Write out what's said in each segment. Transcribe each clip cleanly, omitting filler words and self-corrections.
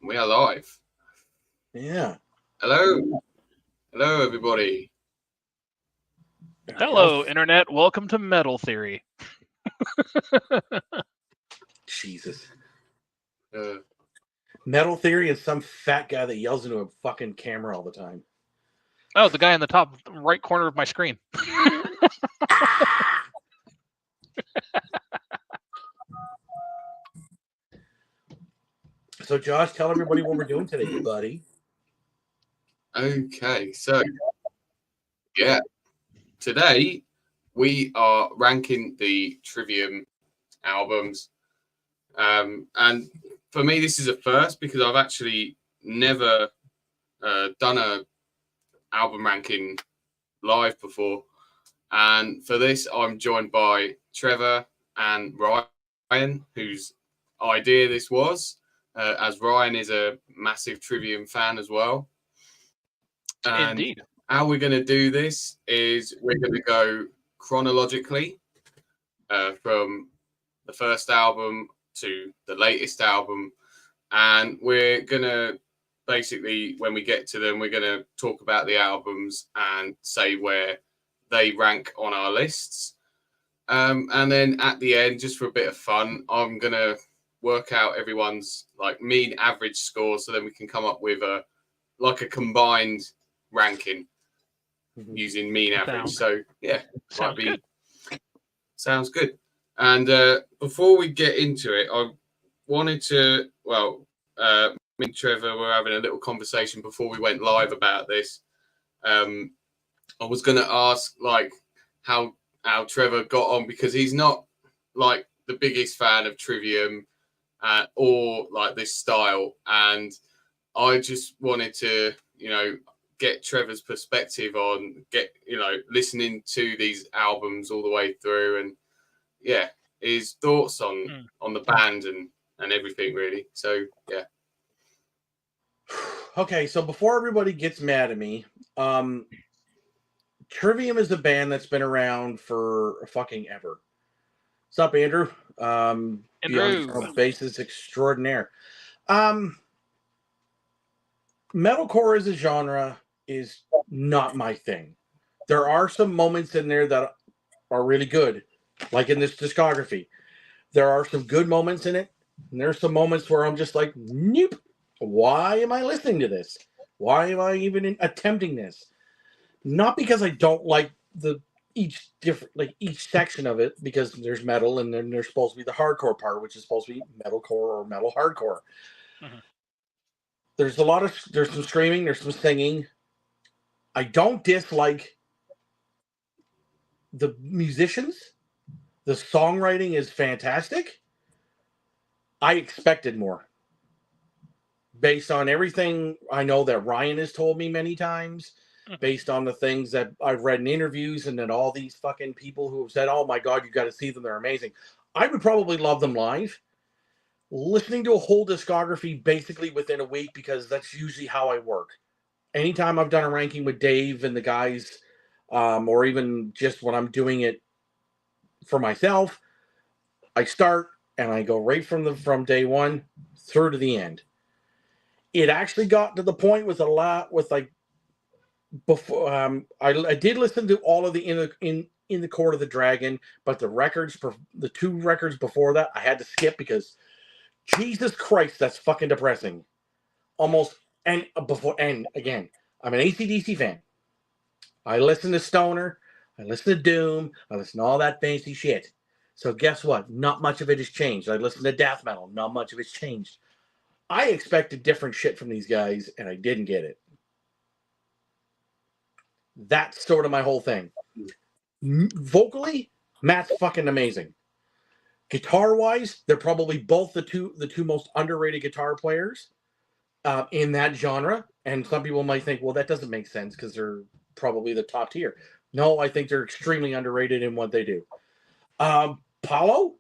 We are live. Yeah. Hello. Hello, everybody. Hello, Internet. Welcome to Metal Theory. Jesus. Uh, Metal Theory is some fat guy that yells into a fucking camera all the time. Oh, the guy in the top right corner of my screen. So, Josh, tell everybody what we're doing today, buddy. okay, so, yeah. Today, we are ranking the Trivium albums. And for me, this is a first because I've actually never done a album ranking live before. And for this, I'm joined by Trevor and Ryan, whose idea this was, as Ryan is a massive Trivium fan as well. And Indeed. how we're going to do this is we're going to go chronologically from the first album to the latest album. And we're going to basically, when we get to them, we're going to talk about the albums and say where they rank on our lists. And then at the end, just for a bit of fun, I'm going to work out everyone's like mean average score so then we can come up with a combined ranking using mean average. So yeah, sounds good. And before we get into it, I wanted to, me and Trevor were having a little conversation before we went live about this. I was going to ask like how Trevor got on, because he's not like the biggest fan of Trivium or like this style. And I just wanted to, get Trevor's perspective on listening to these albums all the way through, and yeah, his thoughts on the band and everything really. So yeah. Okay, so before everybody gets mad at me, Trivium is a band that's been around for fucking ever. What's up, Andrew? Andrew. Basis extraordinaire. Metalcore as a genre is not my thing. There are some moments in there that are really good, like in this discography. There are some good moments in it, and there's some moments where I'm just like, nope. Why am I listening to this? Why am I even attempting this? Not because I don't like each section of it, because there's metal and then there's supposed to be the hardcore part, which is supposed to be metalcore or metal hardcore. Mm-hmm. There's some screaming, there's some singing. I don't dislike the musicians. The songwriting is fantastic. I expected more. Based on everything I know that Ryan has told me many times, based on the things that I've read in interviews, and then all these fucking people who have said, oh my God, you got to see them, they're amazing. I would probably love them live. Listening to a whole discography basically within a week, because that's usually how I work. Anytime I've done a ranking with Dave and the guys, or even just when I'm doing it for myself, I start and I go right from day one through to the end. It actually got to the point with before I did listen to all of the in the Court of the Dragon, but the two records before that I had to skip because Jesus Christ, that's fucking depressing. Almost and again, I'm an AC/DC fan. I listen to Stoner, I listen to Doom, I listen to all that fancy shit. So guess what? Not much of it has changed. I listen to death metal, not much of it's changed. I expected different shit from these guys, and I didn't get it. That's sort of my whole thing. Vocally, Matt's fucking amazing. Guitar-wise, they're probably both the two most underrated guitar players in that genre. And some people might think, well, that doesn't make sense because they're probably the top tier. No, I think they're extremely underrated in what they do. Paulo,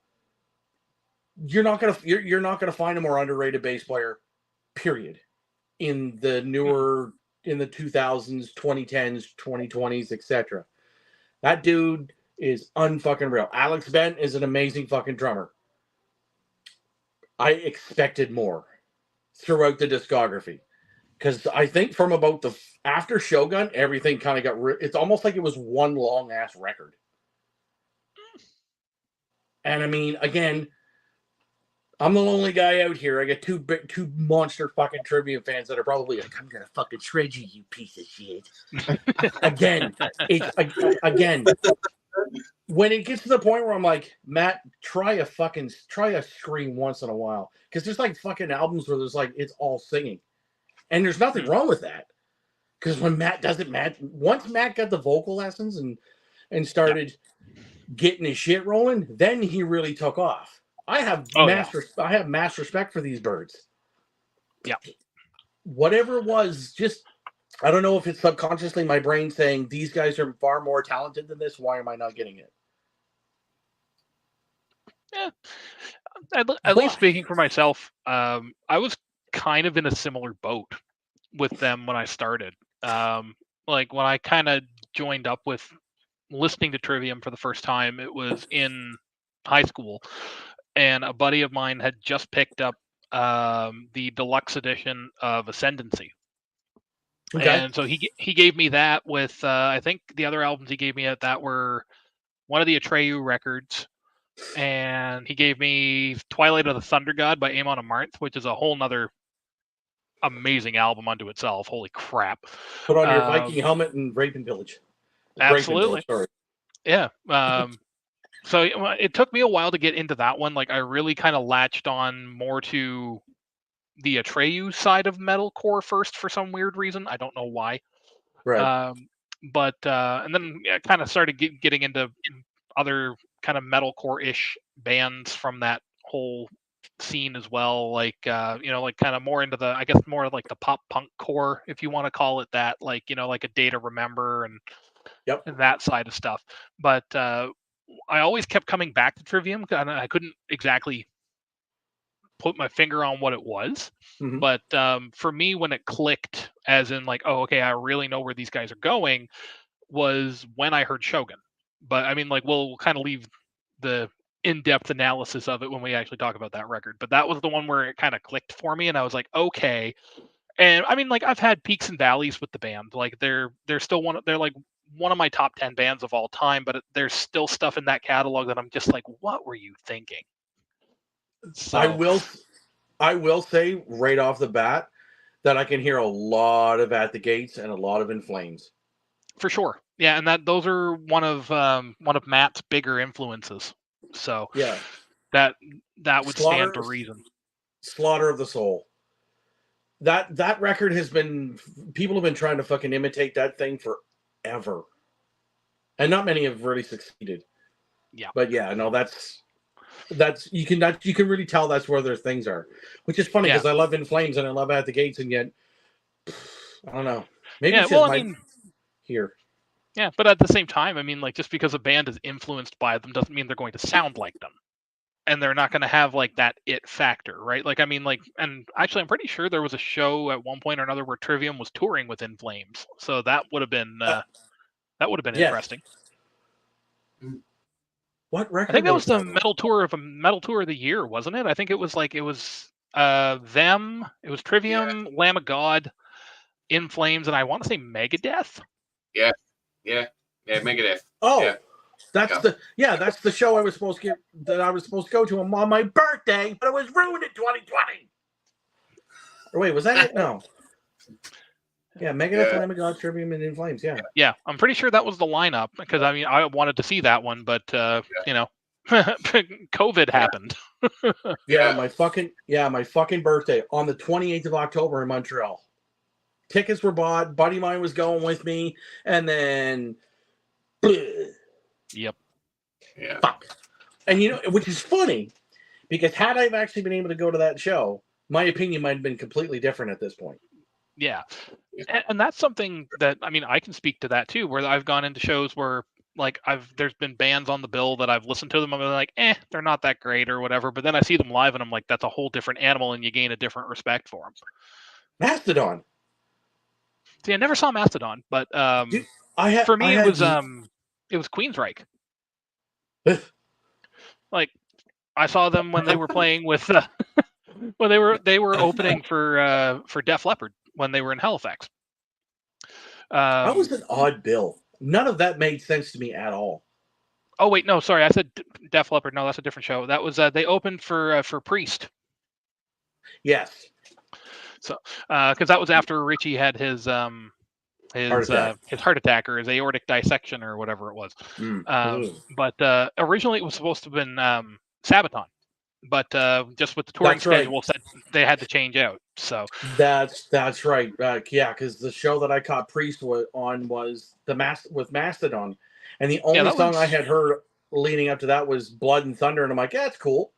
you're not gonna find a more underrated bass player, period, in the newer, in the 2000s, 2010s, 2020s, etc. That dude is unfucking real. Alex Bent is an amazing fucking drummer. I expected more. throughout the discography. Because I think from about after Shogun, everything kind of got. It's almost like it was one long ass record. And I mean, again, I'm the lonely guy out here. I get two monster fucking Trivium fans that are probably like, "I'm gonna fucking shred you, you piece of shit." Again, when it gets to the point where I'm like, Matt, try a scream once in a while, because there's like fucking albums where there's like it's all singing, and there's nothing wrong with that. Because when Matt does it, once Matt got the vocal lessons and started getting his shit rolling, then he really took off. I have mass respect for these birds. Yeah. Whatever it was, just I don't know if it's subconsciously my brain saying these guys are far more talented than this. Why am I not getting it? Yeah. At least speaking for myself, I was kind of in a similar boat with them when I started. Like when I kind of joined up with listening to Trivium for the first time, it was in high school, and a buddy of mine had just picked up the deluxe edition of Ascendancy. Okay. And so he gave me that with I think the other albums he gave me at that were one of the Atreyu records, and he gave me Twilight of the Thunder God by Amon Amarth, which is a whole nother amazing album unto itself. Holy crap. Put on your Viking helmet and rape and pillage. Absolutely. Sorry. Yeah. So it took me a while to get into that one. Like I really kind of latched on more to the Atreyu side of metalcore first for some weird reason. I don't know why. Right. But and then kind of started getting into other kind of metalcore-ish bands from that whole scene as well, like like kind of more into the, I guess more like the pop punk core, if you want to call it that, like like A Day to Remember and that side of stuff. But I always kept coming back to Trivium, and I couldn't exactly put my finger on what it was. Mm-hmm. But for me, when it clicked, as in like, oh, okay, I really know where these guys are going, was when I heard Shogun. But I mean, like, we'll kind of leave the in-depth analysis of it when we actually talk about that record. But that was the one where it kind of clicked for me, and I was like, okay. And I mean, like, I've had peaks and valleys with the band. Like, they're still they're like one of my top 10 bands of all time, but there's still stuff in that catalog that I'm just like, what were you thinking? So I will say right off the bat that I can hear a lot of At the Gates and a lot of In Flames. For sure. Yeah, and those are one of Matt's bigger influences. So yeah, that would stand to reason. Slaughter of the Soul. That record has been, people have been trying to fucking imitate that thing forever, and not many have really succeeded. Yeah, but yeah, no, that's you can really tell that's where their things are, which is funny because I love In Flames and I love At the Gates, and yet I don't know. Maybe it's just here. Yeah, but at the same time, I mean, like, just because a band is influenced by them doesn't mean they're going to sound like them. And they're not going to have, like, that it factor, right? Like, I mean, like, and actually, I'm pretty sure there was a show at one point or another where Trivium was touring with In Flames. So that would have been, interesting. What record? I think that was the Metal Tour of the Year, wasn't it? I think it was them, it was Trivium, Lamb of God, In Flames, and I want to say Megadeth. Yeah, Megadeth. Oh, yeah. That's the show I was supposed to go to on my birthday, but it was ruined in 2020. Or wait, was that it? No. Yeah, Megadeth, Lamb of God, Trivium, and In Flames. Yeah. Yeah, I'm pretty sure that was the lineup, because I mean I wanted to see that one, but COVID happened. my fucking birthday on the 28th of October in Montreal. Tickets were bought. Buddy of mine was going with me, and then. Yep. Yeah. Fuck. And which is funny, because had I actually been able to go to that show, my opinion might have been completely different at this point. Yeah. And that's something that, I mean, I can speak to that too, where I've gone into shows where, like, there's been bands on the bill that I've listened to them, and I'm like, they're not that great or whatever. But then I see them live, and I'm like, that's a whole different animal, and you gain a different respect for them. Mastodon. See, I never saw Mastodon, but for me, it was Queensryche. Like, I saw them when they were playing with Well, they were opening for Def Leppard when they were in Halifax. That was an odd bill. None of that made sense to me at all. Oh wait, no, sorry, I said Def Leppard. No, that's a different show. That was they opened for Priest. Yes. So, because that was after Richie had his heart attack or his aortic dissection or whatever it was. But originally it was supposed to have been Sabaton, but just with the touring schedule, said they had to change out. So that's right. Yeah, because the show that I caught Priest on was with Mastodon, and the only song I had heard leading up to that was Blood and Thunder, and I'm like, yeah, it's cool.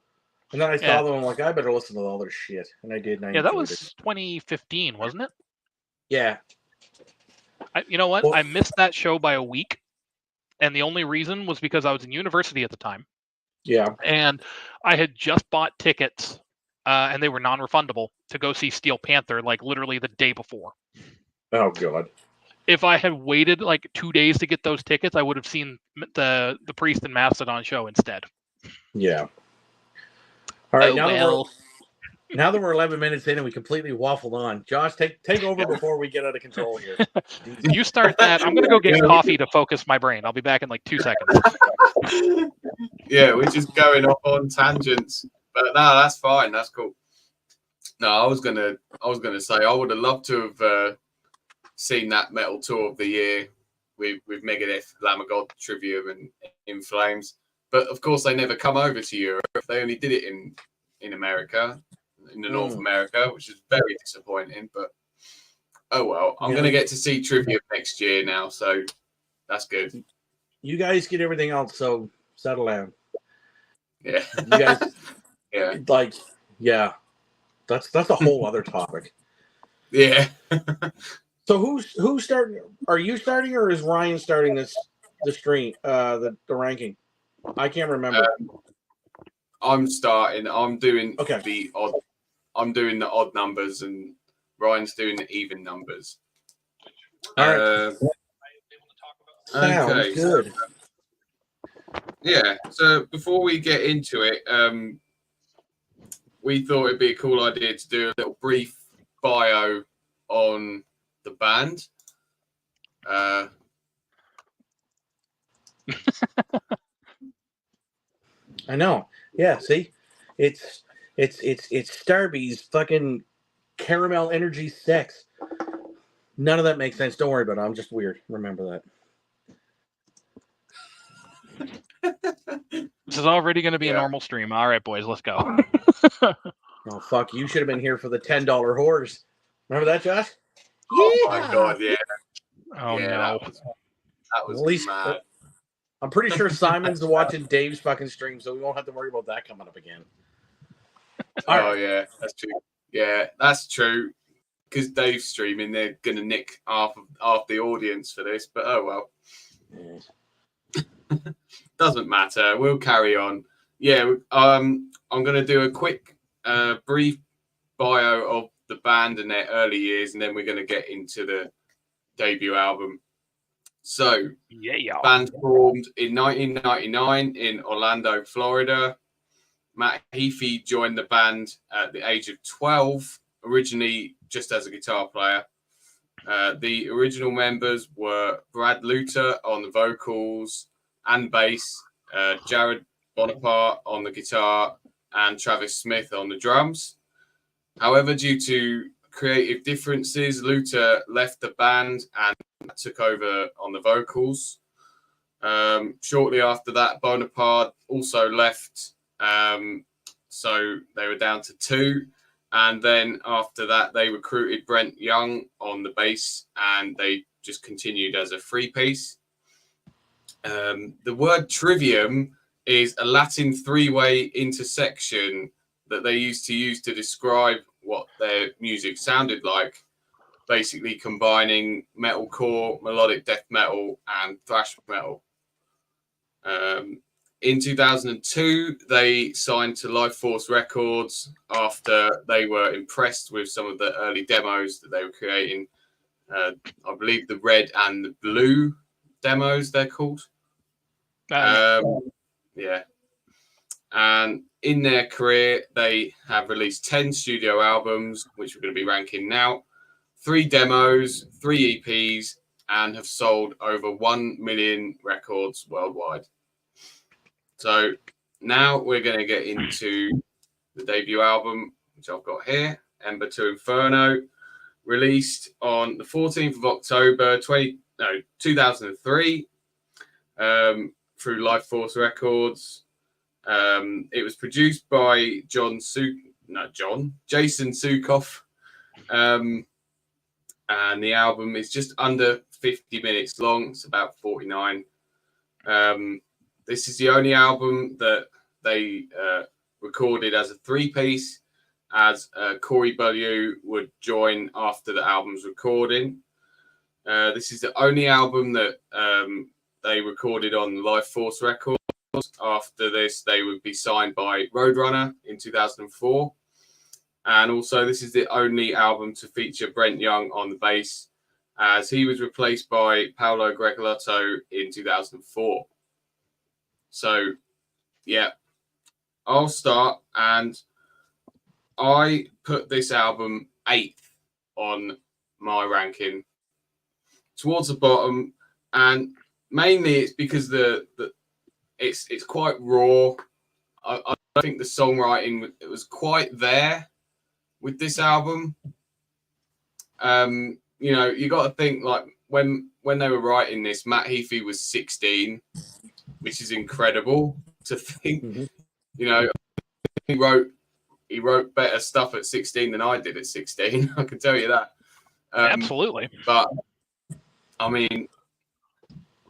And then I saw them, and I'm like, I better listen to all their shit, and I did. And that was 2015, wasn't it? Yeah. You know what? Well, I missed that show by a week, and the only reason was because I was in university at the time. Yeah. And I had just bought tickets, and they were non-refundable, to go see Steel Panther, like literally the day before. Oh, God. If I had waited like 2 days to get those tickets, I would have seen the Priest and Mastodon show instead. Yeah. All right, now that we're 11 minutes in and we completely waffled on, Josh, take over before we get out of control here. You start that. I'm going to go get coffee to focus my brain. I'll be back in like 2 seconds. Yeah, we're just going off on tangents, but no, that's fine. That's cool. No, I was gonna say I would have loved to have seen that metal tour of the year with Megadeth, Lamb of God, Trivium, and In Flames. But of course, they never come over to Europe. They only did it in America, in the North America, which is very disappointing. But oh well, I'm going to get to see Trivium next year now, so that's good. You guys get everything else, so settle down. Yeah, you guys. Yeah, that's a whole other topic. Yeah. So who's starting? Are you starting, or is Ryan starting the stream? The ranking. I can't remember. I'm starting. I'm doing the odd. I'm doing the odd numbers, and Ryan's doing the even numbers. All right. Okay. Good. Yeah. So before we get into it, we thought it'd be a cool idea to do a little brief bio on the band. I know. Yeah, see? It's Starby's fucking caramel energy sex. None of that makes sense. Don't worry about it. I'm just weird. Remember that. This is already going to be a normal stream. All right, boys, let's go. Oh, fuck. You should have been here for the $10 whores. Remember that, Josh? Oh, my God, yeah. Oh, no. That was at least, mad. I'm pretty sure Simon's watching Dave's fucking stream, so we won't have to worry about that coming up again. Yeah, that's true. Yeah, that's true. Because Dave's streaming, they're going to nick half the audience for this, but oh well. Doesn't matter. We'll carry on. Yeah, I'm going to do a quick, brief bio of the band and their early years, and then we're going to get into the debut album. So, band formed in 1999 in Orlando, Florida. Matt Heafy joined the band at the age of 12, originally just as a guitar player. The original members were Brad Luter on the vocals and bass, Jared Bonaparte on the guitar, and Travis Smith on the drums. However, due to creative differences, Luter left the band and took over on the vocals. Shortly after that, Bonaparte also left, so they were down to 2. And then after that, they recruited Brent Young on the bass, and they just continued as a 3-piece. The word trivium is a Latin 3-way intersection that they used to use to describe what their music sounded like, basically combining metalcore, melodic death metal, and thrash metal. In 2002, they signed to Life Force Records after they were impressed with some of the early demos that they were creating. I believe the Red and the Blue demos, they're called. Yeah. And in their career, they have released 10 studio albums, which we're going to be ranking now, 3 demos, 3 EPs, and have sold over 1 million records worldwide. So now we're going to get into the debut album, which I've got here, Ember to Inferno, released on the 14th of October 2003 through Life Force Records. It was produced by Jason Sukoff. And the album is just under 50 minutes long. It's about 49. This is the only album that they recorded as a 3-piece, as Corey Beaulieu would join after the album's recording. This is the only album that they recorded on Life Force Records. After this, they would be signed by Roadrunner in 2004. And also, this is the only album to feature Brent Young on the bass, as he was replaced by Paolo Gregolotto in 2004. So, yeah, I'll start. And I put this album 8th on my ranking, towards the bottom. And mainly it's because it's quite raw. I think the songwriting, it was quite there with this album. You know, you got to think, like, when they were writing this, Matt Heafy was 16, which is incredible to think. Mm-hmm. You know, he wrote better stuff at 16 than I did at 16. I can tell you that. Absolutely. But I mean,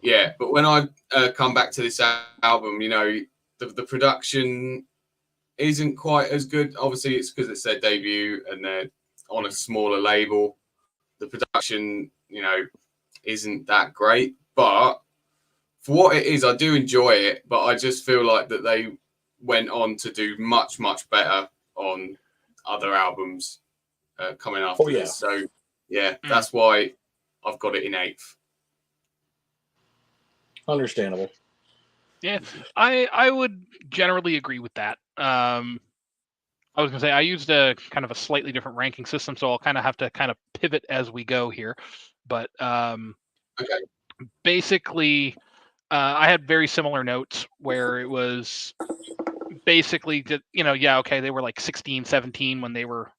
yeah. But when I come back to this album, you know, the production isn't quite as good. Obviously, it's because it's their debut and they're on a smaller label. The production, you know, isn't that great. But for what it is, I do enjoy it. But I just feel like that they went on to do much, much better on other albums coming after this. So, yeah, that's why I've got it in 8th. Understandable. Yeah, I would generally agree with that. I was going to say I used a kind of a slightly different ranking system, so I'll kind of have to kind of pivot as we go here. But Okay. Basically, I had very similar notes where it was basically, you know, yeah, okay, they were like 16, 17 when they were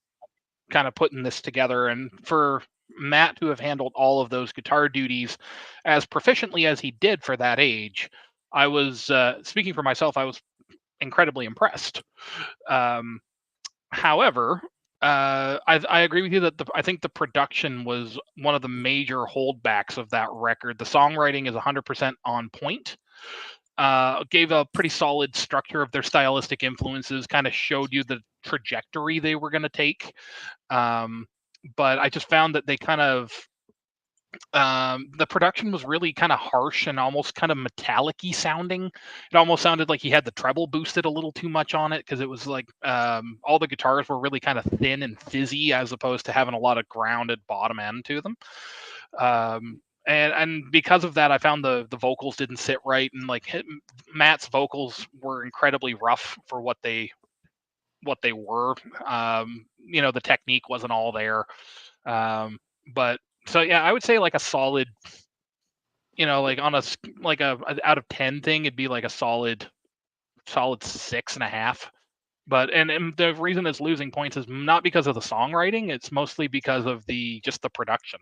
kind of putting this together. And for Matt to have handled all of those guitar duties as proficiently as he did for that age, I was, speaking for myself, I was incredibly impressed. However, I agree with you that I think the production was one of the major holdbacks of that record. The songwriting is 100% on point. Gave a pretty solid structure of their stylistic influences, kind of showed you the trajectory they were going to take. But I just found that they kind of, the production was really kind of harsh and almost kind of metallic-y sounding. It almost sounded like he had the treble boosted a little too much on it, because it was like all the guitars were really kind of thin and fizzy as opposed to having a lot of grounded bottom end to them. And because of that, I found the vocals didn't sit right, and like Matt's vocals were incredibly rough for what they were. You know, the technique wasn't all there. But so yeah, I would say like a solid, you know, like on a out of 10 thing, it'd be like a solid 6.5. But and the reason it's losing points is not because of the songwriting; it's mostly because of just the production.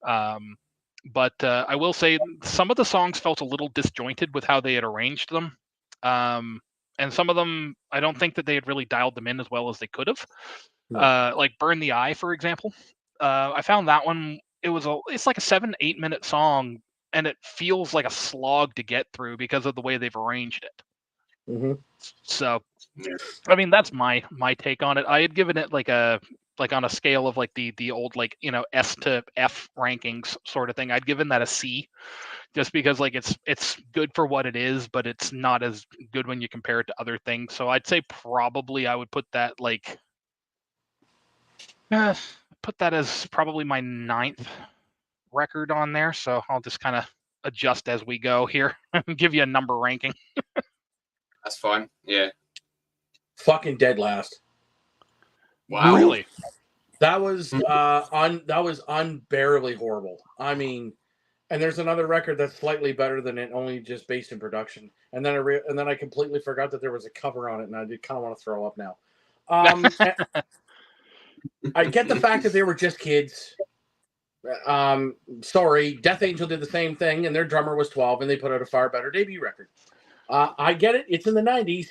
But I will say some of the songs felt a little disjointed with how they had arranged them. And some of them, I don't think that they had really dialed them in as well as they could have. Like Burn the Eye, for example. I found that one, it's like a 7-8 minute song, and it feels like a slog to get through because of the way they've arranged it. Mm-hmm. So, I mean, that's my take on it. I had given it like on a scale of like the old, like, you know, S to F rankings sort of thing. I'd given that a C, just because like it's good for what it is, but it's not as good when you compare it to other things. So I'd say probably I would put that like put that as probably my 9th record on there. So I'll just kind of adjust as we go here and give you a number ranking. That's fine. Yeah, fucking dead last. Wow. Really? That was that was unbearably horrible. I mean, and there's another record that's slightly better than it, only just based in production. And then I completely forgot that there was a cover on it, and I did kind of want to throw up now. I get the fact that they were just kids. Sorry, Death Angel did the same thing, and their drummer was 12, and they put out a far better debut record. I get it; it's in the 90s,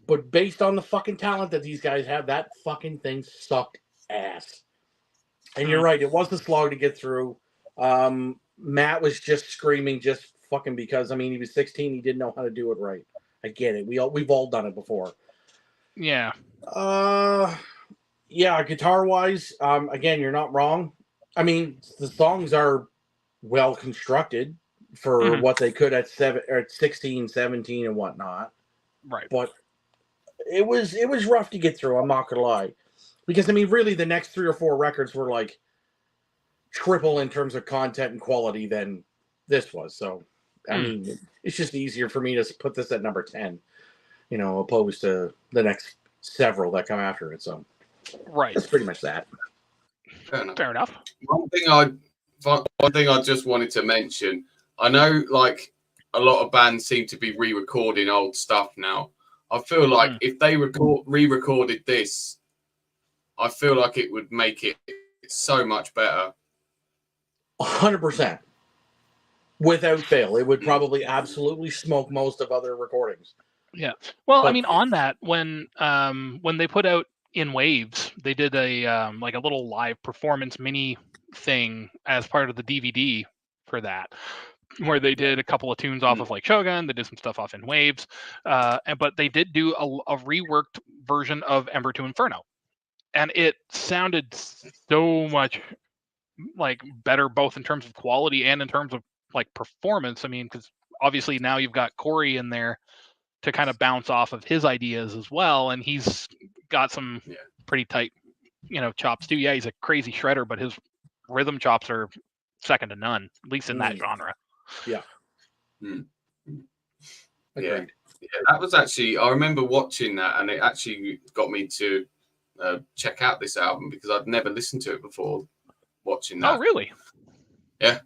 but based on the fucking talent that these guys have, that fucking thing sucked ass. And you're right; it was the slog to get through. Matt was just screaming, just fucking because. I mean, he was 16; he didn't know how to do it right. I get it. We've all done it before. Yeah. Yeah. Guitar wise, again, you're not wrong. I mean, the songs are well constructed for what they could at 16, 17, and whatnot. Right. But it was rough to get through. I'm not gonna lie, because I mean, really, the next 3 or 4 records were like triple in terms of content and quality than this was. So, I mean, it's just easier for me to put this at number 10, opposed to the next several that come after it. So, right, that's pretty much that. Fair enough. One thing I just wanted to mention, I know like a lot of bands seem to be re-recording old stuff now. I feel like if they re-recorded this, I feel like it would make it so much better. 100%. Without fail. It would probably absolutely smoke most of other recordings. Yeah. Well, I mean, on that, when they put out In Waves, they did a like a little live performance mini thing as part of the DVD for that, where they did a couple of tunes off of like Shogun, they did some stuff off In Waves, but they did do a reworked version of Ember to Inferno, and it sounded so much like better, both in terms of quality and in terms of like performance. I mean, because obviously now you've got Corey in there to kind of bounce off of his ideas as well, and he's got some pretty tight, chops too. Yeah, he's a crazy shredder, but his rhythm chops are second to none, at least in that genre. Yeah. Yeah, that was actually, I remember watching that, and it actually got me to check out this album because I'd never listened to it before watching that. Oh, really? Yeah.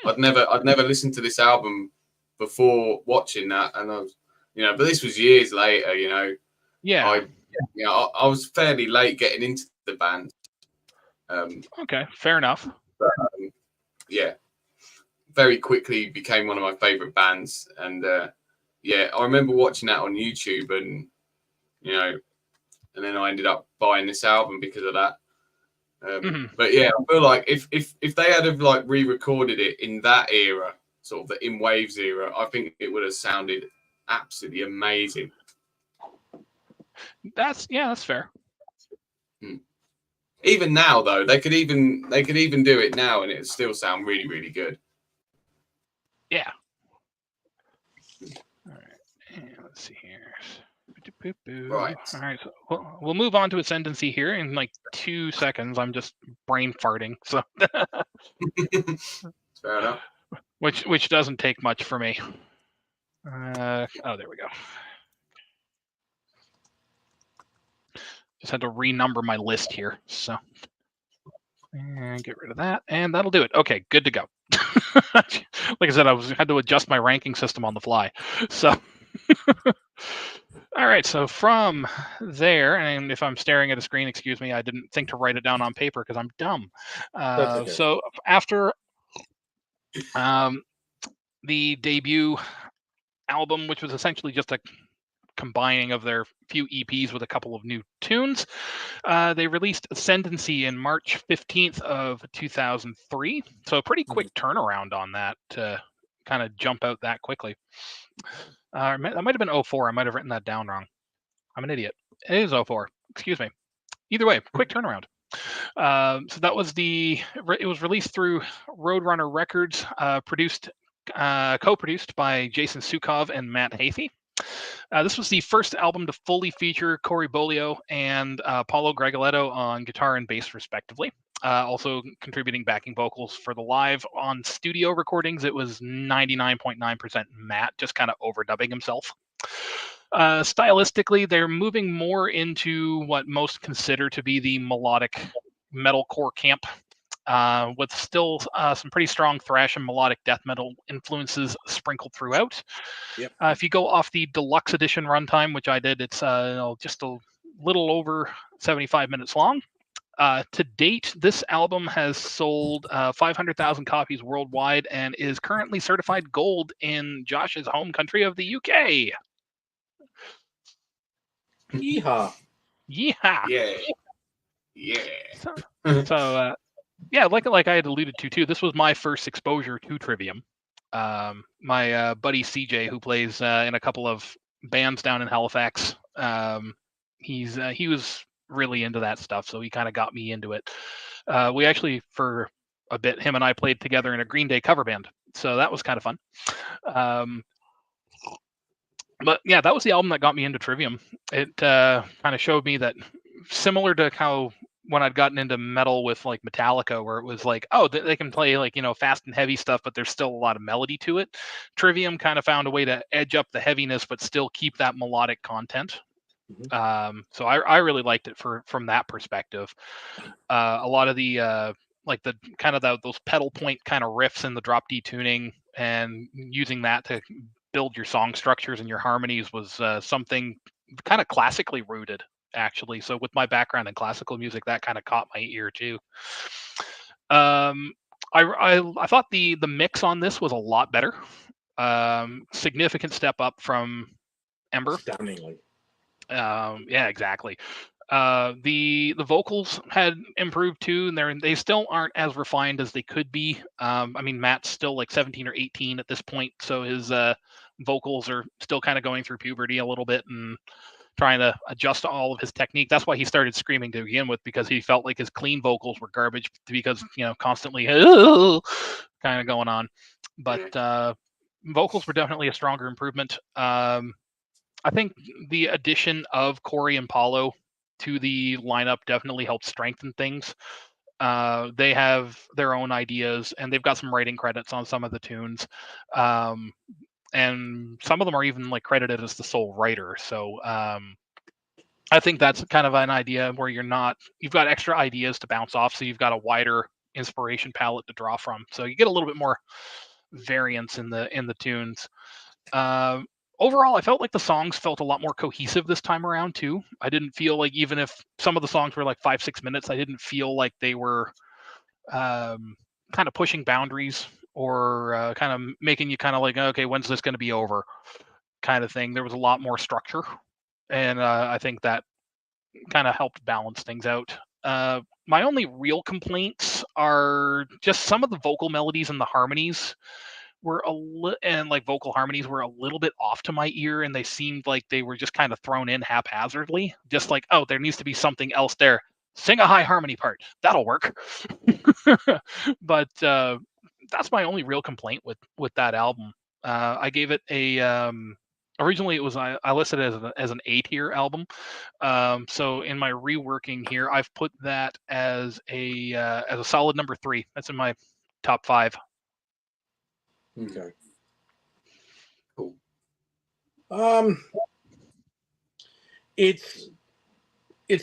I'd never listened to this album before watching that, and I was, but this was years later, Yeah. I was fairly late getting into the band. Okay, fair enough. But, very quickly became one of my favorite bands, and I remember watching that on YouTube, and and then I ended up buying this album because of that. But yeah, I feel like if they had have like re-recorded it in that era, sort of the In Waves era, I think it would have sounded absolutely amazing. That's fair. Even now, though, they could even do it now, and it would still sound really, really good. Yeah. All right. Let's see here. Right. All right. So we'll move on to Ascendancy here in like 2 seconds. I'm just brain farting, so. Fair enough. Which doesn't take much for me. There we go. Just had to renumber my list here, so. And get rid of that, and that'll do it. Okay, good to go. Like I said, had to adjust my ranking system on the fly. So, all right. So from there, and if I'm staring at a screen, excuse me, I didn't think to write it down on paper because I'm dumb. Okay. So after the debut album, which was essentially just a combining of their few EPs with a couple of new tunes, they released Ascendancy in March 15th of 2003. So a pretty quick turnaround on that to kind of jump out that quickly. That might have been 04. I might have written that down wrong. I'm an idiot. It is 04. Excuse me. Either way, quick turnaround. So that was it was released through Roadrunner Records, co-produced by Jason Sukov and Matt Hathey. This was the first album to fully feature Corey Bolio and Paulo Gregoletto on guitar and bass, respectively. Also contributing backing vocals for the live. On studio recordings, it was 99.9% Matt, just kind of overdubbing himself. Stylistically, they're moving more into what most consider to be the melodic metalcore camp, with still some pretty strong thrash and melodic death metal influences sprinkled throughout. Yep. If you go off the deluxe edition runtime, which I did, it's just a little over 75 minutes long. To date, this album has sold 500,000 copies worldwide and is currently certified gold in Josh's home country of the UK. Yeehaw. Yeah. Yeah. So yeah, like I had alluded to too, this was my first exposure to Trivium. My buddy CJ, who plays in a couple of bands down in Halifax, he was really into that stuff, so he kind of got me into it. We actually, for a bit, him and I played together in a Green Day cover band, so that was kind of fun. But yeah, that was the album that got me into Trivium. It kind of showed me that, similar to how when I'd gotten into metal with like Metallica, where it was like, oh, they can play like, fast and heavy stuff, but there's still a lot of melody to it. Trivium kind of found a way to edge up the heaviness, but still keep that melodic content. So I really liked it from that perspective. A lot of the like the kind of those pedal point kind of riffs and the drop D tuning, and using that to build your song structures and your harmonies was something kind of classically rooted, actually. So with my background in classical music, that kind of caught my ear too. I thought the mix on this was a lot better. Significant step up from Ember. Astoundingly. Yeah, exactly. The vocals had improved too, and they still aren't as refined as they could be. I mean, Matt's still like 17 or 18 at this point, so his vocals are still kind of going through puberty a little bit and trying to adjust all of his technique. That's why he started screaming to begin with, because he felt like his clean vocals were garbage, because constantly kind of going on. But vocals were definitely a stronger improvement. I think the addition of Corey and Paulo to the lineup definitely helped strengthen things. They have their own ideas, and they've got some writing credits on some of the tunes. And some of them are even like credited as the sole writer. So I think that's kind of an idea where you've got extra ideas to bounce off, so you've got a wider inspiration palette to draw from. So you get a little bit more variance in the tunes. Overall, I felt like the songs felt a lot more cohesive this time around too. I didn't feel like, even if some of the songs were like 5-6 minutes, I didn't feel like they were kind of pushing boundaries, or kind of making you kind of like, okay, when's this going to be over, kind of thing. There was a lot more structure, and I think that kind of helped balance things out. My only real complaints are just some of the vocal melodies and the harmonies and like vocal harmonies were a little bit off to my ear, and they seemed like they were just kind of thrown in haphazardly. Just like, oh, there needs to be something else there. Sing a high harmony part. That'll work. But that's my only real complaint with that album. I gave it a originally it was I listed it as an A tier album. So in my reworking here, I've put that as a solid number 3. That's in my top 5. Okay. Cool. It's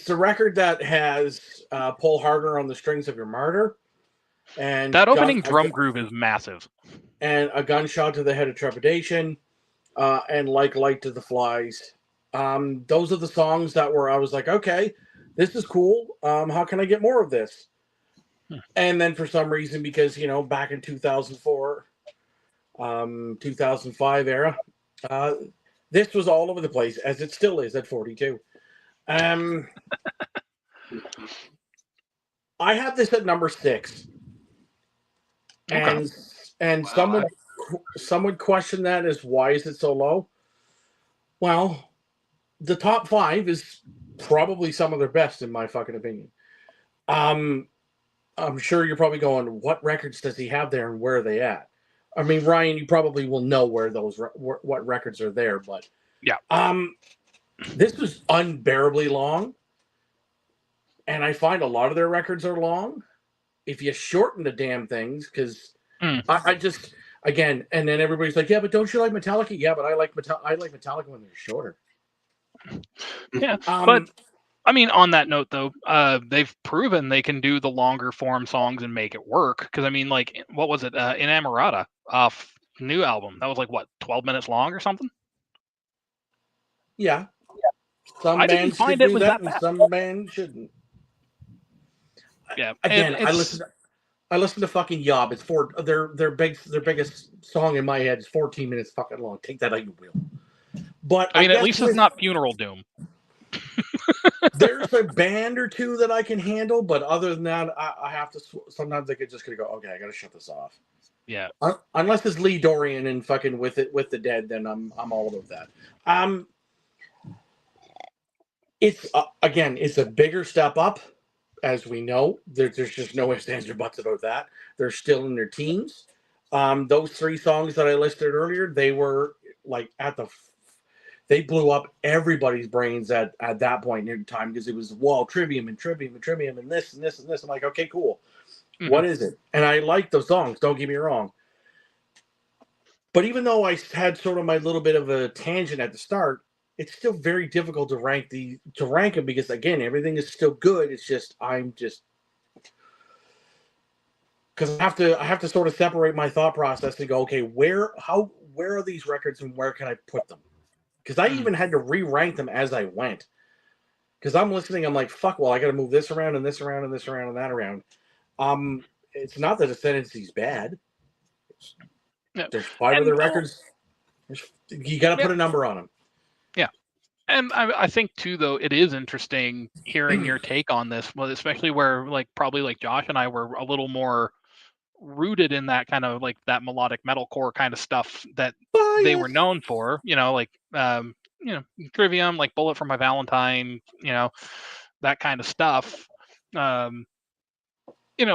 the record that has Pull Harder on the Strings of Your Martyr, and that opening drum groove is massive, and A Gunshot to the Head of Trepidation, and Like Light to the Flies. Those are the songs that I was like, okay, this is cool. How can I get more of this? And then for some reason, because back in 2004. 2005 era. This was all over the place, as it still is at 42. I have this at number 6, okay. and Wow. some would question that as, why is it so low? Well, the top 5 is probably some of their best, in my fucking opinion. I'm sure you're probably going, what records does he have there, and where are they at? I mean, Ryan, you probably will know where what records are there, but yeah. This was unbearably long, and I find a lot of their records are long. If you shorten the damn things, because I just, again, and then everybody's like, yeah, but don't you like Metallica? Yeah, but I like Metallica when they're shorter. Yeah, but I mean, on that note, though, they've proven they can do the longer form songs and make it work. Because I mean, like, what was it? Inamorata, new album that was like what, 12 minutes long or something. Yeah, some I didn't bands should find it do was that, that and bad. some bands shouldn't. Yeah, Again, I it's listen to fucking Yob. It's their biggest song in my head is 14 minutes fucking long. Take that how you will. But I mean, at guess least it's not Funeral Doom. there's a band or two that I can handle, but other than that, I have to. Sometimes I just gonna go. Okay, I gotta shut this off. Yeah. Unless it's Lee Dorian and fucking with the Dead, then I'm all about that. It's again, it's a bigger step up, as we know. There's just no ifs, ands, or buts about that. They're still in their teens. Those 3 songs that I listed earlier, they were like they blew up everybody's brains at that point in time because it was Trivium and Trivium and Trivium and this and this and this. I'm like, okay, cool. Mm-hmm. What is it? And I like those songs. Don't get me wrong. But even though I had sort of my little bit of a tangent at the start, it's still very difficult to rank them because again, everything is still good. It's just because I have to sort of separate my thought process and go, okay, where are these records and where can I put them? Because I even had to re-rank them as I went. Because I'm listening, I'm like, fuck, well, I got to move this around and this around and this around and that around. It's not that Ascendancy's bad. There's 5 other records. You got to put a number on them. Yeah. And I think, too, though, it is interesting hearing your take on this, well, especially where, like, probably like Josh and I were a little more rooted in that kind of, like, that melodic metalcore kind of stuff that they were known for, like, Trivium, like Bullet for My Valentine, that kind of stuff.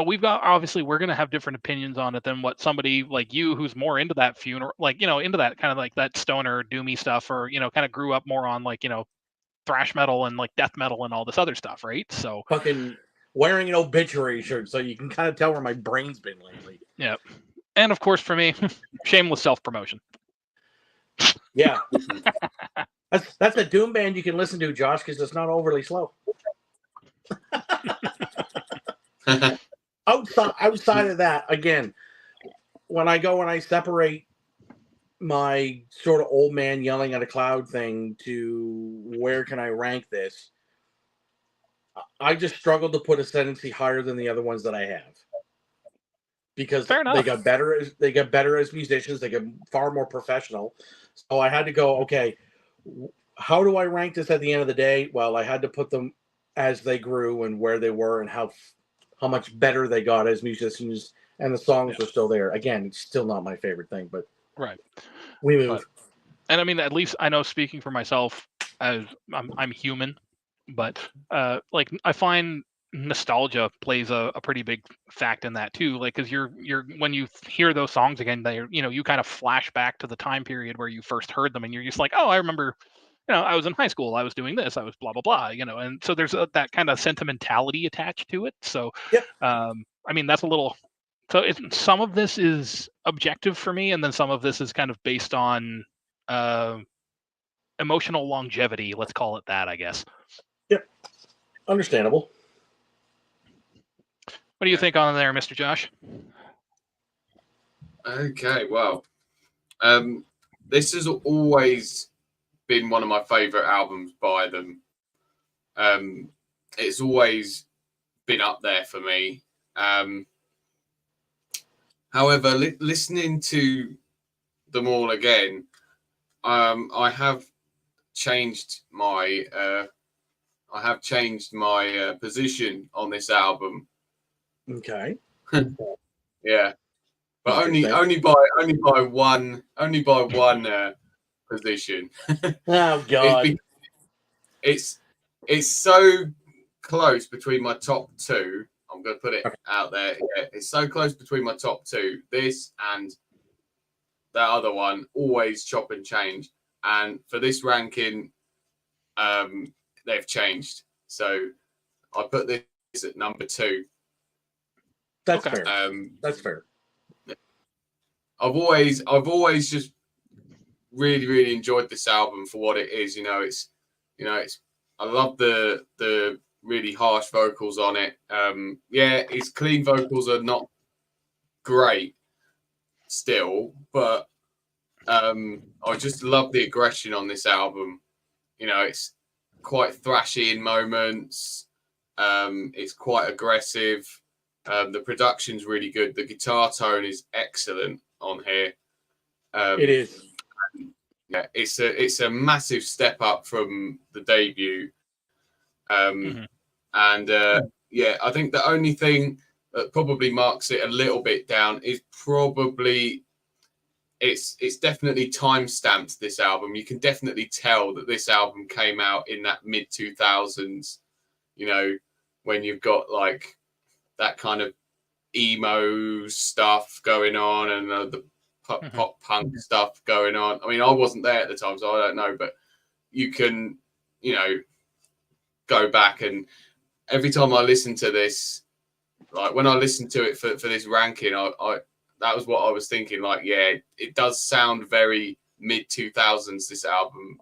We've got, obviously we're going to have different opinions on it than what somebody like you who's more into that funeral, like, into that kind of like that stoner doomy stuff, or, kind of grew up more on like, thrash metal and like death metal and all this other stuff. Right. So fucking wearing an obituary shirt so you can kind of tell where my brain's been lately. Yeah. And of course for me, shameless self-promotion. Yeah. That's a doom band you can listen to, Josh, because it's not overly slow. Outside of that, again, when I separate my sort of old man yelling at a cloud thing to where can I rank this, I just struggled to put Ascendancy higher than the other ones that I have. Because they got better as musicians, they got far more professional. So I had to go, okay, how do I rank this at the end of the day? Well, I had to put them as they grew and where they were and how much better they got as musicians, and the songs were still there. Again, it's still not my favorite thing, but right, we move. And I mean, at least I know, speaking for myself, as I'm human, but like I find nostalgia plays a pretty big fact in that too. Like, because you're when you hear those songs again, they you kind of flash back to the time period where you first heard them, and you're just like, oh, I remember. I was in high school, I was doing this, I was blah, blah, blah, and so there's that kind of sentimentality attached to it. So, I mean, that's a little, so some of this is objective for me, and then some of this is kind of based on emotional longevity. Let's call it that, I guess. Yep. Understandable. What do you think on there, Mr. Josh? Okay, well, this has always been one of my favorite albums by them. It's always been up there for me. However, listening to them all again, I have changed my position on this album. Okay. Yeah, but only by one position. Oh God! It's so close between my top 2. I'm going to put it out there. Yeah, it's so close between my top 2. This and that other one, always chop and change. And for this ranking, they've changed. So I put this at number 2. That's fair. That's fair. I've always just really, really enjoyed this album for what it is. It's I love the really harsh vocals on it. His clean vocals are not great still, but I just love the aggression on this album. It's quite thrashy in moments. It's quite aggressive. The production's really good. The guitar tone is excellent on here. It is. Yeah, it's a massive step up from the debut. And I think the only thing that probably marks it a little bit down is probably it's definitely time stamped, this album. You can definitely tell that this album came out in that mid 2000s, when you've got like that kind of emo stuff going on and the pop punk stuff going on. I mean, I wasn't there at the time, so I don't know, but you can, go back, and every time I listen to this, like when I listened to it for this ranking, I that was what I was thinking. Like, yeah, it does sound very mid 2000s. This album,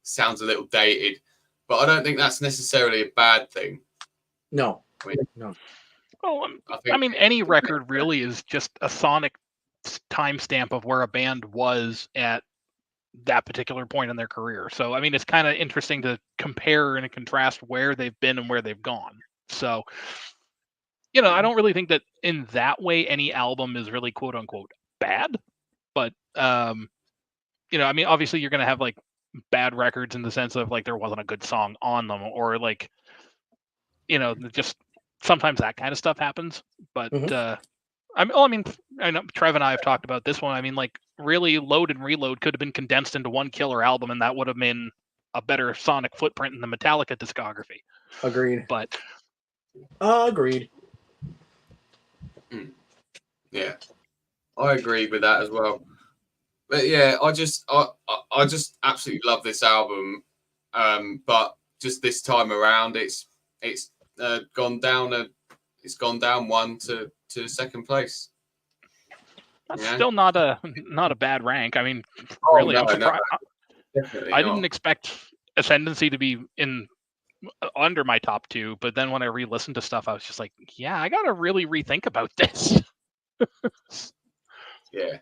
sounds a little dated, but I don't think that's necessarily a bad thing. No. Well, I mean, any record really is just a sonic timestamp of where a band was at that particular point in their career. So, I mean, it's kind of interesting to compare and contrast where they've been and where they've gone. So, I don't really think that in that way any album is really quote unquote bad. But, I mean, obviously you're going to have like bad records in the sense of like there wasn't a good song on them, or like, just sometimes that kind of stuff happens. But I mean, I know Trev and I have talked about this one. I mean, like, really, Load and Reload could have been condensed into one killer album, and that would have been a better sonic footprint in the Metallica discography. Agreed. But agreed. Yeah, I agree with that as well. But yeah, I just absolutely love this album. But just this time around, it's gone down one to second place. That's still not a bad rank. I mean, really, I'm surprised. I didn't expect Ascendancy to be under my top 2, but then when I re-listened to stuff, I was just like, yeah, I gotta really rethink about this. Yeah.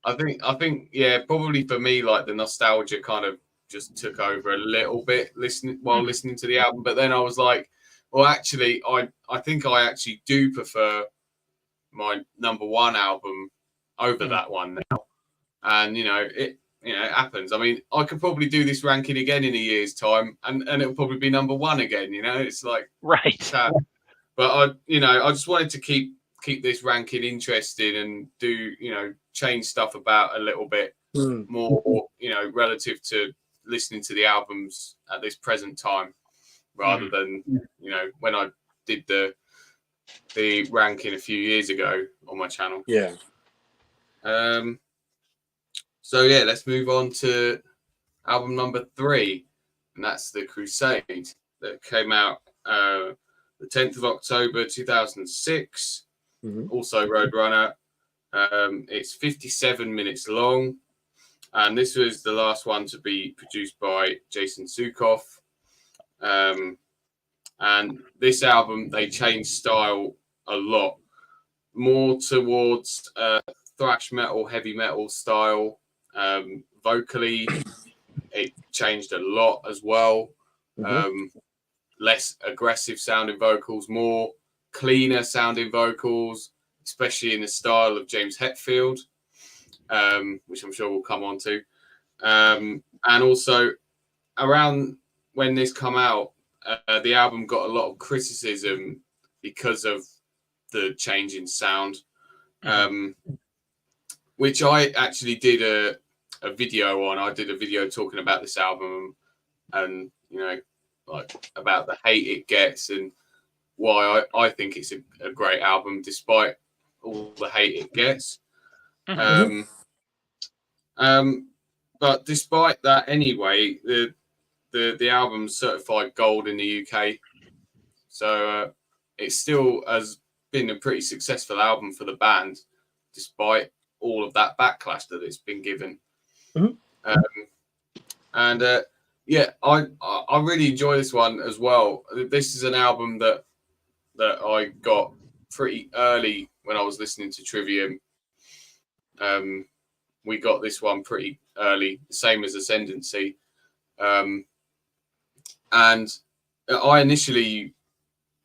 I think, probably for me, like the nostalgia kind of just took over a little bit listening to the album. But then I was like, well, actually, I think I actually do prefer my number 1 album over that one now. And it happens. I mean, I could probably do this ranking again in a year's time, and it'll probably be number 1 again. It's like right. Sad. But I just wanted to keep this ranking interesting and do change stuff about a little bit more, relative to listening to the albums at this present time, rather than when I did the ranking a few years ago on my channel. Yeah. So yeah, let's move on to album number 3, and that's The Crusade, that came out the 10th of October 2006. Also Roadrunner. It's 57 minutes long, and this was the last one to be produced by Jason Sukoff. And this album, they changed style a lot, more towards thrash metal, heavy metal style. Vocally, it changed a lot as well. Less aggressive sounding vocals, more cleaner sounding vocals, especially in the style of James Hetfield, which I'm sure we'll come on to. And also, around when this come out, the album got a lot of criticism because of the change in sound, which I actually did a video on. I did a video talking about this album and, like about the hate it gets and why I think it's a great album despite all the hate it gets. But despite that anyway, the album's certified gold in the UK. So it still has been a pretty successful album for the band, despite all of that backlash that it's been given. And yeah, I really enjoy this one as well. This is an album that I got pretty early when I was listening to Trivium. We got this one pretty early, same as Ascendancy. And I initially,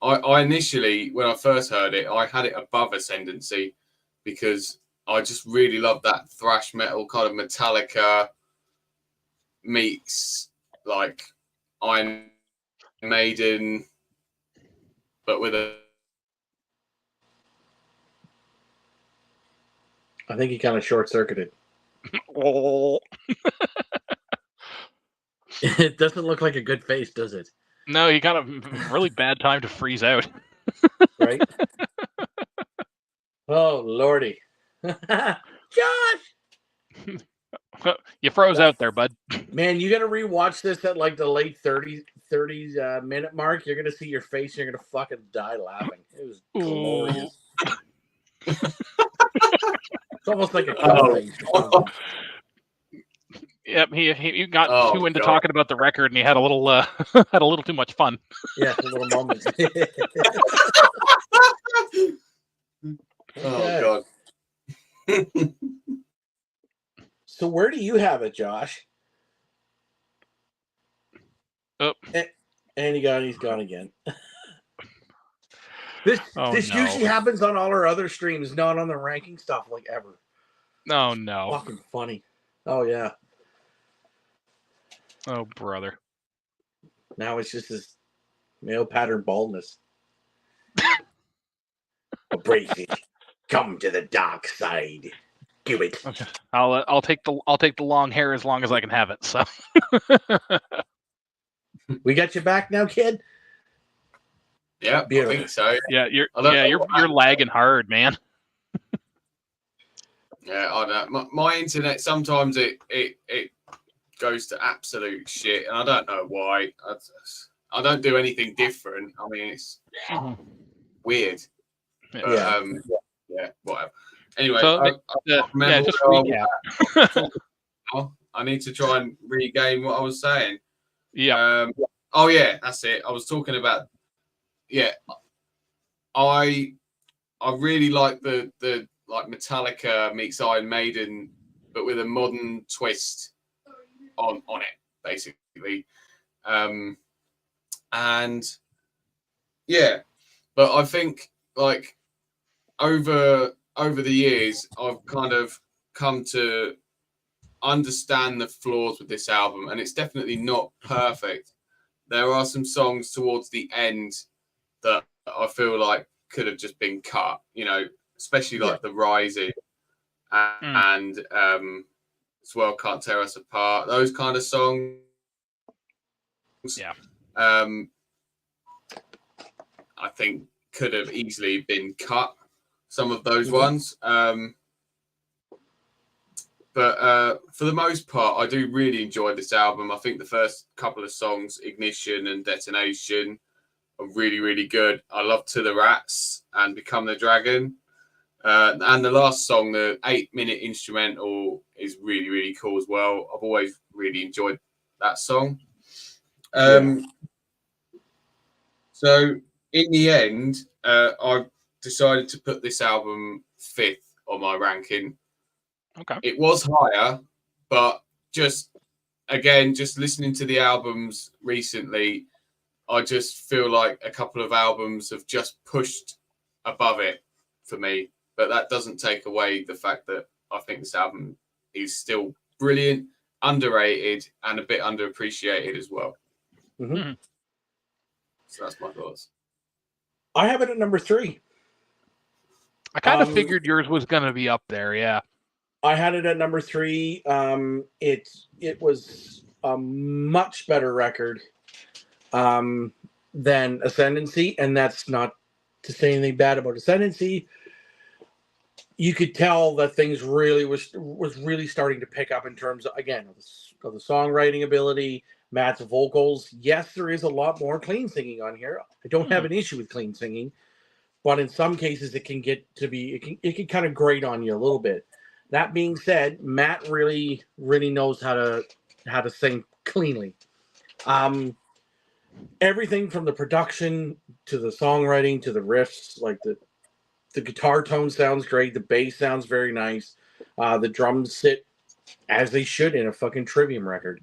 when I first heard it, I had it above Ascendancy because I just really love that thrash metal kind of Metallica meets like Iron Maiden, but with a. I think he kind of short-circuited. Oh. It doesn't look like a good face, does it? No, he got a really bad time to freeze out. Right? Oh, Lordy. Josh! You froze out there, bud. Man, you got to rewatch this at like the late 30s minute mark. You're going to see your face. You're going to fucking die laughing. It was glorious. It's almost like a face. Yep, he got too into talking about the record, and he had a little had a little too much fun. Yeah, a little moment. Oh God. So where do you have it, Josh? Oh. And he's gone again. This usually happens on all our other streams, not on the ranking stuff like ever. Oh no. Fucking funny. Oh yeah. Oh brother. Now it's just this male pattern baldness. Embrace it. Come to the dark side. Do it. Okay. I'll take the long hair as long as I can have it. So we got you back now, kid. Yeah, beautiful. I think so. Yeah, you're lagging hard, man. Yeah, I know. My internet sometimes it goes to absolute shit, and I don't know why. I don't do anything different. I mean, it's weird. But, yeah, whatever. Anyway, so, just recap. I need to try and regain what I was saying. Yeah. Oh yeah, that's it. I was talking about. Yeah, I really like the like Metallica meets Iron Maiden, but with a modern twist on it, basically. And yeah, but I think like over the years, I've kind of come to understand the flaws with this album, and it's definitely not perfect. There are some songs towards the end that I feel like could have just been cut, especially like The Rising and This World Can't Tear Us Apart, those kind of songs. Yeah. I think could have easily been cut, some of those ones. But for the most part, I do really enjoy this album. I think the first couple of songs, Ignition and Detonation, are really, really good. I love To the Rats and Become the Dragon. And the last song, the 8-minute instrumental, is really, really cool as well. I've always really enjoyed that song. So in the end, I decided to put this album 5th on my ranking. Okay. It was higher, but just listening to the albums recently, I just feel like a couple of albums have just pushed above it for me. But that doesn't take away the fact that I think this album is still brilliant, underrated, and a bit underappreciated as well. Mm-hmm. So that's my thoughts. I have it at number 3. I kind of figured yours was going to be up there, yeah. I had it at number 3. It was a much better record than Ascendancy, and that's not to say anything bad about Ascendancy. You could tell that things really was really starting to pick up in terms of, again, of the songwriting ability, Matt's vocals. Yes, there is a lot more clean singing on here. I don't have an issue with clean singing, but in some cases it can get to be it can kind of grate on you a little bit. That being said, Matt really knows how to sing cleanly. Everything from the production to the songwriting to the riffs, like the guitar tone sounds great, the bass sounds very nice, the drums sit as they should in a fucking Trivium record.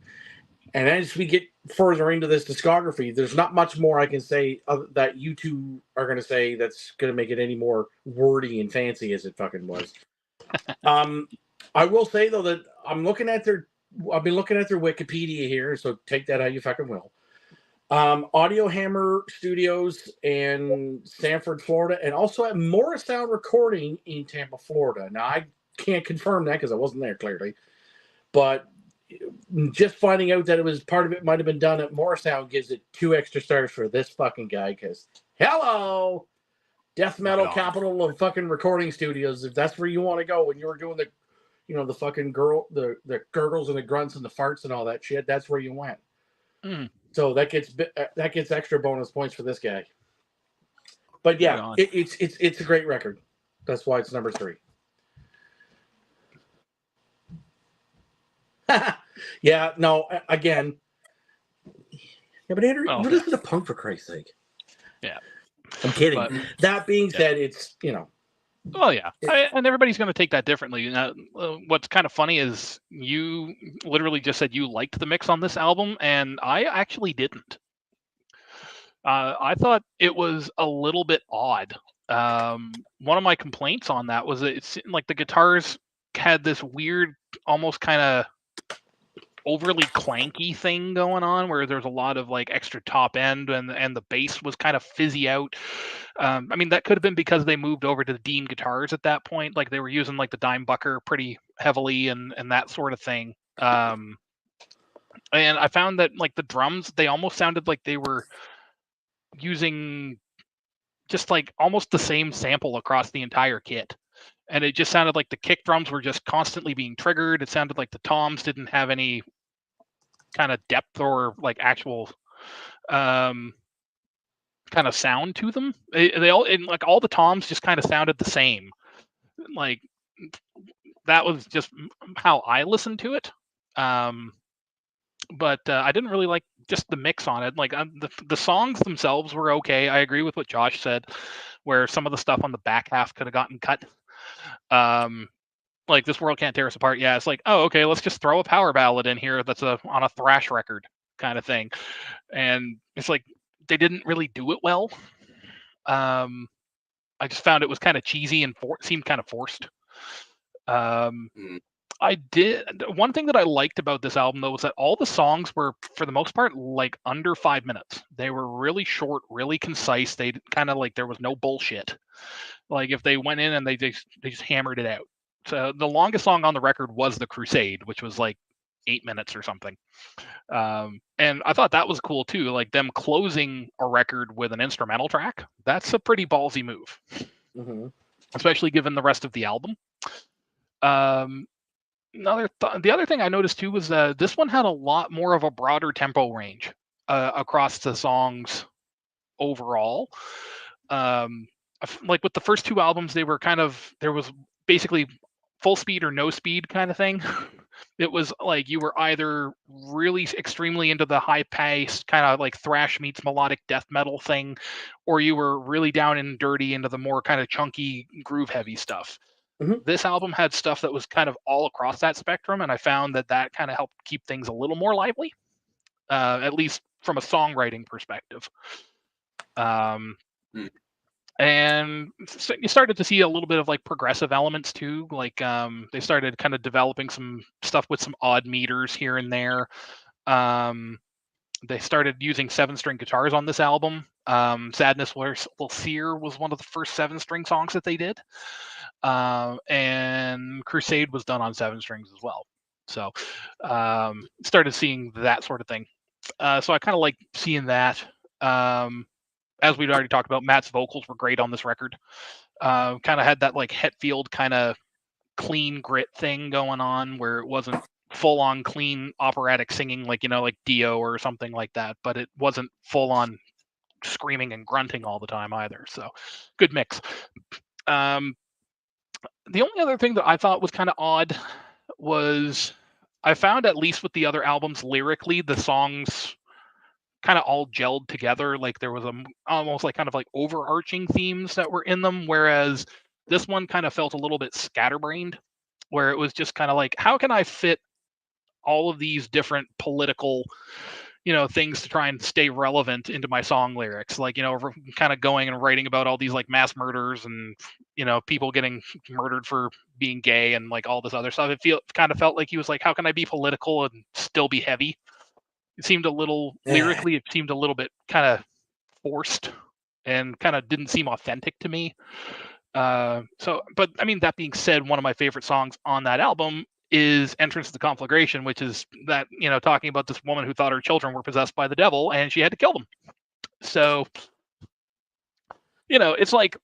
And as we get further into this discography, there's not much more I can say that you two are going to say that's going to make it any more wordy and fancy as it fucking was. I will say though that I've been looking at their Wikipedia here, so take that how you fucking will. Audio Hammer Studios in Sanford, Florida, and also at Morristown Recording in Tampa, Florida. Now I can't confirm that because I wasn't there clearly, but just finding out that it was part of it might have been done at Morristown gives it 2 extra stars for this fucking guy. Because hello, death metal capital of fucking recording studios. If that's where you want to go when you were doing the, the fucking the gurgles and the grunts and the farts and all that shit, that's where you went. So that gets extra bonus points for this guy. But yeah, it's a great record. That's why it's number 3. Yeah, no, again. Yeah, but Andrew, you listen to punk for Christ's sake. Yeah. I'm kidding. But, that being said, it's, Oh, yeah. And everybody's going to take that differently. What's kind of funny is you literally just said you liked the mix on this album, and I actually didn't. I thought it was a little bit odd. One of my complaints on that was that it seemed like the guitars had this weird, almost kind of overly clanky thing going on where there's a lot of like extra top end and the bass was kind of fizzy out. I mean, that could have been because they moved over to the Dean guitars at that point. Like they were using like the Dimebucker pretty heavily and that sort of thing. And I found that like the drums, they almost sounded like they were using just like almost the same sample across the entire kit. And it just sounded like the kick drums were just constantly being triggered. It sounded like the toms didn't have any kind of depth or like actual kind of sound to them. They all, and like all the toms just kind of sounded the same. Like that was just how I listened to it. But I didn't really like just the mix on it. Like the songs themselves were okay. I agree with what Josh said, where some of the stuff on the back half could have gotten cut. Like This World Can't Tear Us Apart. Yeah, it's like, oh, okay, let's just throw a power ballad in here that's on a thrash record kind of thing. And it's like they didn't really do it well. I just found it was kind of cheesy and seemed kind of forced. One thing that I liked about this album though was that all the songs were, for the most part, like under 5 minutes. They were really short, really concise. They kind of like there was no bullshit. Like if they went in and they just hammered it out. So the longest song on the record was The Crusade, which was like 8 minutes or something. And I thought that was cool too. Like them closing a record with an instrumental track. That's a pretty ballsy move, especially given the rest of the album. The other thing I noticed too was this one had a lot more of a broader tempo range across the songs overall. Like with the first 2 albums, there was basically full speed or no speed kind of thing. It was like you were either really extremely into the high pace kind of like thrash meets melodic death metal thing, or you were really down and dirty into the more kind of chunky groove heavy stuff. This album had stuff that was kind of all across that spectrum, and I found that kind of helped keep things a little more lively, at least from a songwriting perspective. And so you started to see a little bit of like progressive elements too. Like they started kind of developing some stuff with some odd meters here and there. They started using 7-string guitars on this album. Sadness Will Sear was one of the first 7-string songs that they did. And Crusade was done on 7 strings as well. So started seeing that sort of thing. So I kind of like seeing that. As we'd already talked about, Matt's vocals were great on this record. Kind of had that like Hetfield kind of clean grit thing going on where it wasn't full on clean operatic singing like Dio or something like that, but it wasn't full on screaming and grunting all the time either. So good mix. The only other thing that I thought was kind of odd was I found, at least with the other albums, lyrically, the songs kind of all gelled together. Like there was almost like kind of like overarching themes that were in them, whereas this one kind of felt a little bit scatterbrained, where it was just kind of like, how can I fit all of these different political, things to try and stay relevant into my song lyrics? Like, kind of going and writing about all these like mass murders and, people getting murdered for being gay and like all this other stuff. It kind of felt like he was like, how can I be political and still be heavy? It seemed a little lyrically, it seemed a little bit kind of forced and kind of didn't seem authentic to me. But I mean, that being said, one of my favorite songs on that album is Entrance to the Conflagration, which is that, talking about this woman who thought her children were possessed by the devil and she had to kill them. So, it's like,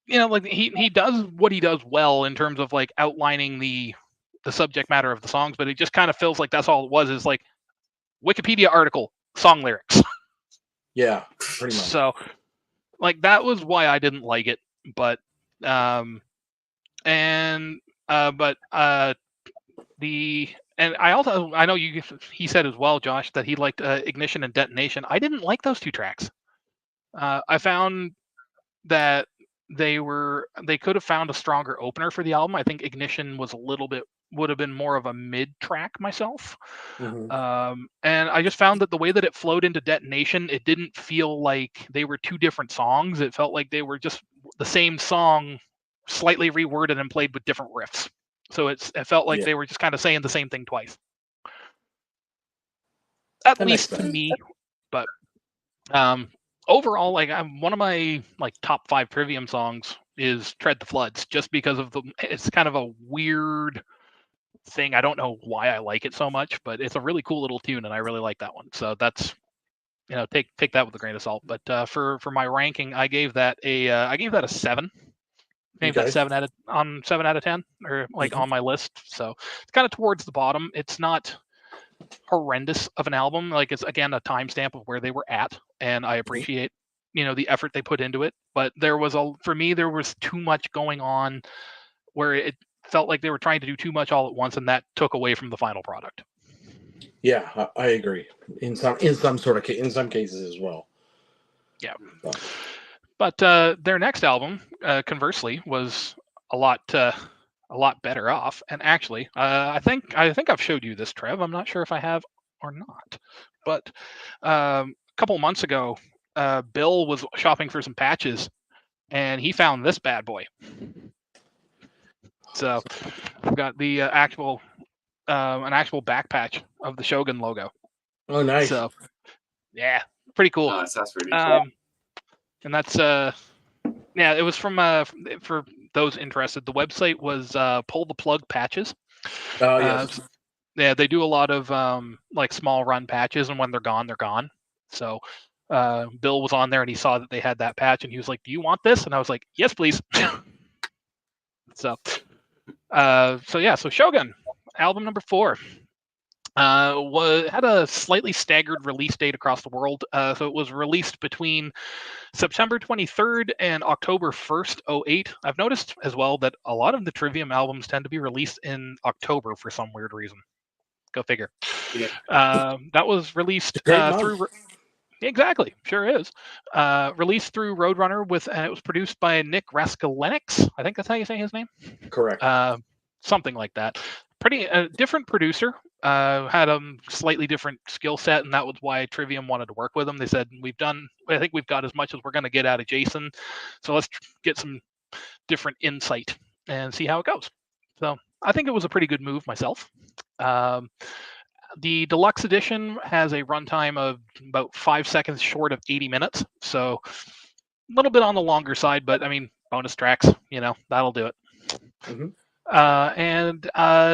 like he does what he does well in terms of like outlining the subject matter of the songs, but it just kind of feels like that's all it was, is like Wikipedia article, song lyrics. Yeah, pretty much. So, like, that was why I didn't like it. But, and I know he said as well, Josh, that he liked Ignition and Detonation. I didn't like those 2 tracks. I found that they could have found a stronger opener for the album. I think Ignition would have been more of a mid track myself. Mm-hmm. And I just found that the way that it flowed into Detonation, it didn't feel like they were 2 different songs. It felt like they were just the same song, slightly reworded and played with different riffs. So it felt like they were just kind of saying the same thing twice. At least to me. But overall, like, one of my like top 5 Trivium songs is Tread the Floods, just because of it's kind of a weird thing. I don't know why I like it so much, but it's a really cool little tune and I really like that one. So that's, take that with a grain of salt. But for my ranking, I gave that a 7. I gave that 7 out of 10, or like on my list. So it's kind of towards the bottom. It's not horrendous of an album. Like, it's again a timestamp of where they were at, and I appreciate the effort they put into it. But for me there was too much going on, where it felt like they were trying to do too much all at once, and that took away from the final product. Yeah, I agree. In some cases as well. Yeah. But their next album, conversely, was a lot better off. And actually, I think I've showed you this, Trev. I'm not sure if I have or not. But a couple months ago, Bill was shopping for some patches, and he found this bad boy. So I've got the an actual back patch of the Shogun logo. Oh, nice. So yeah, pretty cool. Nice, that's really cool. And that's it was from for those interested, the website was Pull the Plug Patches. Oh, yes. Yeah, they do a lot of like small run patches, and when they're gone, they're gone. So Bill was on there and he saw that they had that patch, and he was like, "Do you want this?" And I was like, "Yes, please." So Shogun, album number 4. Had a slightly staggered release date across the world. So it was released between September 23rd and October 1st, 2008. I've noticed as well that a lot of the Trivium albums tend to be released in October for some weird reason. Go figure. Yeah. That was released through... Exactly, sure is. Released through Roadrunner it was produced by Nick Raskulinecz. I think that's how you say his name. Correct. Something like that. Pretty different producer. Had a slightly different skill set, and that was why Trivium wanted to work with him. They said, I think we've got as much as we're going to get out of Jason, so let's get some different insight and see how it goes. So I think it was a pretty good move myself. The deluxe edition has a runtime of about 5 seconds short of 80 minutes, so a little bit on the longer side, but I mean, bonus tracks, that'll do it. Mm-hmm. And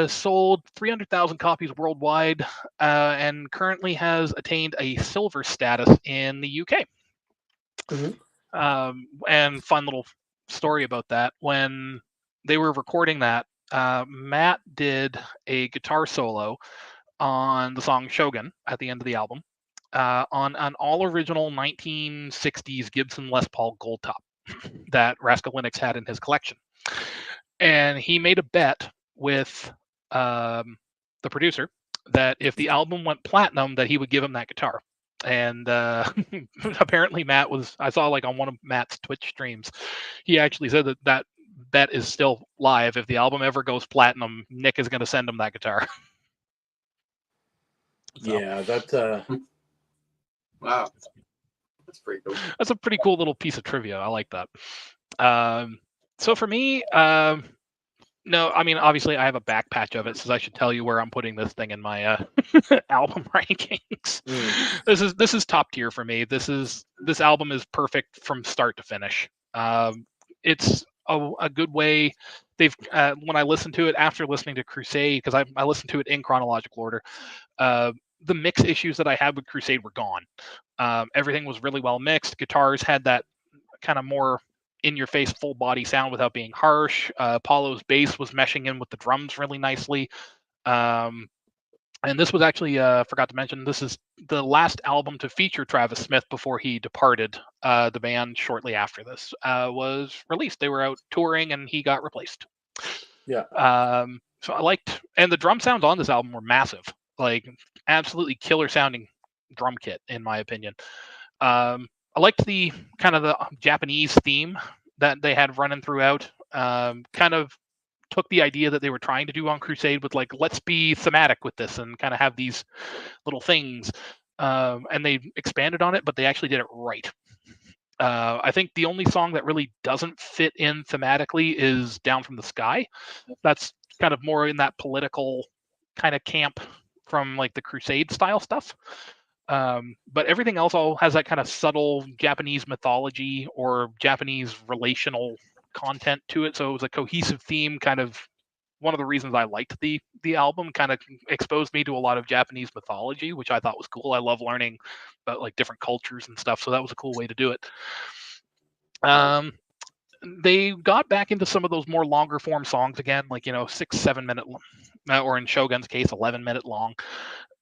sold 300,000 copies worldwide, and currently has attained a silver status in the UK. Mm-hmm. And fun little story about that. When they were recording that, Matt did a guitar solo on the song Shogun at the end of the album, on an all-original 1960s Gibson Les Paul Gold Top that Raskulinecz had in his collection. And he made a bet with the producer that if the album went platinum, that he would give him that guitar. And apparently I saw like on one of Matt's Twitch streams, he actually said that bet is still live. If the album ever goes platinum, Nick is going to send him that guitar. Yeah, that's Wow. That's pretty cool. That's a pretty cool little piece of trivia. I like that. So for me, no, I mean, obviously I have a back patch of it, so I should tell you where I'm putting this thing in my album rankings. This is top tier for me. This album is perfect from start to finish. It's a good way. They've when I listened to it after listening to Crusade, because I listened to it in chronological order, the mix issues that I had with Crusade were gone. Everything was really well mixed. Guitars had that kind of more in-your-face full-body sound without being harsh. Apollo's bass was meshing in with the drums really nicely. And this was actually, forgot to mention, this is the last album to feature Travis Smith before he departed the band shortly after this was released. They were out touring and he got replaced. Yeah. So I liked, and the drum sounds on this album were massive, like absolutely killer sounding drum kit, in my opinion. I liked the kind of the Japanese theme that they had running throughout. Kind of took the idea that they were trying to do on Crusade with like, let's be thematic with this and kind of have these little things. And they expanded on it, but they actually did it right. I think the only song that really doesn't fit in thematically is Down from the Sky. That's kind of more in that political kind of camp from like the Crusade style stuff. But everything else all has that kind of subtle Japanese mythology or Japanese relational content to it. So it was a cohesive theme, kind of one of the reasons I liked the album. Kind of exposed me to a lot of Japanese mythology, which I thought was cool. I love learning about like different cultures and stuff. So that was a cool way to do it. They got back into some of those more longer form songs again, like, 6-7 minute, or in Shogun's case, 11-minute long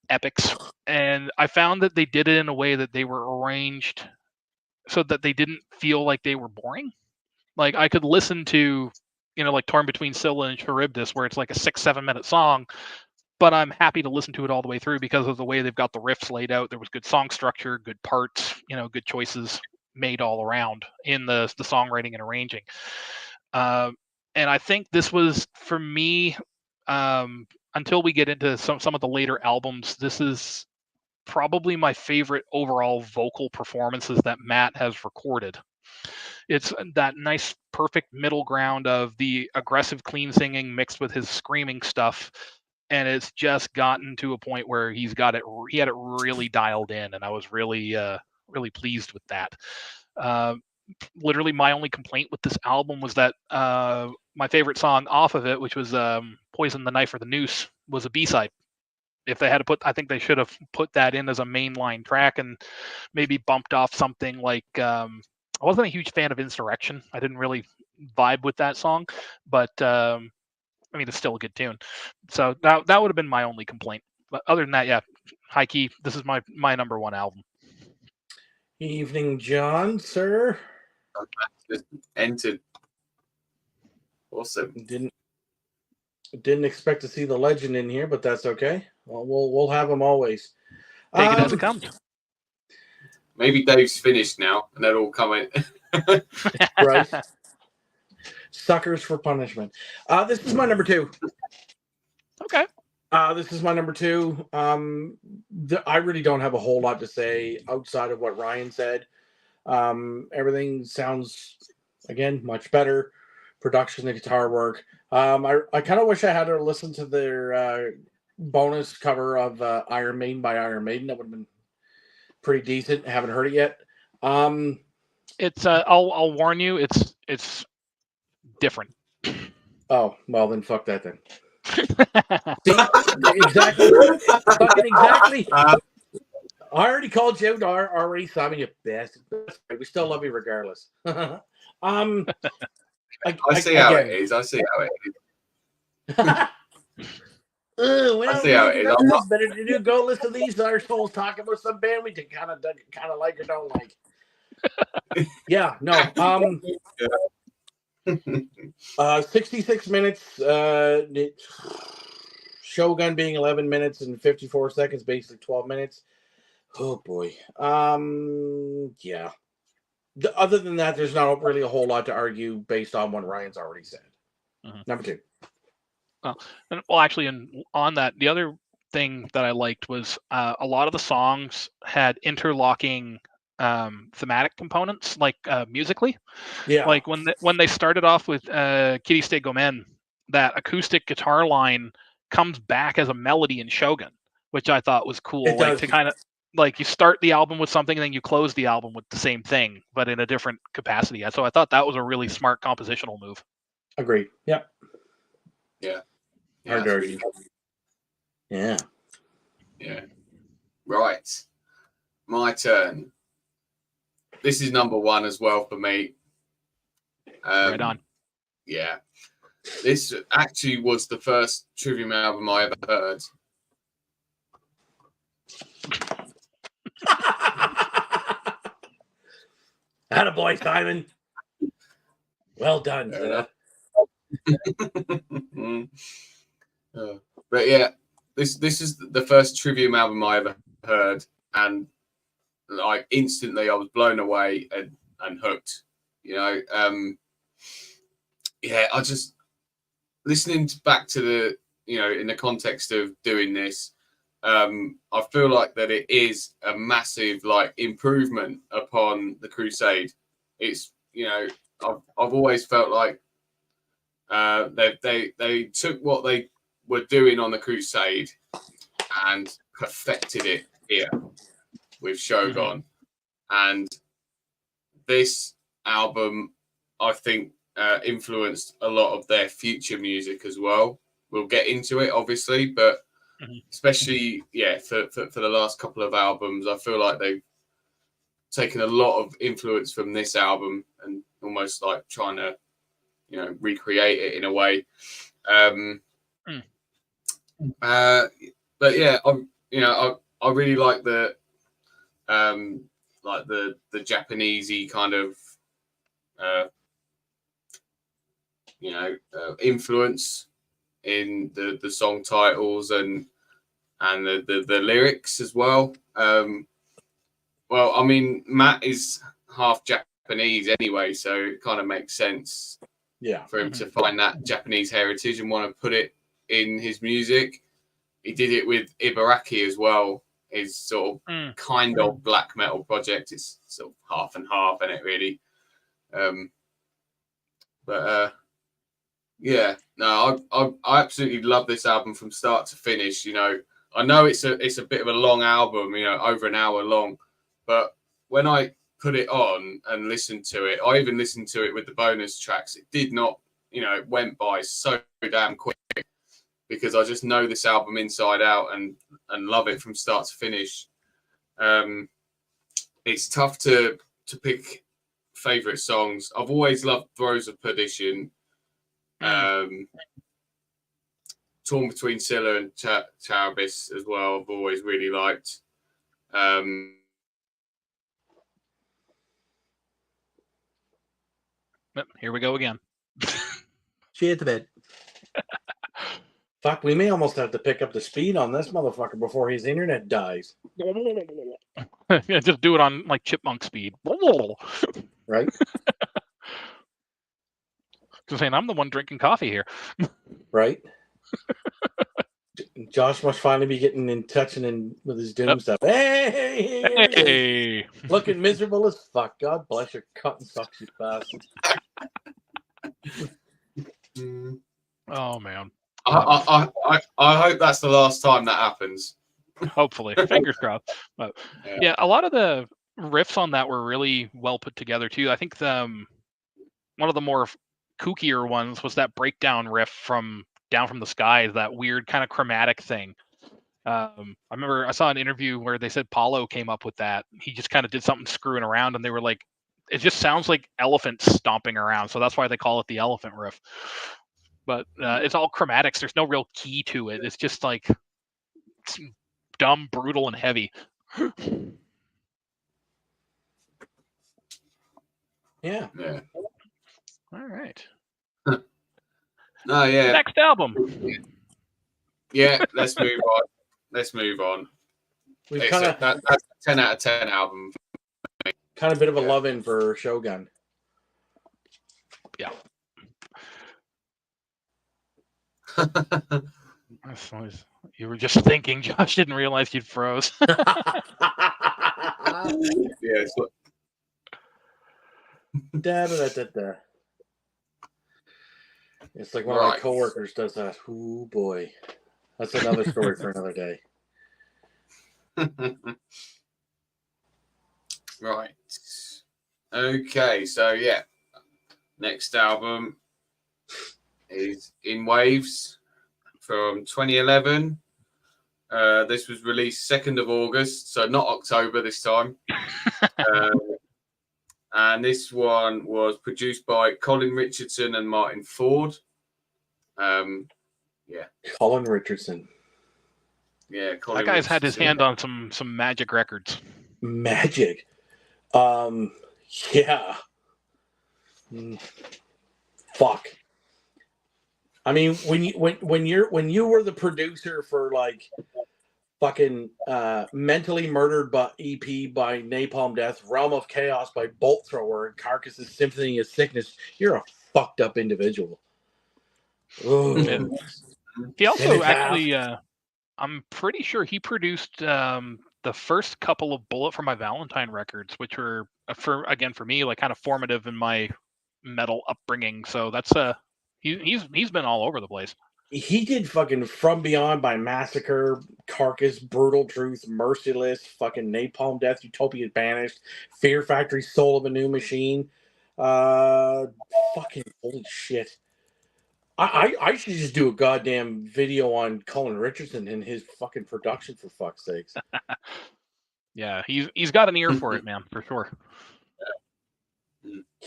epics. And I found that they did it in a way that they were arranged so that they didn't feel like they were boring. Like I could listen to, like Torn Between Scylla and Charybdis, where it's like a 6-7 minute song, but I'm happy to listen to it all the way through because of the way they've got the riffs laid out. There was good song structure, good parts, good choices made all around in the songwriting and arranging. And I think this was, for me, until we get into some of the later albums, this is probably my favorite overall vocal performances that Matt has recorded. It's that nice, perfect middle ground of the aggressive, clean singing mixed with his screaming stuff. And it's just gotten to a point where he had it really dialed in. And I was really, really pleased with that. Literally my only complaint with this album was that my favorite song off of it, which was Poison the Knife or the Noose, was a B-side. If they had to I think they should have put that in as a mainline track and maybe bumped off something like, I wasn't a huge fan of Insurrection. I didn't really vibe with that song, but I mean, it's still a good tune. So that would have been my only complaint. But other than that, yeah, high key, this is my number one album. Evening, John, sir. Just entered. Awesome. Didn't expect to see the legend in here, but that's okay. Well, we'll have him always. Take it as it comes. Maybe Dave's finished now, and they'll all come in. Right. Suckers for punishment. This is my number 2. Okay. This is my number 2. I really don't have a whole lot to say outside of what Ryan said. Everything sounds, again, much better. Production, the guitar work. I kind of wish I had to listen to their bonus cover of Iron Maiden by Iron Maiden. That would have been pretty decent. I haven't heard it yet. It's I'll warn you, it's different. Oh, well then fuck that then. See, exactly. Fucking exactly. I already called you out already, Simon, you bastard. We still love you regardless. I see how it is. I see how it is. I see how it is. It's better to do. Go listen to these arseholes talking about some band we kind of like or don't like. Yeah, no. 66 minutes. Shogun being 11 minutes and 54 seconds, basically 12 minutes. Oh boy. Yeah. Other than that, there's not really a whole lot to argue based on what Ryan's already said. Number 2. Well, actually, on that, the other thing that I liked was a lot of the songs had interlocking thematic components, like musically. Yeah. Like when they started off with Kitty Stay Gomen, that acoustic guitar line comes back as a melody in Shogun, which I thought was cool. It like does. to kind of like you start the album with something and then you close the album with the same thing, but in a different capacity. So I thought that was a really smart compositional move. Agreed. Yep. Yeah. Hard to argue. Yeah. Yeah. Right. My turn. This is number 1 as well for me. Right on. Yeah. This actually was the first Trivium album I ever heard. Attaboy, Simon. Well done. But yeah, this is the first Trivium album I ever heard, and like instantly I was blown away and hooked. You know, yeah, I just listening back to the, you know, in the context of doing this, I feel like that it is a massive like improvement upon the Crusade. It's, you know, I've always felt like they took what they were doing on the Crusade and perfected it here with Shogun. And this album, I think, influenced a lot of their future music as well. We'll get into it, obviously, but especially, yeah, for the last couple of albums, I feel like they've taken a lot of influence from this album and almost like trying to, you know, recreate it in a way. But yeah, I really like the Japanesey kind of influence in the song titles and the lyrics as well. Well, I mean, Matt is half Japanese anyway, so it kind of makes sense for him to find that Japanese heritage and want to put it in his music. He did it with Ibaraki as well, his sort of kind of black metal project. It's sort of half and half, isn't it, really? Yeah, no, I absolutely love this album from start to finish. You know, I know it's a bit of a long album, you know, over an hour long, but when I put it on and listened to it, I even listened to it with the bonus tracks. It did not, you know, it went by so damn quick because I just know this album inside out and love it from start to finish. It's tough to pick favorite songs. I've always loved Throes of Perdition. Torn Between Scylla and Charybdis as well. I've always really liked. Here we go again. She hit the bed. Fuck, we may almost have to pick up the speed on this motherfucker before his internet dies. Yeah, just do it on like chipmunk speed. Right? Just saying, I'm the one drinking coffee here. Right? Josh must finally be getting in touch and with his Doom stuff. Hey! Looking miserable as fuck. God bless your cotton socks, you bastard. Oh, man. I hope that's the last time that happens. Hopefully. Fingers crossed. But yeah, a lot of the riffs on that were really well put together, too. I think one of the more kookier ones was that breakdown riff from Down from the Sky, that weird kind of chromatic thing. I remember I saw an interview where they said Paulo came up with that. He just kind of did something screwing around, and they were like, it just sounds like elephants stomping around. So that's why they call it the elephant riff. But it's all chromatics. There's no real key to it. It's just like it's dumb, brutal, and heavy. Yeah. All right. Oh, yeah. Next album. Yeah, let's move on. Let's move on. We've It's kind of that's a 10 out of 10 album. kind of bit of a love in for Shogun. Yeah. You were just thinking. Josh didn't realize you'd froze. Yeah, it's Da-da-da-da-da. It's like one of my coworkers does that. Ooh boy, that's another story for another day. Right. Okay, so yeah. Next album is In Waves from 2011. This was released 2nd of August, so not October this time. And this one was produced by Colin Richardson and Martin Ford. Yeah. Colin Richardson. Yeah, Colin That guy's Richardson. had his hand on some magic records. Magic. Yeah. Fuck. I mean, when you were the producer for like fucking Mentally Murdered by EP by Napalm Death, Realm of Chaos by Bolt Thrower, and Carcass's Symphony of Sickness, you're a fucked up individual. And he also actually, I'm pretty sure he produced the first couple of Bullet for My Valentine records, which were for me like kind of formative in my metal upbringing. So that's he's been all over the place. He did fucking From Beyond by Massacre, Carcass, Brutal Truth, Merciless, fucking Napalm Death, Utopia Banished, Fear Factory, Soul of a New Machine. Fucking holy shit. I should just do a goddamn video on Colin Richardson and his fucking production, for fuck's sakes. Yeah, he's got an ear for it, man, for sure.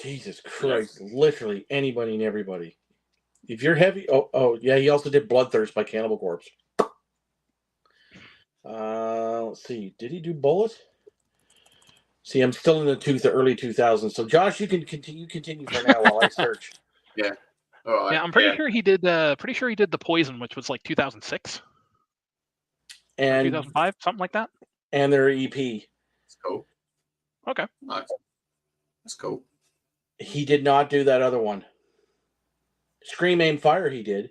Jesus Christ, literally anybody and everybody. If you're heavy, oh yeah, he also did Bloodthirst by Cannibal Corpse. Let's see, did he do Bullet? See, I'm still in the early 2000s. So Josh, you can continue for now while I search. Yeah. All right. Yeah, I'm pretty sure he did. Pretty sure he did The Poison, which was like 2006 and 2005, something like that. And their EP. That's cool. Okay. Nice. That's cool. He did not do that other one. Scream, Aim, Fire. He did.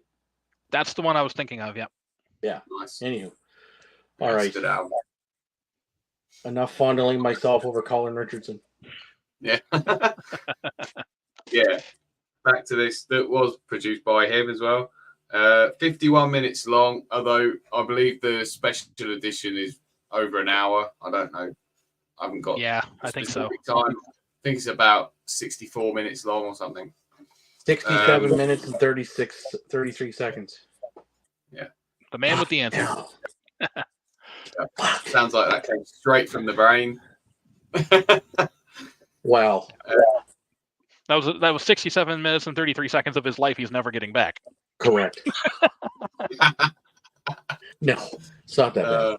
That's the one I was thinking of. Yeah. Yeah. Nice. Anywho, all right. Good album. Enough fondling myself over Colin Richardson. Yeah. Yeah. Back to this. That was produced by him as well. 51 minutes long, although I believe the special edition is over an hour. I don't know. I haven't got. Yeah, I think so. Time. I think it's about 64 minutes long or something. 67 minutes and 33 seconds. Yeah. The man with the answer. Yeah. Sounds like that came straight from the brain. Wow. That was 67 minutes and 33 seconds of his life he's never getting back. Correct. No, it's not that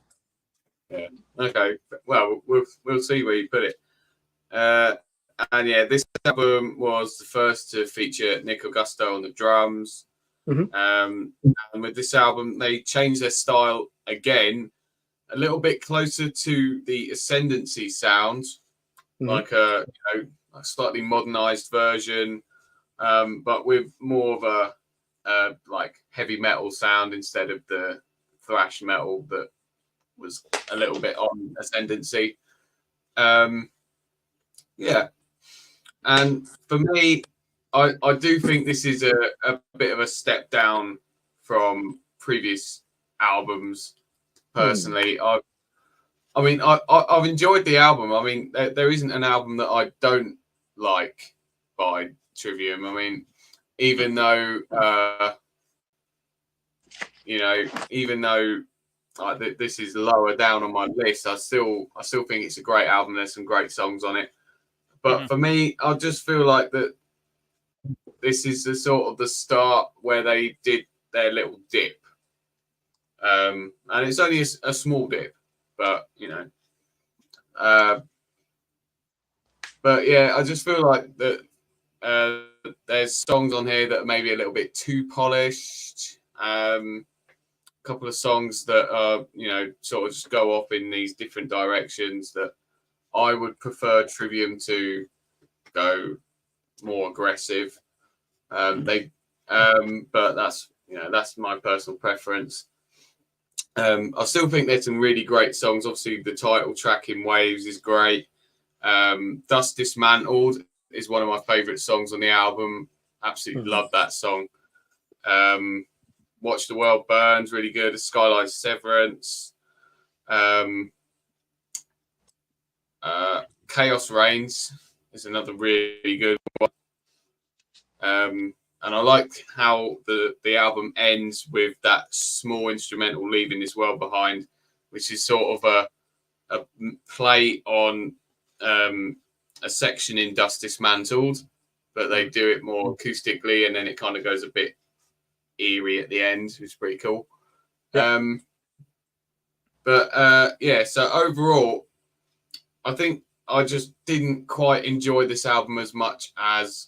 bad. Yeah. Okay. Well, we'll see where you put it. And yeah, this album was the first to feature Nick Augusto on the drums. Mm-hmm. And with this album, they changed their style again, a little bit closer to the Ascendancy sound, like a slightly modernized version, but with more of a like heavy metal sound instead of the thrash metal that was a little bit on Ascendancy. Yeah. And for me, I do think this is a bit of a step down from previous albums. Personally, I mean, I've enjoyed the album. I mean, there isn't an album that I don't like by Trivium. I mean, even though this is lower down on my list, I still think it's a great album. There's some great songs on it. But for me, I just feel like that this is the sort of the start where they did their little dip. And it's only a small dip, but but yeah, I just feel like that there's songs on here that are maybe a little bit too polished, kind couple of songs that are, sort of just go off in these different directions that I would prefer Trivium to go more aggressive. But that's my personal preference. I still think there's some really great songs. Obviously, the title track in Waves is great. Dust Dismantled is one of my favorite songs on the album. Absolutely love that song. Watch the World Burns, really good. Skyline Severance. Chaos Reigns is another really good one. And I like how the album ends with that small instrumental, Leaving This World Behind, which is sort of a play on a section in Dust Dismantled, but they do it more acoustically, and then it kind of goes a bit eerie at the end, which is pretty cool. Yeah. So overall, I think I just didn't quite enjoy this album as much as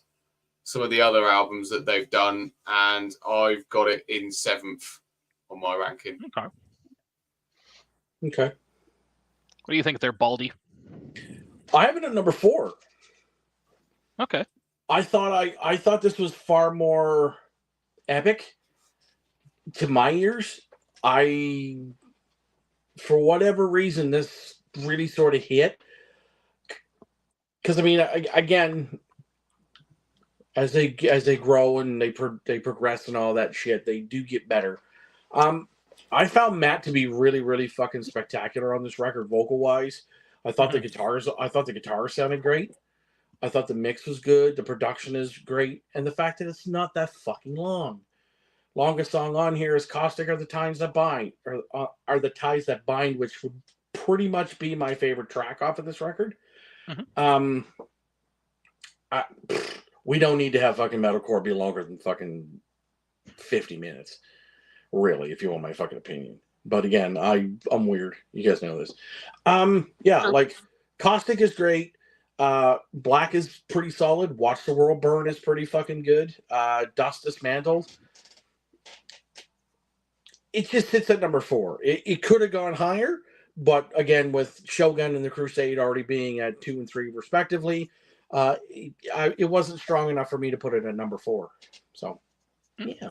some of the other albums that they've done, and I've got it in 7th on my ranking. Okay. What do you think there, Baldy? I have it at number 4. Okay. I thought this was far more epic to my ears. For whatever reason, this really sort of hit. Because I mean, again, as they grow and they progress and all that shit, they do get better. I found Matt to be really, really fucking spectacular on this record, vocal wise. I thought the guitars sounded great. I thought the mix was good. The production is great, and the fact that it's not that fucking long. Longest song on here is "Caustic Are the Ties That Bind," are the ties that bind, which would pretty much be my favorite track off of this record. We don't need to have fucking metalcore be longer than fucking 50 minutes, really, if you want my fucking opinion. But again, I'm weird. You guys know this. Like Caustic is great. Black is pretty solid. Watch the World Burn is pretty fucking good. Dust Dismantled. It just sits at number 4. It could have gone higher, but again, with Shogun and the Crusade already being at 2 and 3 respectively, it wasn't strong enough for me to put it at number 4. So, yeah.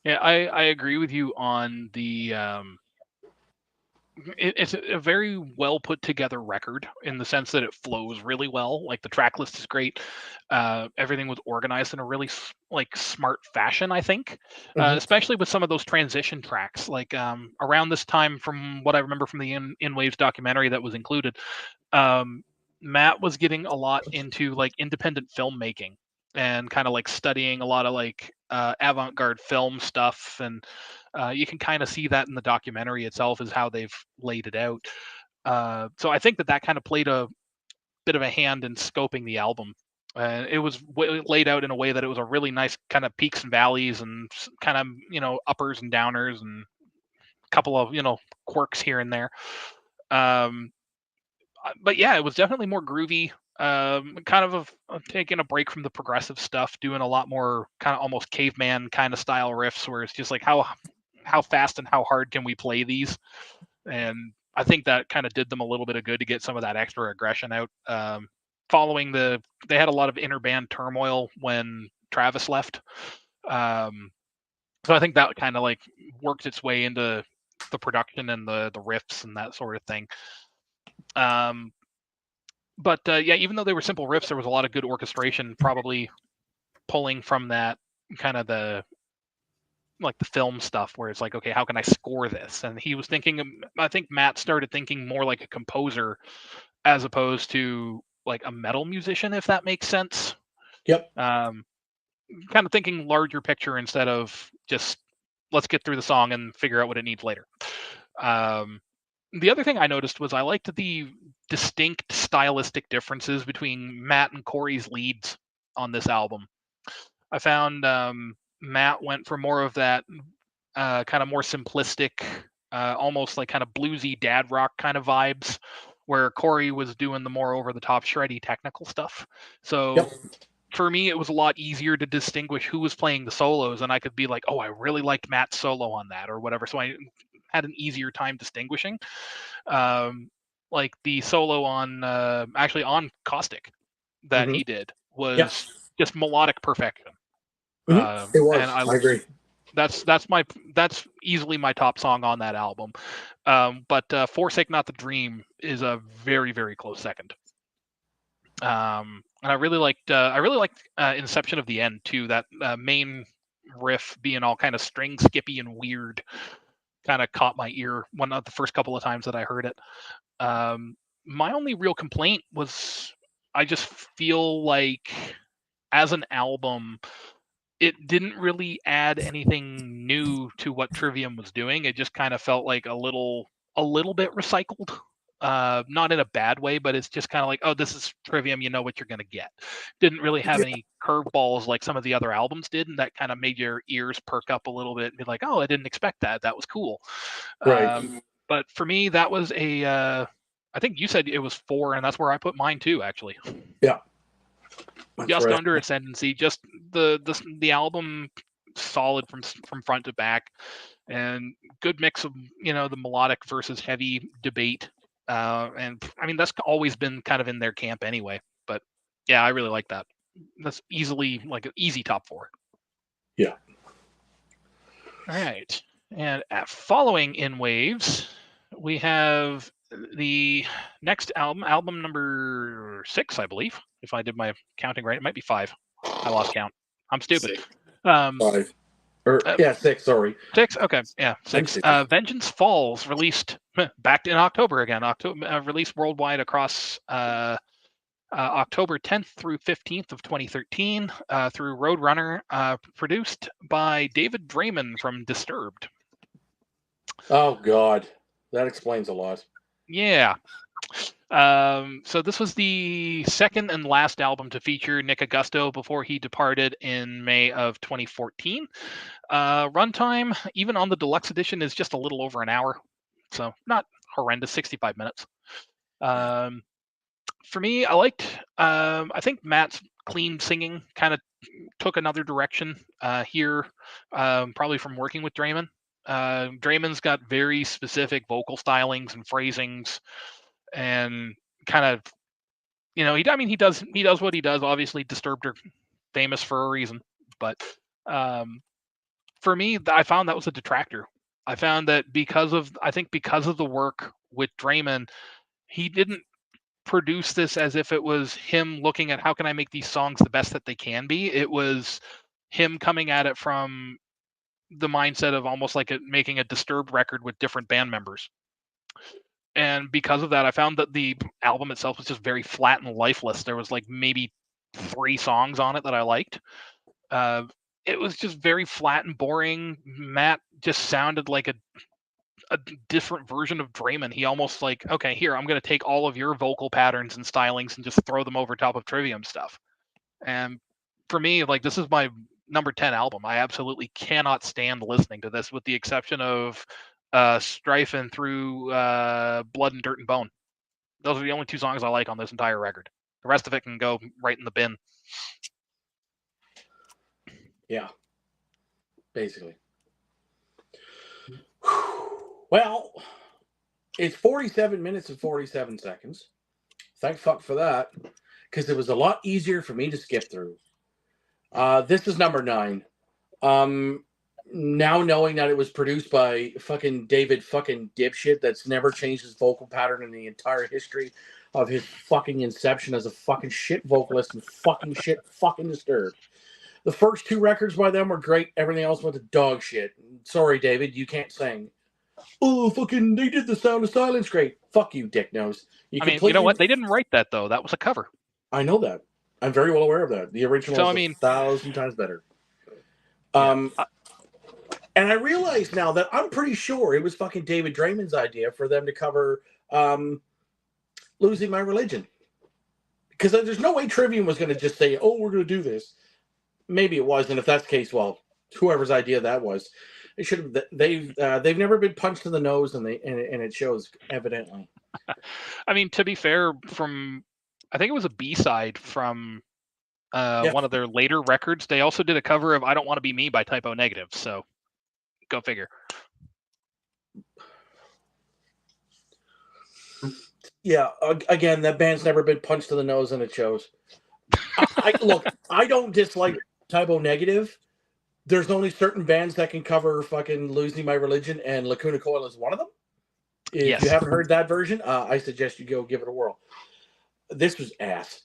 Yeah, I agree with you on the. It's a very well put together record in the sense that it flows really well. Like the track list is great. Everything was organized in a really smart fashion, I think, especially with some of those transition tracks. Like around this time, from what I remember from the In Waves documentary that was included, Matt was getting a lot into like independent filmmaking and kind of like studying a lot of like avant-garde film stuff, and you can kind of see that in the documentary itself is how they've laid it out. So I think that kind of played a bit of a hand in scoping the album. It was laid out in a way that it was a really nice kind of peaks and valleys and kind of uppers and downers and a couple of quirks here and there. But yeah, it was definitely more groovy. Kind of taking a break from the progressive stuff, doing a lot more kind of almost caveman kind of style riffs, where it's just like how fast and how hard can we play these? And I think that kind of did them a little bit of good to get some of that extra aggression out. Following they had a lot of inner band turmoil when Travis left. So I think that kind of like worked its way into the production and the riffs and that sort of thing. But even though they were simple riffs, there was a lot of good orchestration, probably pulling from that kind of the film stuff where it's like, okay, how can I score this? And he was thinking, I think Matt started thinking more like a composer as opposed to like a metal musician, if that makes sense. Yep. Kind of thinking larger picture instead of just let's get through the song and figure out what it needs later. The other thing I noticed was I liked the distinct stylistic differences between Matt and Corey's leads on this album. I found Matt went for more of that kind of more simplistic, almost like kind of bluesy dad rock kind of vibes, where Corey was doing the more over the top shreddy technical stuff. So for me, it was a lot easier to distinguish who was playing the solos, and I could be like, oh, I really liked Matt's solo on that or whatever. So I had an easier time distinguishing. Like the solo on actually on Caustic that he did was just melodic perfection. It was. And I agree. That's easily my top song on that album. But Forsake Not the Dream is a very, very close second. And I really liked Inception of the End too. That main riff being all kind of string skippy and weird kind of caught my ear one of the first couple of times that I heard it. My only real complaint was I just feel like as an album, it didn't really add anything new to what Trivium was doing. It just kind of felt like a little bit recycled. Not in a bad way, but it's just kind of like, oh, this is Trivium, you know what you're going to get. Didn't really have any curveballs like some of the other albums did, and that kind of made your ears perk up a little bit and be like, oh, I didn't expect that. That was cool. Right. But for me, that was I think you said it was 4, and that's where I put mine too, actually. Yeah. That's just right under Ascendancy. Just the album solid from front to back, and good mix of the melodic versus heavy debate. And I mean that's always been kind of in their camp anyway. But yeah, I really like that. That's easily like an easy top 4. Yeah. All right, and following in waves, we have the next album number 6, I believe. If I did my counting right, it might be 5. I lost count. I'm stupid. 5. Or 6. Sorry. 6. Okay. Yeah. 6. Vengeance Falls released back in October again. Released worldwide across October 10th through 15th of 2013 through Roadrunner. Produced by David Draymond from Disturbed. Oh God, that explains a lot. Yeah. So this was the second and last album to feature Nick Augusto before he departed in May of 2014. Runtime, even on the deluxe edition, is just a little over an hour. So not horrendous, 65 minutes. For me, I liked, I think Matt's clean singing kind of took another direction here, probably from working with Draymond. Draymond's got very specific vocal stylings and phrasings, and kind of, he does what he does. Obviously, Disturbed are famous for a reason, but for me, I found that was a detractor. I found that because of the work with Draymond, he didn't produce this as if it was him looking at how can I make these songs the best that they can be. It was him coming at it from the mindset of almost like making a Disturbed record with different band members. And because of that, I found that the album itself was just very flat and lifeless. There was like maybe 3 songs on it that I liked. It was just very flat and boring. Matt just sounded like a different version of Draymond. He almost like, okay, here, I'm going to take all of your vocal patterns and stylings and just throw them over top of Trivium stuff. And for me, like, this is my number 10 album. I absolutely cannot stand listening to this, with the exception of Strife and Through Blood and Dirt and Bone. Those are the only 2 songs I like on this entire record. The rest of it can go right in the bin. Yeah, basically. Well, it's 47 minutes and 47 seconds. Thank fuck for that, because it was a lot easier for me to skip through. This is number 9. Now knowing that it was produced by fucking David fucking dipshit that's never changed his vocal pattern in the entire history of his fucking inception as a fucking shit vocalist and fucking shit fucking Disturbed. The first 2 records by them were great. Everything else went to dog shit. Sorry, David, you can't sing. Oh, fucking, they did the Sound of Silence great. Fuck you, dick nose. You know what? They didn't write that, though. That was a cover. I know that. I'm very well aware of that. The original is 1,000 times better. And I realize now that I'm pretty sure it was fucking David Draymond's idea for them to cover Losing My Religion. Because there's no way Trivium was going to just say, oh, we're going to do this. Maybe it was, and if that's the case, well, whoever's idea that was, it should have. They've never been punched in the nose, and it shows evidently. I mean, to be fair, I think it was a B-side from one of their later records. They also did a cover of "I Don't Want to Be Me" by Typo Negative. So, go figure. Yeah, again, that band's never been punched in the nose, and it shows. Look, I don't dislike Typo Negative. There's only certain bands that can cover fucking "Losing My Religion," and Lacuna Coil is one of them. If you haven't heard that version, I suggest you go give it a whirl. This was ass.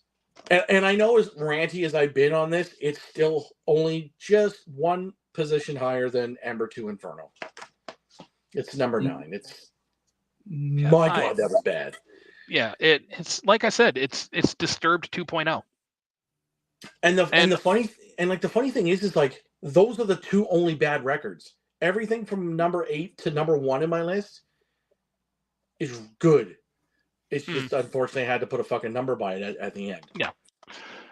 And I know as ranty as I've been on this, it's still only just one position higher than Ember 2 Inferno. It's number 9. It's my God, that was bad. Yeah, it's like I said, it's Disturbed 2.0. And the funny thing is like those are the two only bad records. Everything from number 8 to number 1 in my list is good. It's just unfortunately I had to put a fucking number by it at the end. Yeah.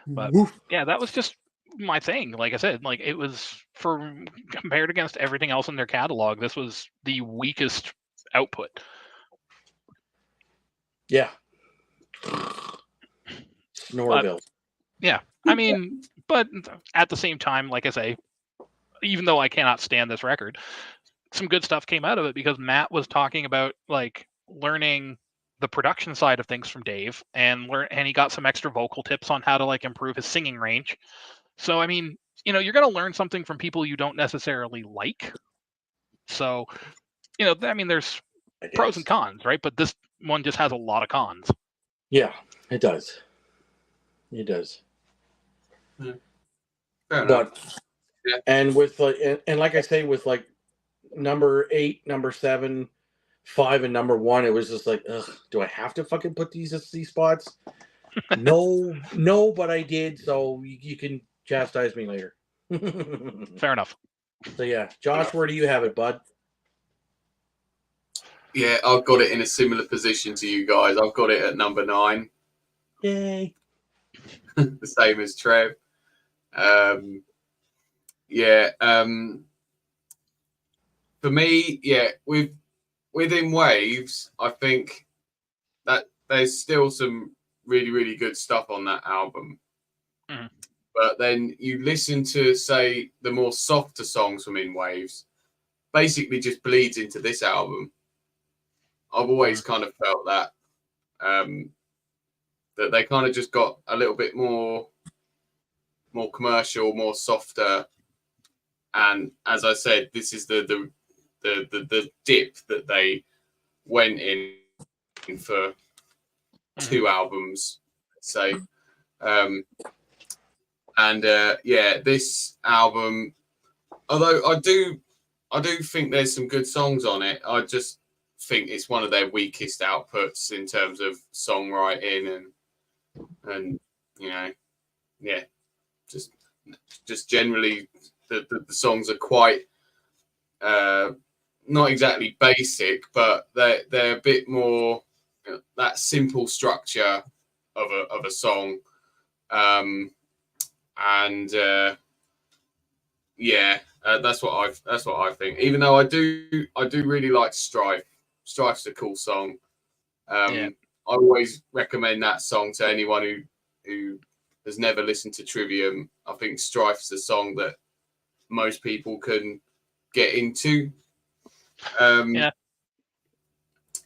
But yeah, that was just my thing. Like I said, like it was compared against everything else in their catalog, this was the weakest output. Yeah. Snorville. Yeah. I mean, but at the same time, like I say, even though I cannot stand this record, some good stuff came out of it because Matt was talking about like learning the production side of things from Dave and he got some extra vocal tips on how to like improve his singing range. So I mean, you're going to learn something from people you don't necessarily like. So, I mean, there's pros and cons, right? But this one just has a lot of cons. Yeah, it does. It does. Yeah. But and with like I say, with like number 8, number 7, 5, and number 1, it was just like, ugh, do I have to fucking put these spots? No, but I did, so you can chastise me later. Fair enough. So yeah, Josh, where do you have it, bud? Yeah, I've got it in a similar position to you guys. I've got it at number 9. Yay. The same as Trev. For me, within Waves, I think that there's still some really, really good stuff on that album. Mm-hmm. But then you listen to, say, the more softer songs from In Waves, basically just bleeds into this album. I've always kind of felt that that they kind of just got a little bit more commercial, more softer. And as I said, this is the dip that they went in for 2 albums, let's say. This album, although I do think there's some good songs on it, I just think it's one of their weakest outputs in terms of songwriting and just generally the songs are quite not exactly basic, but they're a bit more that simple structure of a song. That's what I think. Even though I do really like Strife. Strife's a cool song. I always recommend that song to anyone who has never listened to Trivium. I think Strife's a song that most people can get into. And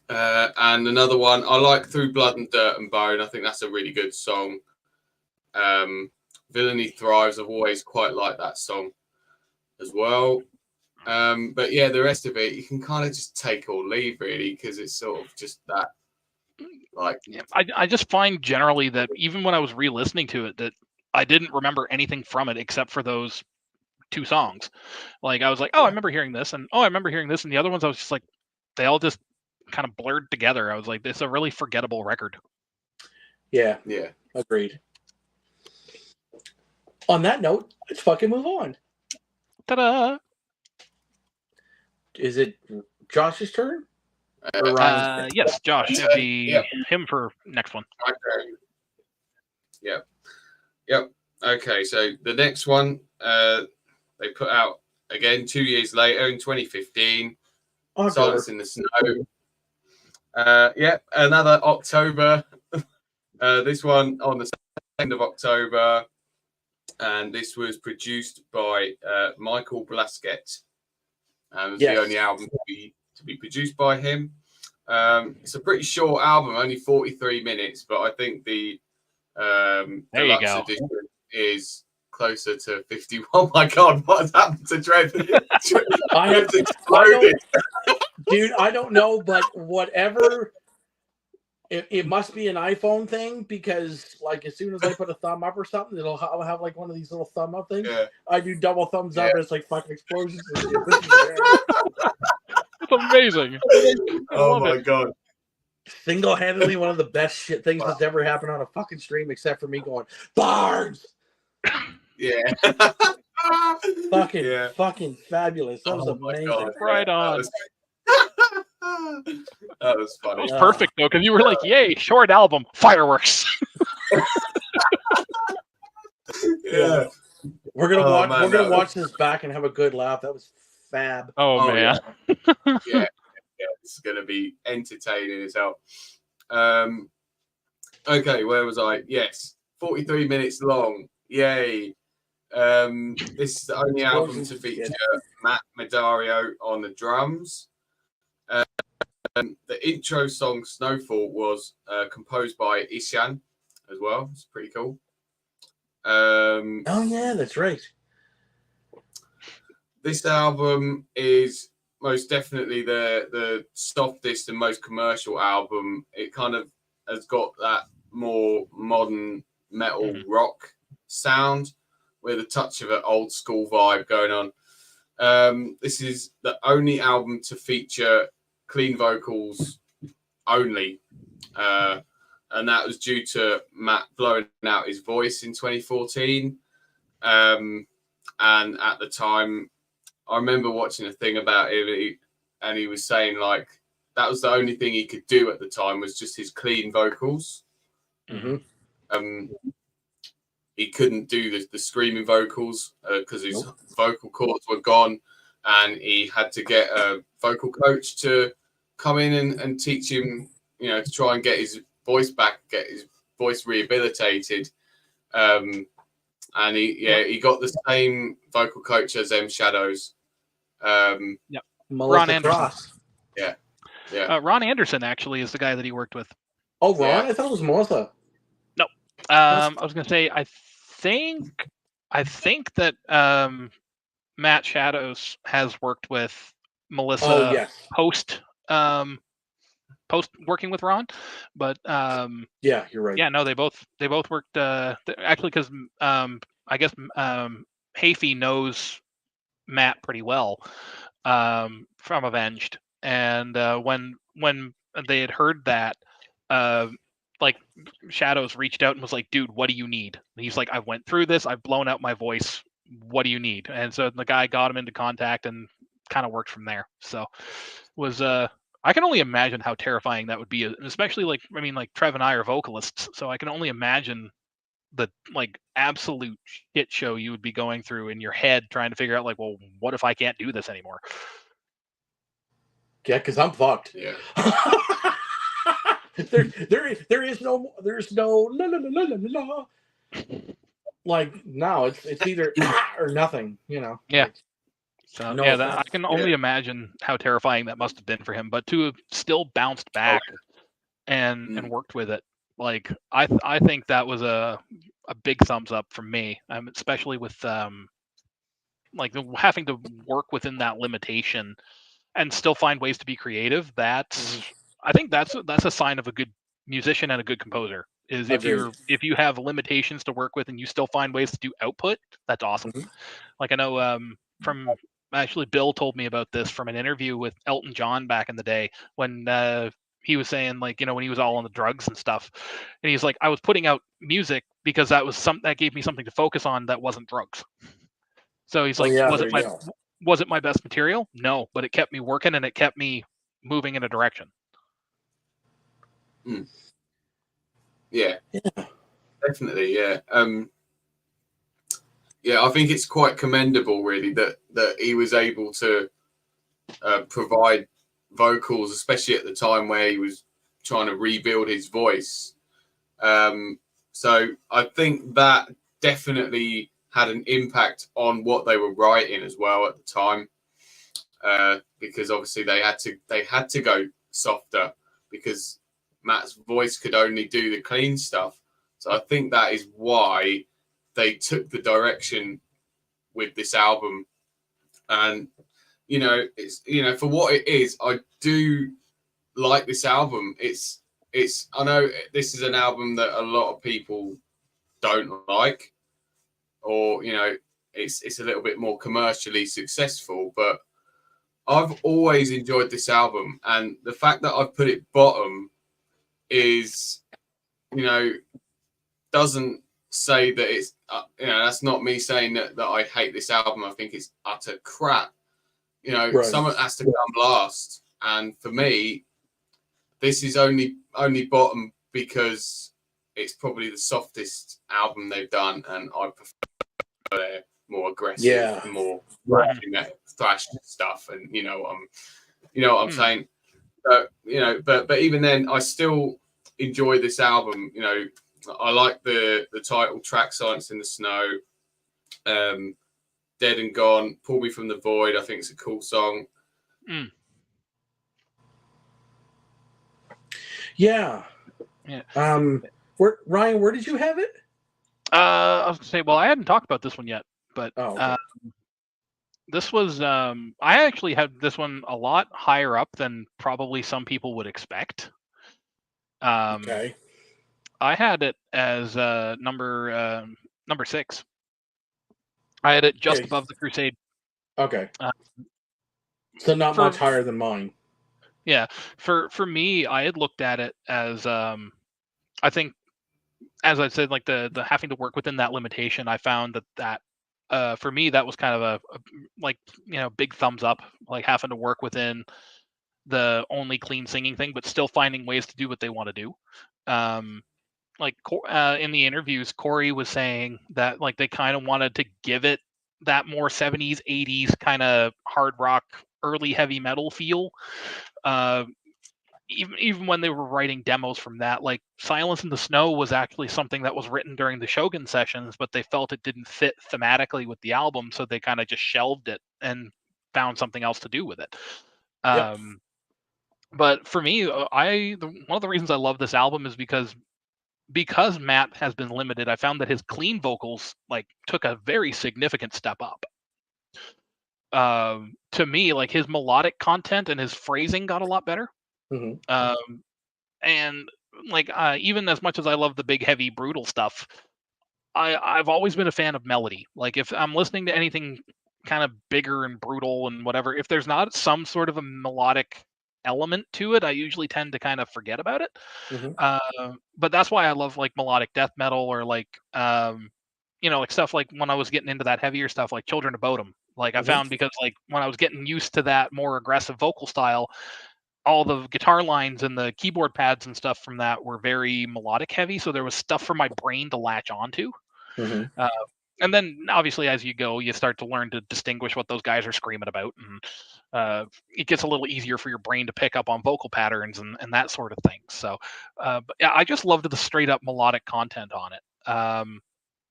another one, I like Through Blood and Dirt and Bone. I think that's a really good song. Villainy Thrives, I've always quite liked that song as well. But yeah, the rest of it, you can kind of just take or leave, really, because it's sort of just that. I just find generally that even when I was re-listening to it, that I didn't remember anything from it except for those 2 songs. Like I was like, I remember hearing this, and I remember hearing this, and the other ones I was just like, they all just kind of blurred together. I was like, it's a really forgettable record. Yeah, agreed. On that note, let's fucking move on. Ta-da! Is it Josh's turn? Yes, Josh. It'd be him for next one. Okay. Yep. Okay, so the next one they put out again 2 years later in 2015. Silence in the Snow. Another October. This one on the 2nd of October. and this was produced by Michael Blasquet. It was Yes. the only album to be produced by him. It's a pretty short album, only 43 minutes, but I think the deluxe edition is closer to 50. Oh my god, what has happened to Trev? I don't know, but whatever. It must be an iPhone thing, because like as soon as I put a thumb up or something, I'll have like one of these little thumb up things. Yeah. I do double thumbs up, and it's like fucking explosions. It's amazing. Oh my god. Single-handedly one of the best shit things that's ever happened on a fucking stream, except for me going Barnes. Yeah. Fucking fabulous. That was amazing. God. Right on. That was funny. That was perfect though, because you were like, "Yay, short album, fireworks." Yeah. We're gonna watch this back and have a good laugh. That was fab. Oh man. Yeah. It's gonna be entertaining as hell. Okay, where was I? Yes, 43 minutes long. Yay. This is the only album to feature Matt Medario on the drums. The intro song Snowfall was composed by Ishan as well. It's pretty cool. Oh yeah, that's right. This album is most definitely the softest and most commercial album. It kind of has got that more modern metal rock sound with a touch of an old school vibe going on. This is the only album to feature clean vocals only, and that was due to Matt blowing out his voice in 2014. And at the time, I remember watching a thing about it, and he was saying like that was the only thing he could do at the time was just his clean vocals. He couldn't do the screaming vocals because his vocal cords were gone, and he had to get a vocal coach to come in and teach him, to try and get his voice back, get his voice rehabilitated. And he got the same vocal coach as M Shadows. Ron Anderson. Cross. Yeah. Ron Anderson actually is the guy that he worked with. Oh, Ron? Yeah. I thought it was Melissa. No. I was gonna say I think that Matt Shadows has worked with Melissa post working with Ron, but yeah, you're right. Yeah, no, they both worked actually because I guess Hafey knows Matt pretty well from Avenged, and when they had heard that, like Shadows reached out and was like, "Dude, what do you need?" And he's like, "I went through this. I've blown out my voice. What do you need?" And so the guy got him into contact and kind of worked from there. So was I can only imagine how terrifying that would be, especially like Trev and I are vocalists, so I can only imagine the like absolute shit show you would be going through in your head trying to figure out like, well, what if I can't do this anymore? Yeah, because I'm fucked. Yeah. There's no la la la la la. Like no, it's either or nothing, Yeah. So no I can only imagine how terrifying that must have been for him. But to have still bounced back and worked with it, like I think that was a big thumbs up from me. Especially with like having to work within that limitation and still find ways to be creative. I think that's a sign of a good musician and a good composer. Is if you have limitations to work with and you still find ways to do output, that's awesome. Like I know from actually Bill told me about this from an interview with Elton John back in the day when he was saying like, when he was all on the drugs and stuff, and he's like, I was putting out music because that was that gave me something to focus on that wasn't drugs. So he's like, was it my best material? No, but it kept me working and it kept me moving in a direction. Yeah, definitely. Yeah. I think it's quite commendable, really, that he was able to provide vocals, especially at the time where he was trying to rebuild his voice. So I think that definitely had an impact on what they were writing as well at the time, because obviously they had to go softer because Matt's voice could only do the clean stuff. So I think that is why they took the direction with this album. And it's for what it is, I do like this album. It's I know this is an album that a lot of people don't like, or it's a little bit more commercially successful, but I've always enjoyed this album, and the fact that I've put it bottom is doesn't say that it's that's not me saying that I hate this album. I think it's utter crap. Right. Something has to come last, and for me this is only bottom because it's probably the softest album they've done, and I prefer their more aggressive, more thrash stuff, and what I'm saying. But even then, I still enjoy this album. I like the title track, "Silence in the Snow," "Dead and Gone," "Pull Me from the Void." I think it's a cool song. Yeah. Ryan, where did you have it? I was gonna say, well, I hadn't talked about this one yet, but okay. This was I actually had this one a lot higher up than probably some people would expect. Okay. I had it as number 6. I had it just above the Crusade. Okay. So not much higher than mine. Yeah. For me, I had looked at it as I think, as I said, like the having to work within that limitation. I found that for me, that was kind of a big thumbs up, like having to work within the only clean singing thing, but still finding ways to do what they want to do. In the interviews, Corey was saying that like they kind of wanted to give it that more 70s, 80s kind of hard rock, early heavy metal feel. Even when they were writing demos from that, like "Silence in the Snow" was actually something that was written during the Shogun sessions, but they felt it didn't fit thematically with the album, so they kind of just shelved it and found something else to do with it. Yep. But for me, one of the reasons I love this album is because Matt has been limited. I found that his clean vocals like took a very significant step up. To me, like his melodic content and his phrasing got a lot better. Mm-hmm. And like even as much as I love the big, heavy, brutal stuff, I've always been a fan of melody. Like if I'm listening to anything kind of bigger and brutal and whatever, if there's not some sort of a melodic element to it, I usually tend to kind of forget about it. Mm-hmm. But that's why I love like melodic death metal, or like like stuff like when I was getting into that heavier stuff like Children of Bodom. Like I found, because like when I was getting used to that more aggressive vocal style, all the guitar lines and the keyboard pads and stuff from that were very melodic heavy, so there was stuff for my brain to latch onto. Mm-hmm. And then obviously as you go, you start to learn to distinguish what those guys are screaming about, and it gets a little easier for your brain to pick up on vocal patterns and that sort of thing. So but yeah, I just loved the straight up melodic content on it.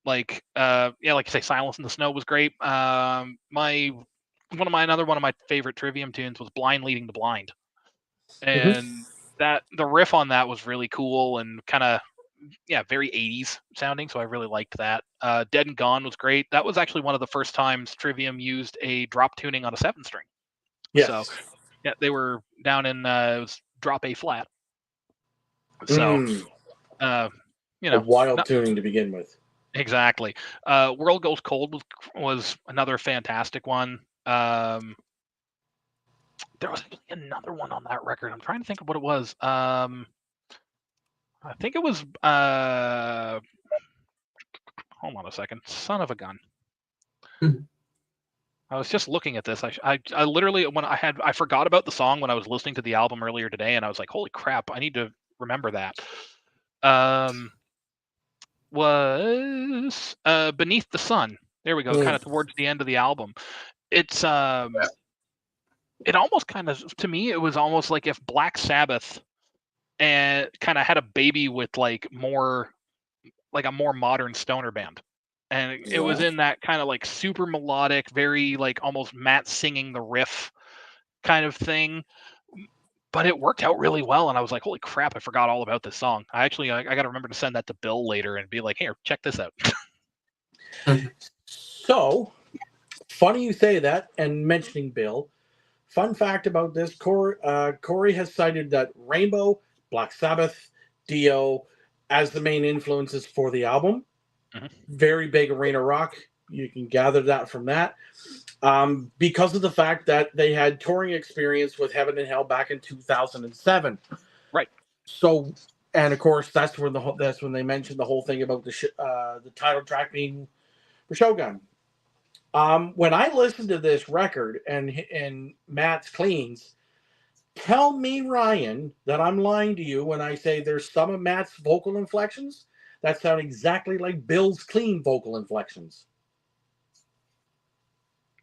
Like you say, "Silence in the Snow" was great. One of my favorite Trivium tunes was "Blind Leading the Blind." And that the riff on that was really cool and kind of very 80s sounding, so I really liked that. "Dead and Gone" was great. That was actually one of the first times Trivium used a drop tuning on a 7-string. Yes. So yeah, they were down in it was drop A flat. So a wild tuning to begin with. Exactly. "World Goes Cold" was another fantastic one. There was another one on that record. I'm trying to think of what it was. I think it was hold on a second. Son of a gun. I was just looking at this. I literally, when I forgot about the song when I was listening to the album earlier today, and I was like, holy crap, I need to remember that. Was "Beneath the Sun." There we go, kind of towards the end of the album. It's it almost kind of, to me, it was almost like if Black Sabbath and kind of had a baby with like a more modern stoner band. and it was in that kind of like super melodic, very like almost Matt singing the riff kind of thing. But it worked out really well, and I was like, "Holy crap! I forgot all about this song." I got to remember to send that to Bill later and be like, "Here, check this out." So, funny you say that, and mentioning Bill. Fun fact about this: Corey has cited that Rainbow, Black Sabbath, Dio as the main influences for the album. Mhm. Very big arena rock. You can gather that from that. Because of the fact that they had touring experience with Heaven and Hell back in 2007. Right. So, and of course, that's when they mentioned the whole thing about the title track being for Shogun. When I listened to this record and Matt's cleans, tell me, Ryan, that I'm lying to you when I say there's some of Matt's vocal inflections that sound exactly like Bill's clean vocal inflections.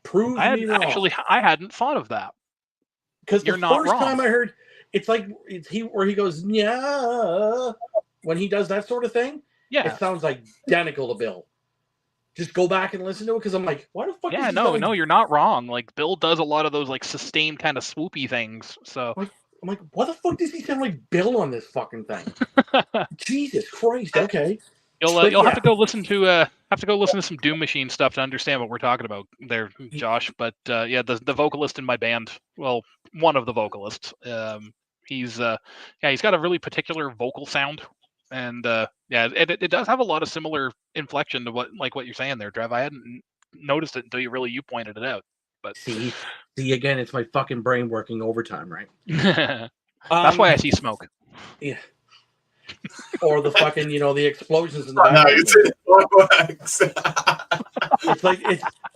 Prove me wrong. I hadn't thought of that. Because the first time I heard, it's like where he goes, yeah, when he does that sort of thing. Yeah, it sounds identical to Bill. Just go back and listen to it because I'm like, why the fuck? Yeah, no, you're not wrong. Like Bill does a lot of those like sustained kind of swoopy things. So I'm like, what the fuck does he sound like Bill on this fucking thing? Jesus Christ! Okay, you'll have to go listen to some Doom Machine stuff to understand what we're talking about there, Josh. But yeah, the vocalist in my band, well, one of the vocalists, he's got a really particular vocal sound, and yeah, it does have a lot of similar inflection to what you're saying there, Trev. I hadn't noticed it until you pointed it out. But see again, it's my fucking brain working overtime, right? That's why I see smoke. Yeah. Or the fucking, the explosions in the background.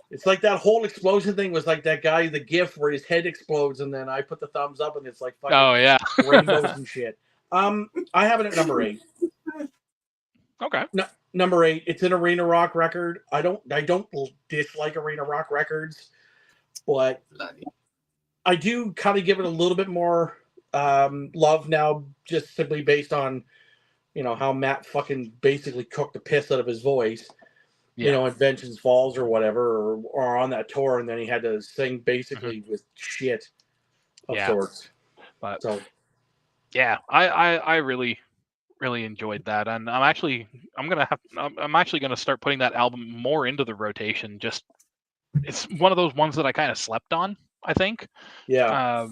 It's like that whole explosion thing was like that guy, the GIF where his head explodes, and then I put the thumbs up, and it's like fucking rainbows and shit. I have it at number 8. Okay. Number 8. It's an arena rock record. I don't dislike arena rock records, but I do kind of give it a little bit more love now, just simply based on how Matt fucking basically cooked the piss out of his voice. Yeah. At Vengeance Falls or whatever, or on that tour, and then he had to sing basically with shit of sorts. But so, yeah, I really enjoyed that, and I'm actually gonna start putting that album more into the rotation. Just it's one of those ones that I kind of slept on, I think. Yeah.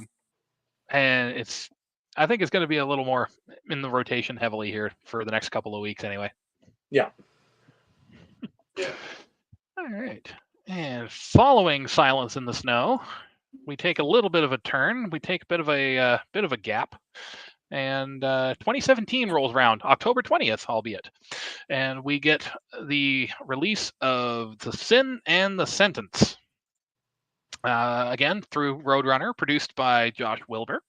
And I think it's going to be a little more in the rotation heavily here for the next couple of weeks anyway. Yeah. Yeah. All right. And following Silence in the Snow, we take a little bit of a turn. We take a bit of a gap. And 2017 rolls around, October 20th, albeit. And we get the release of The Sin and the Sentence. Again, through Roadrunner, produced by Josh Wilbur.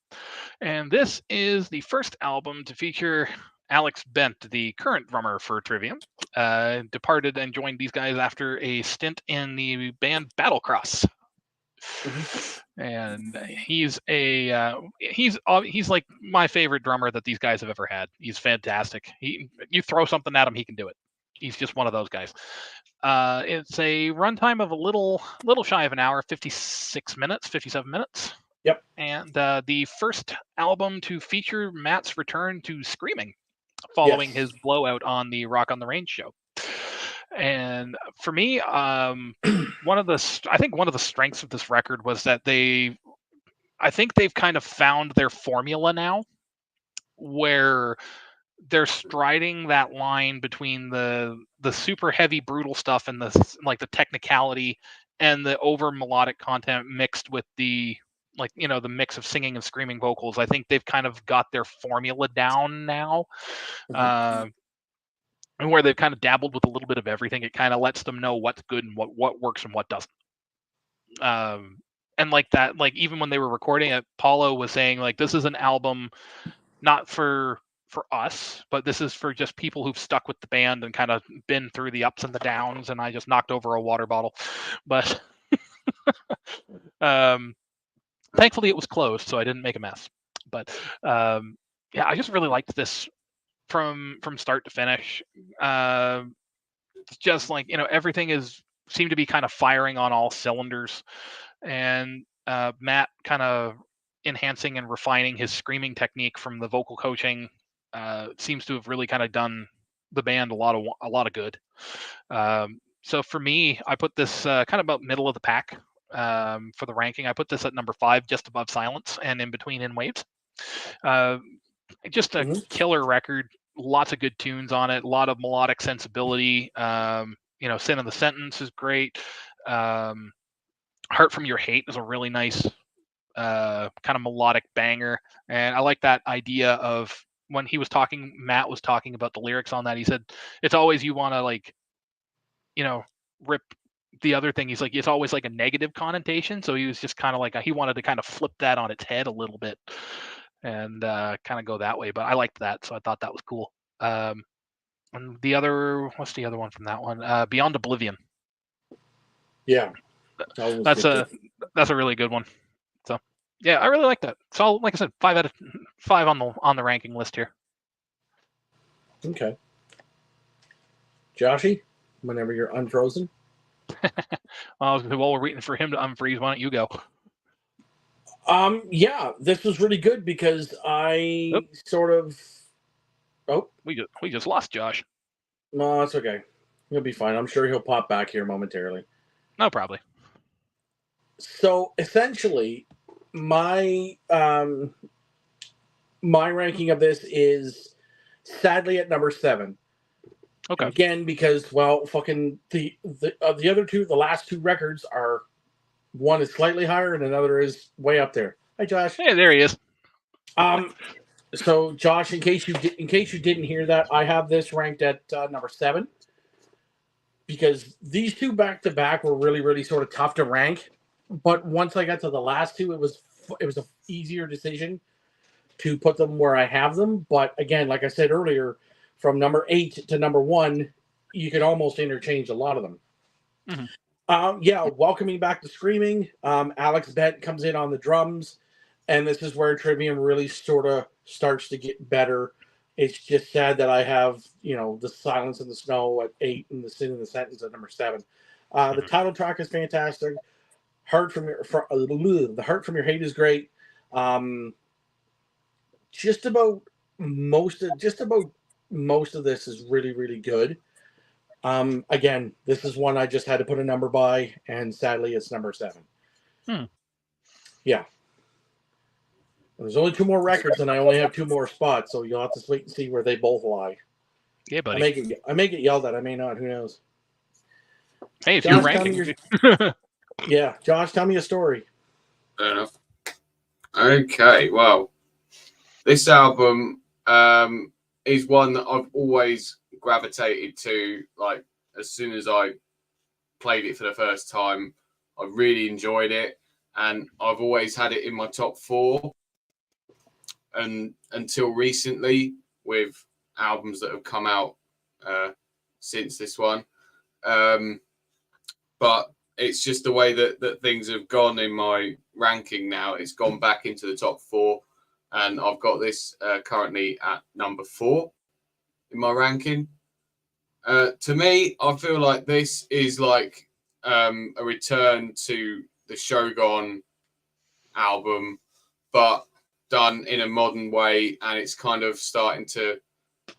And this is the first album to feature Alex Bent, the current drummer for Trivium. Departed and joined these guys after a stint in the band Battlecross. Mm-hmm. And he's like my favorite drummer that these guys have ever had. He's fantastic. You throw something at him, he can do it. He's just one of those guys. It's a runtime of a little shy of an hour, 57 minutes. Yep. And the first album to feature Matt's return to screaming following his blowout on the Rock on the Range show. And for me, one of the strengths of this record was that I think they've kind of found their formula now, where they're striding that line between the super heavy brutal stuff and the technicality and the over melodic content mixed with the the mix of singing and screaming vocals. I think they've kind of got their formula down now. And where they've kind of dabbled with a little bit of everything, it kind of lets them know what's good and what works and what doesn't. And like that, like even when they were recording it, Paulo was saying like, this is an album not for us, but this is for just people who've stuck with the band and kind of been through the ups and the downs. And I just knocked over a water bottle, but thankfully it was closed, so I didn't make a mess. But yeah, I just really liked this from start to finish. it's just like, everything seemed to be kind of firing on all cylinders, and Matt kind of enhancing and refining his screaming technique from the vocal coaching seems to have really kind of done the band a lot of good. So for me, I put this kind of about middle of the pack for the ranking. I put this at number 5, just above Silence and in between In Waves. Just a killer record. Lots of good tunes on it. A lot of melodic sensibility. Sin of the Sentence is great. Heart from Your Hate is a really nice kind of melodic banger. And I like that idea of when Matt was talking about the lyrics on that, he said, it's always you want to rip the other thing. He's like, it's always like a negative connotation. So he was just kind of like, he wanted to kind of flip that on its head a little bit and kind of go that way. But I liked that. So I thought that was cool. And what's the other one from that one? Beyond Oblivion. Yeah. That's a really good one. So yeah, I really like that. So like I said, 5 out of 5 on the ranking list here. Okay. Joshy, whenever you're unfrozen. While we're waiting for him to unfreeze, why don't you go? Yeah, this was really good because I sort of. Oh, we just lost Josh. No, that's okay. He'll be fine. I'm sure he'll pop back here momentarily. No, probably. So essentially, my ranking of this is sadly at number 7. Okay. And again, because fucking the other two, the last 2 records are, one is slightly higher and another is way up there. Hi, Josh. Hey, there he is. So Josh, in case you didn't hear that, I have this ranked at number 7 because these 2 back to back were really, really sort of tough to rank. But once I got to the last 2, it was an easier decision to put them where I have them. But again, like I said earlier, from number 8 to number 1, you could almost interchange a lot of them. Mm-hmm. Welcoming back to Screaming. Alex Bent comes in on the drums, and this is where Trivium really sort of starts to get better. It's just sad that I have, the Silence in the Snow at 8 and the Sin in the Sentence at number 7. The title track is fantastic. The Heart from Your Hate is great. Just about most of this is really, really good. Again, this is one I just had to put a number by, and sadly, it's number 7. Yeah. There's only 2 more records, and I only have 2 more spots, so you'll have to wait and see where they both lie. Yeah, buddy. I may get yelled at. I may not. Who knows? Hey, if you're ranking. Yeah, Josh, tell me a story. Fair enough. Okay, well, this album is one that I've always gravitated to. Like, as soon as I played it for the first time, I really enjoyed it, and I've always had it in my top 4. And until recently, with albums that have come out since this one, but it's just the way that things have gone in my ranking now. It's gone back into the top 4, and I've got this currently at number 4 in my ranking. To me, I feel like this is like a return to the Shogun album, but done in a modern way, and it's kind of starting to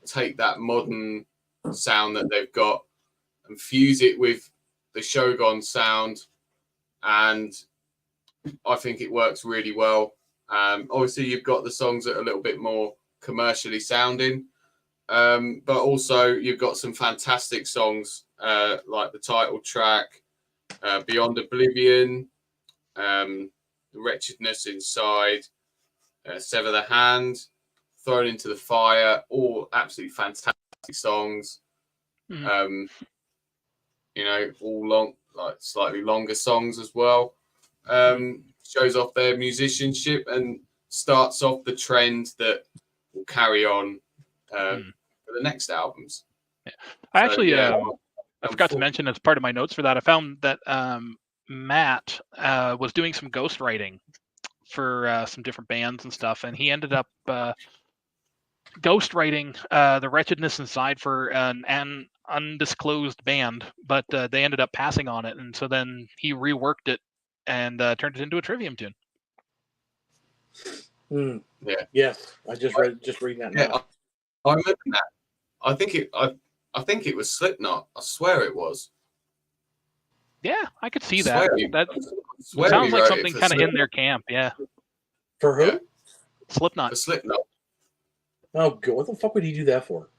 take that modern sound that they've got and fuse it with the Shogun sound, and I think it works really well. Obviously, you've got the songs that are a little bit more commercially sounding, but also you've got some fantastic songs like the title track, Beyond Oblivion, The Wretchedness Inside, Sever the Hand, Thrown into the Fire, all absolutely fantastic songs. All long, like slightly longer songs as well. Shows off their musicianship and starts off the trend that will carry on for the next albums. Yeah. I forgot to mention as part of my notes for that, I found that Matt was doing some ghostwriting for some different bands and stuff, and he ended up ghostwriting the Wretchedness Inside for an undisclosed band, but they ended up passing on it, and so then he reworked it and turned it into a Trivium tune. Yeah. Yes, I just reading that now. Yeah, I remember that. I think it was Slipknot. I swear it was. Yeah, I could see that. That swear sounds he like wrote something it for kind of in Slipknot. their camp. Yeah, For who? Yeah. Slipknot. For Slipknot. Oh, God, what the fuck would he do that for?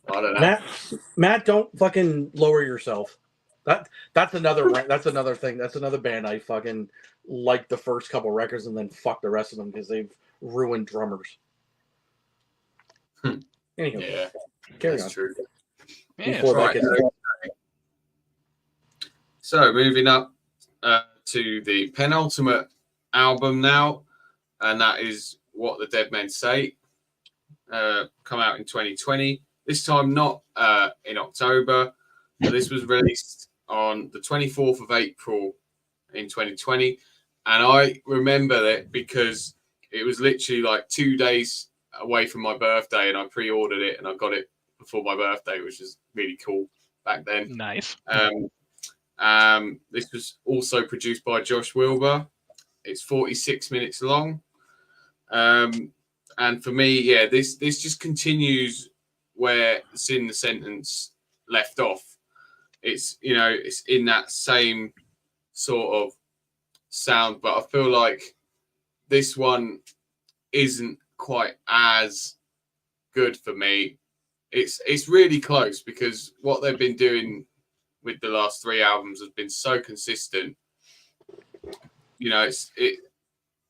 I don't know. Matt, don't fucking lower yourself. That's another thing. That's another band I fucking like the first couple records and then fuck the rest of them because they've ruined drummers. Anyhow, Yeah, carry that's on. true. Yeah, Before that Right. gets So moving up to the penultimate album now, and that is What the Dead Men Say. Come out in 2020. This time not in October, but this was released on the 24th of April in 2020. And I remember that because it was literally like 2 days away from my birthday, and I pre-ordered it and I got it before my birthday, which is really cool back then. nice. This was also produced by Josh Wilbur. It's 46 minutes long. And for me, yeah, this just continues where Sin in the Sentence left off. It's, you know, it's in that same sort of sound, but I feel like this one isn't quite as good for me. It's really close because what they've been doing with the last 3 albums has been so consistent. You know,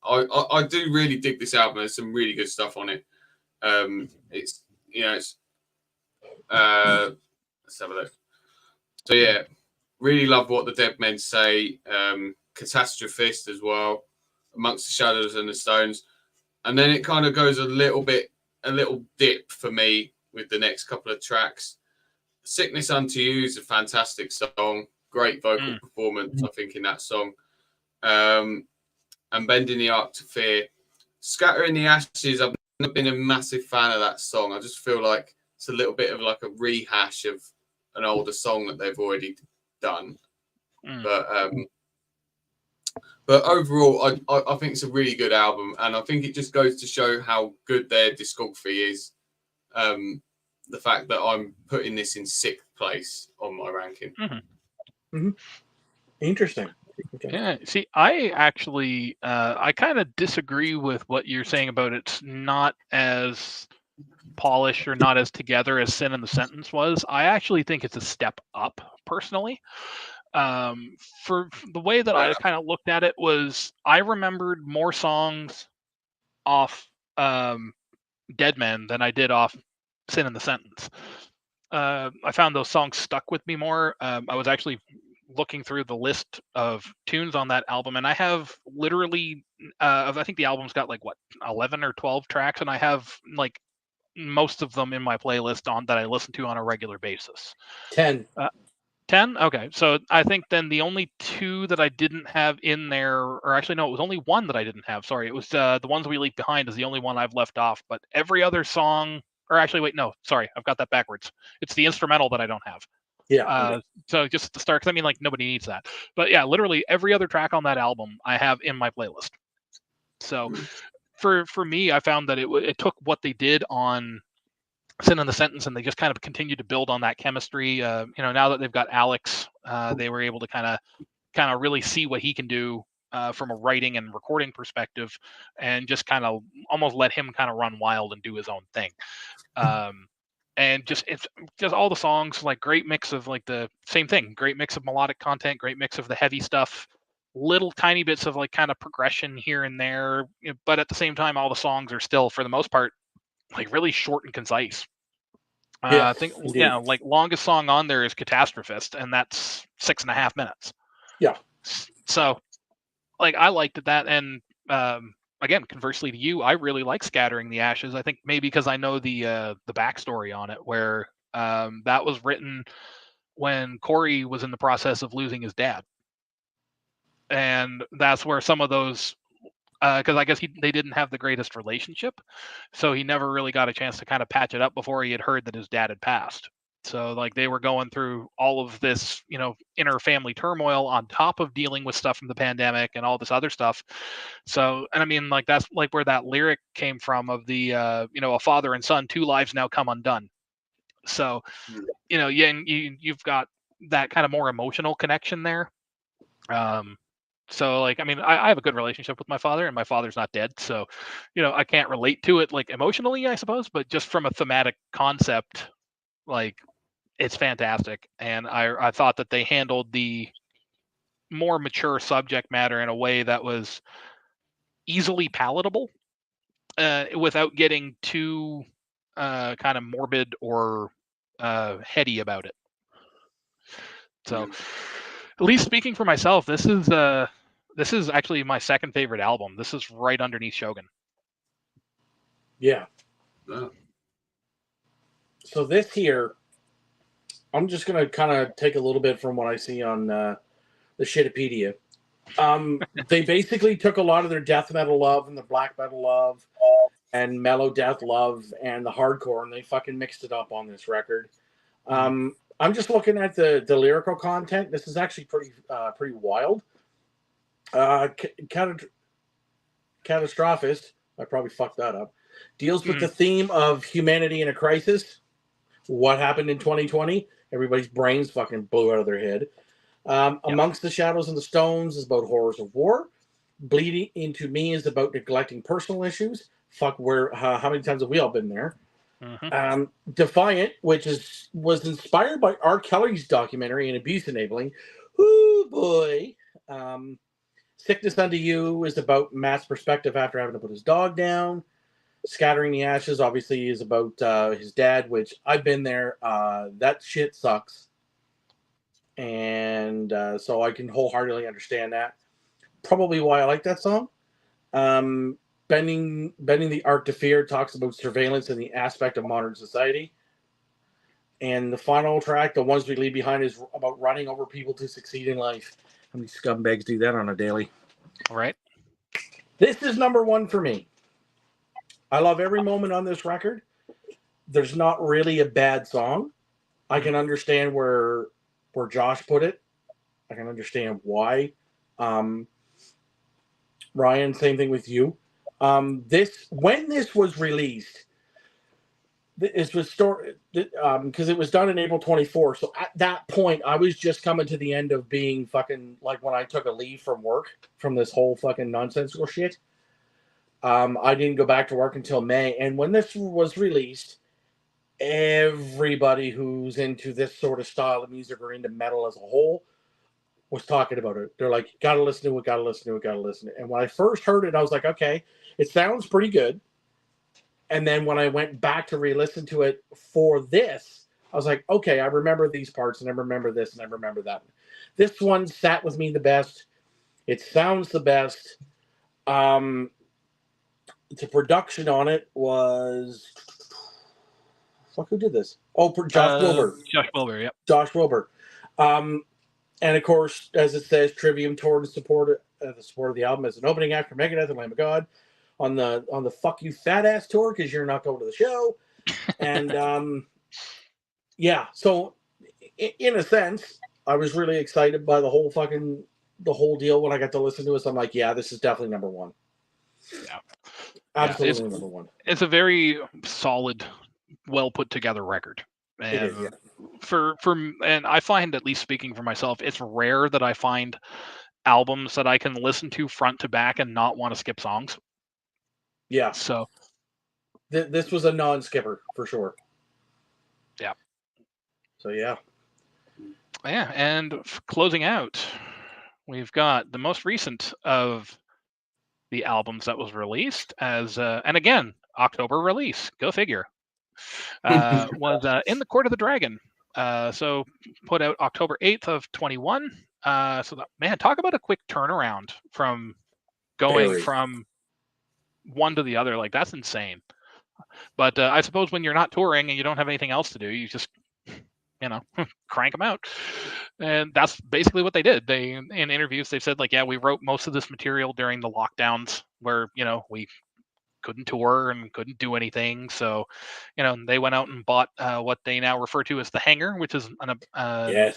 I do really dig this album. There's some really good stuff on it. It's, you know, it's let's have a look. So yeah, really love What the Dead Men Say. Catastrophist as well, Amongst the Shadows and the Stones, and then it kind of goes a little dip for me with the next couple of tracks. Sickness Unto You is a fantastic song, great vocal performance, I think, in that song. And Bending the Arc to Fear. Scattering the Ashes, I've never been a massive fan of that song. I just feel like it's a little bit of like a rehash of an older song that they've already done. But overall, I think it's a really good album, and I think it just goes to show how good their discography is. The fact that I'm putting this in 6th place on my ranking. Interesting. Okay. Yeah, see, I actually, I kind of disagree with what you're saying about it's not as polished or not as together as Sin in the Sentence was. I actually think it's a step up, personally. For the way that I kind of looked at it was, I remembered more songs off Dead Men than I did off Sin in the Sentence. I found those songs stuck with me more. I was actually looking through the list of tunes on that album, and I have literally, I think the album's got like 11 or 12 tracks, and I have like most of them in my playlist on that I listen to on a regular basis. 10. 10? Okay, so I think then the only 2 that I didn't have in there, or actually no, it was only 1 that I didn't have. Sorry, it was The Ones We Leave Behind is the only one I've left off, but every other song, or actually wait, no, sorry, I've got that backwards. It's the instrumental that I don't have. Yeah. So just to start, because I mean, like, nobody needs that. But yeah, literally every other track on that album I have in my playlist. So for me, I found that it took what they did on Sin in the Sentence, and they just kind of continued to build on that chemistry. You know, now that they've got Alex, they were able to kind of really see what he can do from a writing and recording perspective, and just kind of almost let him kind of run wild and do his own thing. And it's just all the songs, like, great mix of like the same thing, great mix of melodic content, great mix of the heavy stuff, little tiny bits of like kind of progression here and there, but at the same time, all the songs are still, for the most part, like really short and concise. I think, like, longest song on there is Catastrophist, and that's 6.5 minutes. Yeah. So, like, I liked that, and again, conversely to you, I really like Scattering the Ashes. I think maybe because I know the backstory on it, where that was written when Corey was in the process of losing his dad, and that's where some of those because I guess they didn't have the greatest relationship, so he never really got a chance to kind of patch it up before he had heard that his dad had passed. So like they were going through all of this, inner family turmoil on top of dealing with stuff from the pandemic and all this other stuff. So, and I mean, like that's like where that lyric came from of the, a father and son, two lives now come undone. So, you've got that kind of more emotional connection there. So like, I mean, I have a good relationship with my father, and my father's not dead, so I can't relate to it like emotionally, I suppose, but just from a thematic concept, like it's fantastic. And I thought that they handled the more mature subject matter in a way that was easily palatable, without getting too kind of morbid or heady about it. So, at least speaking for myself, this is actually my second favorite album. This is right underneath Shogun. Yeah. Oh. So this here, I'm just gonna kind of take a little bit from what I see on the Shittopedia. They basically took a lot of their death metal love and the black metal love and mellow death love and the hardcore, and they fucking mixed it up on this record. I'm just looking at the lyrical content. This is actually pretty wild. Catastrophist, I probably fucked that up, deals with the theme of humanity in a crisis. What happened in 2020? Everybody's brains fucking blew out of their head. Amongst the Shadows and the Stones is about horrors of war. Bleeding Into Me is about neglecting personal issues. Fuck, how many times have we all been there? Defiant, which was inspired by R. Kelly's documentary and abuse enabling. Ooh boy. Sickness Unto You is about Matt's perspective after having to put his dog down. Scattering the Ashes obviously is about his dad, which I've been there. That shit sucks. And so I can wholeheartedly understand that. Probably why I like that song. Bending the Arc to Fear talks about surveillance and the aspect of modern society. And the final track, The Ones We Leave Behind, is about running over people to succeed in life. How many scumbags do that on a daily? All right. This is number one for me. I love every moment on this record. There's not really a bad song. I can understand where Josh put it. I can understand why. Ryan, same thing with you. When this was released, this was because it was done in April 24th. So at that point, I was just coming to the end of being fucking like when I took a leave from work from this whole fucking nonsensical shit. I didn't go back to work until May, and when this was released, everybody who's into this sort of style of music or into metal as a whole was talking about it. They're like, gotta listen to it, gotta listen to it, gotta listen to it. And when I first heard it, I was like, okay, it sounds pretty good. And then when I went back to re-listen to it for this, I was like, okay, I remember these parts, and I remember this, and I remember that. This one sat with me the best. It sounds the best. The production on it was... Fuck, who did this? Oh, Josh Wilbur. Josh Wilbur, yep. Josh Wilbur. And of course, as it says, Trivium toured in support of the album as an opening act for Megadeth and Lamb of God on the Fuck You Fat Ass tour because you're not going to the show. And yeah, so in a sense, I was really excited by the whole deal when I got to listen to it. So I'm like, yeah, this is definitely number one. Yeah, absolutely number one. It's a very solid, well put together record. And it is, yeah. And I find, at least speaking for myself, it's rare that I find albums that I can listen to front to back and not want to skip songs. Yeah. So this was a non-skipper for sure. Yeah. So yeah. Yeah, and closing out, we've got the most recent of the albums that was released as, and again, October release. Go figure. Was In the Court of the Dragon. So put out October 8th of 21. Man, talk about a quick turnaround from going from one to the other. Like, that's insane. But I suppose when you're not touring and you don't have anything else to do, you just, crank them out. And that's basically what they did. In interviews, they said, like, yeah, we wrote most of this material during the lockdowns where we couldn't tour and couldn't do anything. So, they went out and bought what they now refer to as the hangar, which is an Yes.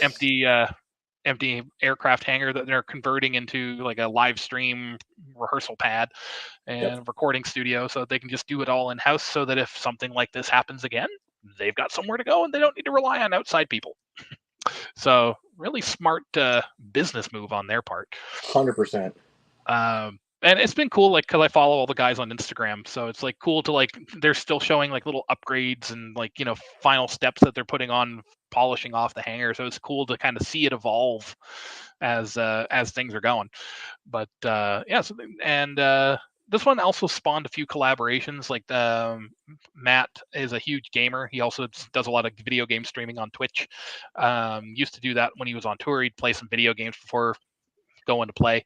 empty aircraft hangar that they're converting into like a live stream rehearsal pad and recording studio, so they can just do it all in house. So that if something like this happens again, they've got somewhere to go and they don't need to rely on outside people. So really smart business move on their part. 100%. And it's been cool, like, because I follow all the guys on Instagram, so it's like cool to like they're still showing like little upgrades and like final steps that they're putting on polishing off the hangar. So it's cool to kind of see it evolve as things are going. But this one also spawned a few collaborations. Like Matt is a huge gamer. He also does a lot of video game streaming on Twitch. Used to do that when he was on tour. He'd play some video games before going to play,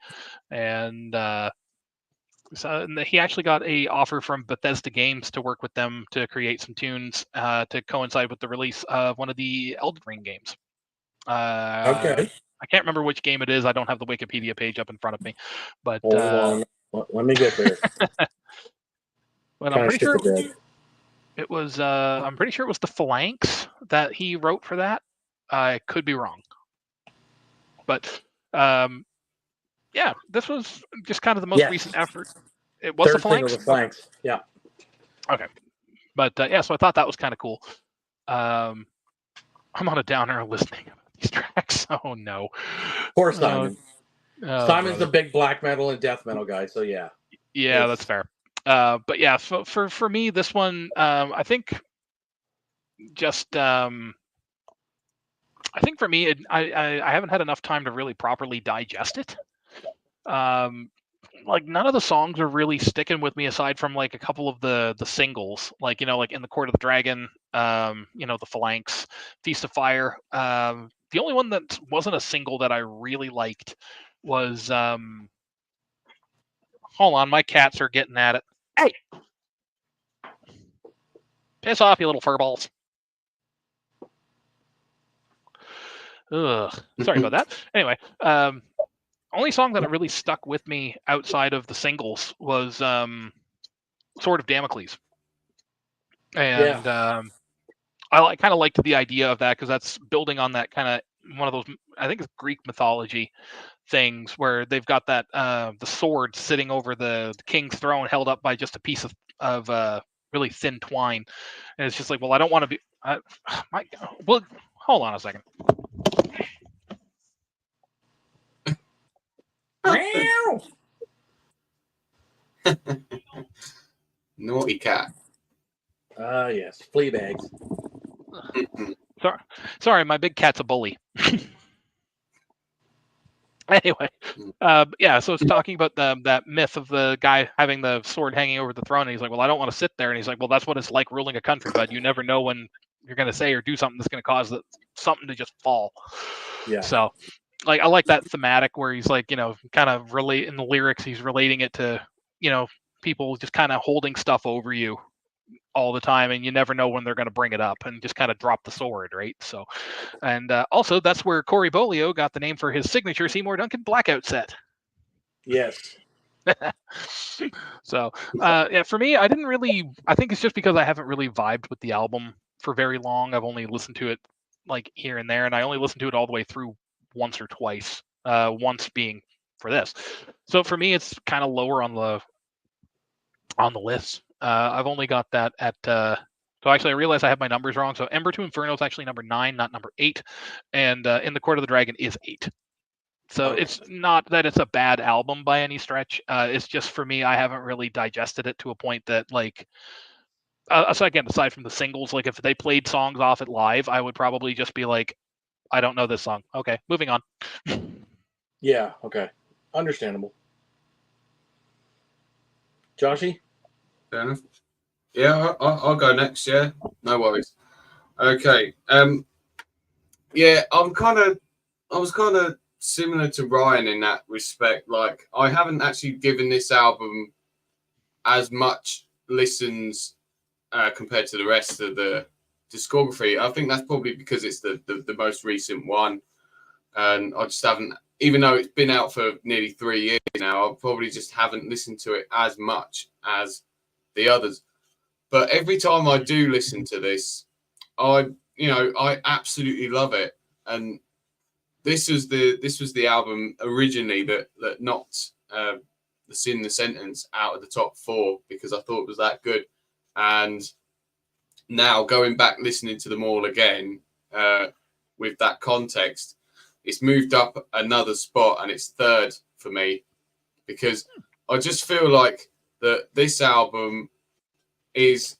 and he actually got a offer from Bethesda Games to work with them to create some tunes to coincide with the release of one of the Elden Ring games. Okay. I can't remember which game it is. I don't have the Wikipedia page up in front of me, but hold on. Let me get there. but I'm pretty sure it was. I'm pretty sure it was the Phalanx that he wrote for that. I could be wrong, but this was just kind of the most recent effort. It was the Phalanx. Yeah. Okay, but so I thought that was kind of cool. I'm on a downer listening to these tracks. Oh no. Poor Simon. Simon's brother. a big black metal and death metal guy, so yeah. Yeah, that's fair. But yeah, for me, this one, I think just I think for me, I haven't had enough time to really properly digest it. Like none of the songs are really sticking with me aside from like a couple of the singles, like like In the Court of the Dragon, the Phalanx, Feast of Fire. The only one that wasn't a single that I really liked was hold on, my cats are getting at it. Hey, piss off, you little furballs. Ugh, sorry about that. Anyway, only song that really stuck with me outside of the singles was Sword of Damocles. And I kind of liked the idea of that because that's building on that kind of one of those, I think it's Greek mythology things where they've got that the sword sitting over the king's throne held up by just a piece of really thin twine. And it's just like, well, I don't want to be... well, hold on a second. Naughty cat. Yes, flea bags. Sorry, my big cat's a bully. Anyway, so it's talking about that myth of the guy having the sword hanging over the throne, and he's like, well, I don't want to sit there, and he's like, well, that's what it's like ruling a country, but you never know when you're going to say or do something that's going to cause something to just fall. Yeah. So, like, I like that thematic where he's like, kind of relate in the lyrics, he's relating it to, people just kind of holding stuff over you all the time, and you never know when they're going to bring it up and just kind of drop the sword, right? So, and also that's where Corey Bolio got the name for his signature Seymour Duncan blackout set. Yes. So, for me, I think it's just because I haven't really vibed with the album for very long. I've only listened to it like here and there, and I only listened to it all the way through once or twice, once being for this. So for me, it's kind of lower on the list. I've only got that at so actually I realized I have my numbers wrong. So Ember to Inferno is actually number 9, not number 8, and In the Court of the Dragon is 8. So it's not that it's a bad album by any stretch. It's just for me, I haven't really digested it to a point that like. So again, aside from the singles, like if they played songs off it live, I would probably just be like, I don't know this song. Okay, moving on. Yeah. Okay. Understandable. Joshy? Fair enough. Yeah, I'll go next. Yeah, no worries. Okay. Yeah, I was kind of similar to Ryan in that respect. Like, I haven't actually given this album as much listens compared to the rest of the discography. I think that's probably because it's the most recent one, and I just haven't even though it's been out for nearly 3 years now, I probably just haven't listened to it as much as the others. But every time I do listen to this, I absolutely love it. And this was the album originally that knocked the Sin the Sentence out of the top 4 because I thought it was that good. And now going back listening to them all again with that context, it's moved up another spot and it's 3rd for me because I just feel like that this album is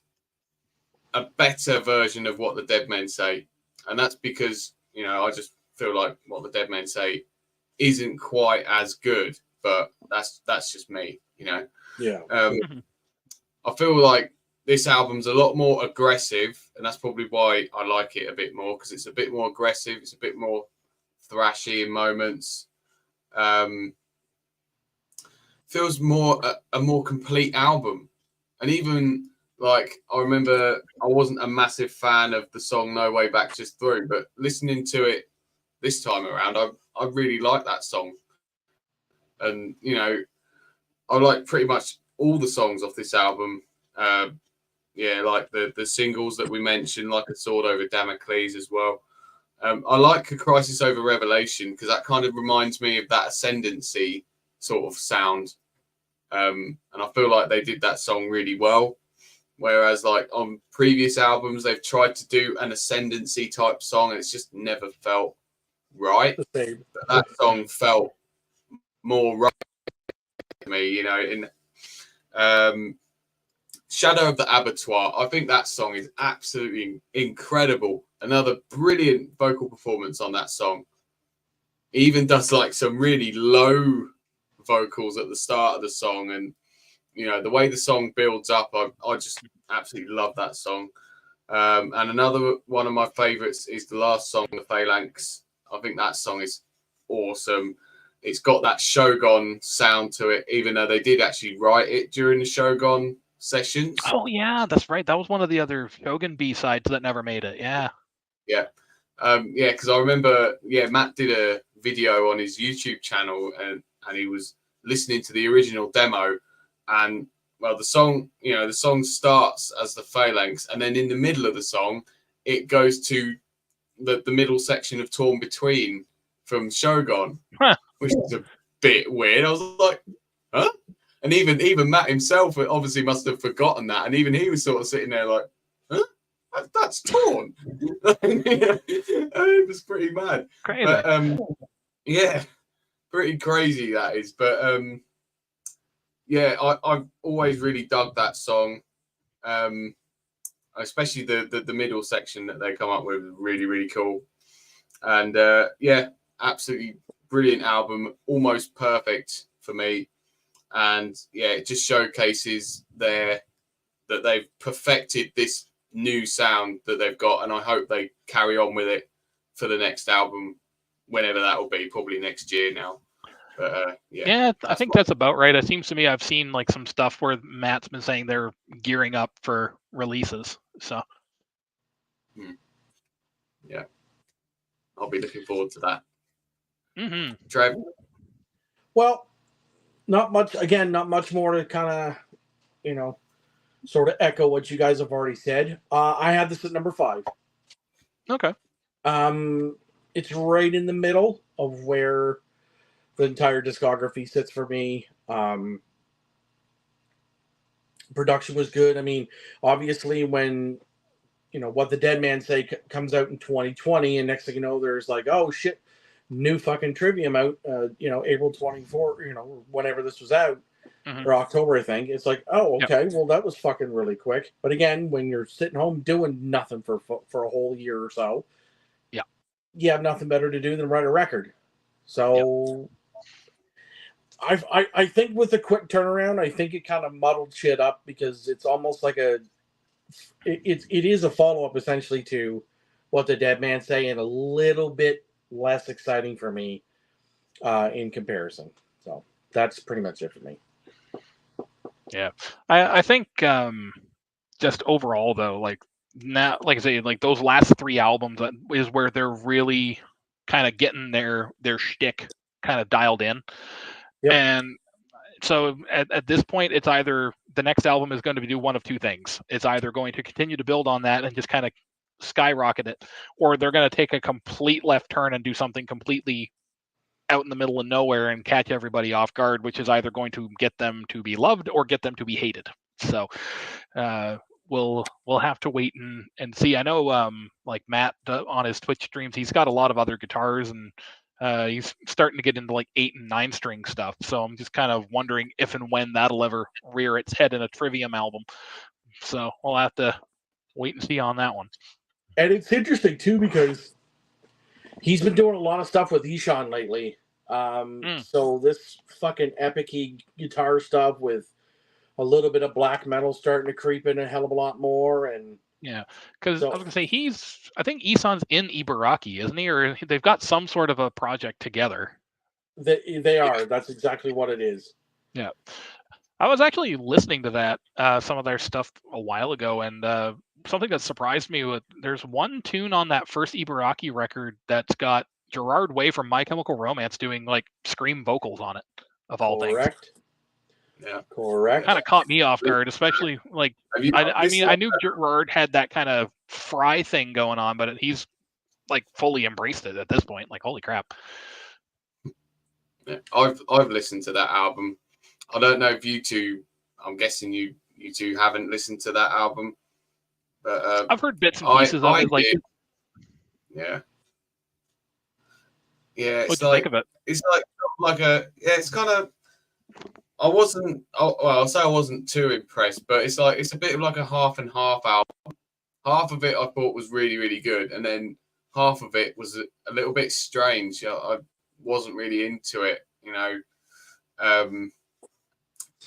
a better version of What the Dead Men Say. And that's because, I just feel like What the Dead Men Say isn't quite as good, but that's just me, Yeah. I feel like this album's a lot more aggressive, and that's probably why I like it a bit more, because it's a bit more aggressive, it's a bit more thrashy in moments. Feels more a more complete album. And even like I remember I wasn't a massive fan of the song No Way Back Just Through, but listening to it this time around, I really like that song. And I like pretty much all the songs off this album. Like the singles that we mentioned, like A Sword Over Damocles as well. I like A Crisis Over Revelation because that kind of reminds me of that Ascendancy sort of sound. And I feel like they did that song really well. Whereas like on previous albums, they've tried to do an Ascendancy type song and it's just never felt right. But that song felt more right to me, in Shadow of the Abattoir. I think that song is absolutely incredible. Another brilliant vocal performance on that song. He even does like some really low vocals at the start of the song, and the way the song builds up, I just absolutely love that song. And another one of my favorites is the last song, The Phalanx. I think that song is awesome. It's got that Shogun sound to it, even though they did actually write it during the Shogun sessions. Oh yeah, that's right. That was one of the other Shogun B-sides that never made it. Yeah. Because I remember, Matt did a video on his YouTube channel and he was listening to the original demo, and well, the song starts as the Phalanx, and then in the middle of the song, it goes to the middle section of Torn Between from Shogun, which is a bit weird. I was like, huh? And even Matt himself obviously must have forgotten that, and even he was sort of sitting there like, huh? That's Torn. It was pretty mad. Crazy. But, pretty crazy that is. But I've always really dug that song, especially the middle section that they come up with. Really, really cool. And absolutely brilliant album, almost perfect for me. And it just showcases that they've perfected this new sound that they've got, and I hope they carry on with it for the next album, whenever that will be, probably next year now. But I think that's about right. It seems to me I've seen like some stuff where Matt's been saying they're gearing up for releases. So I'll be looking forward to that. Mm-hmm. Trev? Well, not much more to kind of, sort of echo what you guys have already said. I have this at number 5. Okay. It's right in the middle of where the entire discography sits for me. Production was good. I mean, obviously when, What the Dead Man Say comes out in 2020, and next thing you know, there's like, oh shit, new fucking Trivium out, April 24, whenever this was out, or October, I think. It's like, oh, okay, well, that was fucking really quick. But again, when you're sitting home doing nothing for a whole year or so, you have nothing better to do than write a record. So I think with a quick turnaround, I think it kind of muddled shit up, because it's almost like it is a follow-up essentially to What the Dead Man Say, and a little bit less exciting for me in comparison. So that's pretty much it for me. Yeah, I think just overall though, like now, like I say, like those last 3 albums is where they're really kind of getting their shtick kind of dialed in. Yep. And so at this point, it's either the next album is going to do one of two things. It's either going to continue to build on that and just kind of skyrocket it, or they're going to take a complete left turn and do something completely out in the middle of nowhere and catch everybody off guard, which is either going to get them to be loved or get them to be hated. So we'll have to wait and see. I know like Matt on his Twitch streams, he's got a lot of other guitars, and he's starting to get into like 8 and 9 string stuff. So I'm just kind of wondering if and when that'll ever rear its head in a Trivium album. So we'll have to wait and see on that one. And it's interesting too because he's been doing a lot of stuff with Ishan lately. So this fucking epic-y guitar stuff with a little bit of black metal starting to creep in a hell of a lot more. And yeah, because I was gonna say I think Isan's in Ibaraki, isn't he? Or they've got some sort of a project together. They are. That's exactly what it is. Yeah. I was actually listening to that, some of their stuff a while ago, and something that surprised me there's one tune on that first Ibaraki record that's got Gerard Way from My Chemical Romance doing like scream vocals on it, of all things. Correct. Yeah. Correct. Kind of caught me off guard, especially like I mean I knew Gerard had that kind of Fry thing going on, but he's like fully embraced it at this point. Like holy crap. Yeah, I've listened to that album. I don't know if you two. I'm guessing you two haven't listened to that album, but I've heard bits and pieces of it. Like, yeah. What'd you think of it? It's like a It's kind of. I'll say I wasn't too impressed, but it's a bit of like a half and half album. Half of it I thought was really, really good, and then half of it was a little bit strange. I wasn't really into it,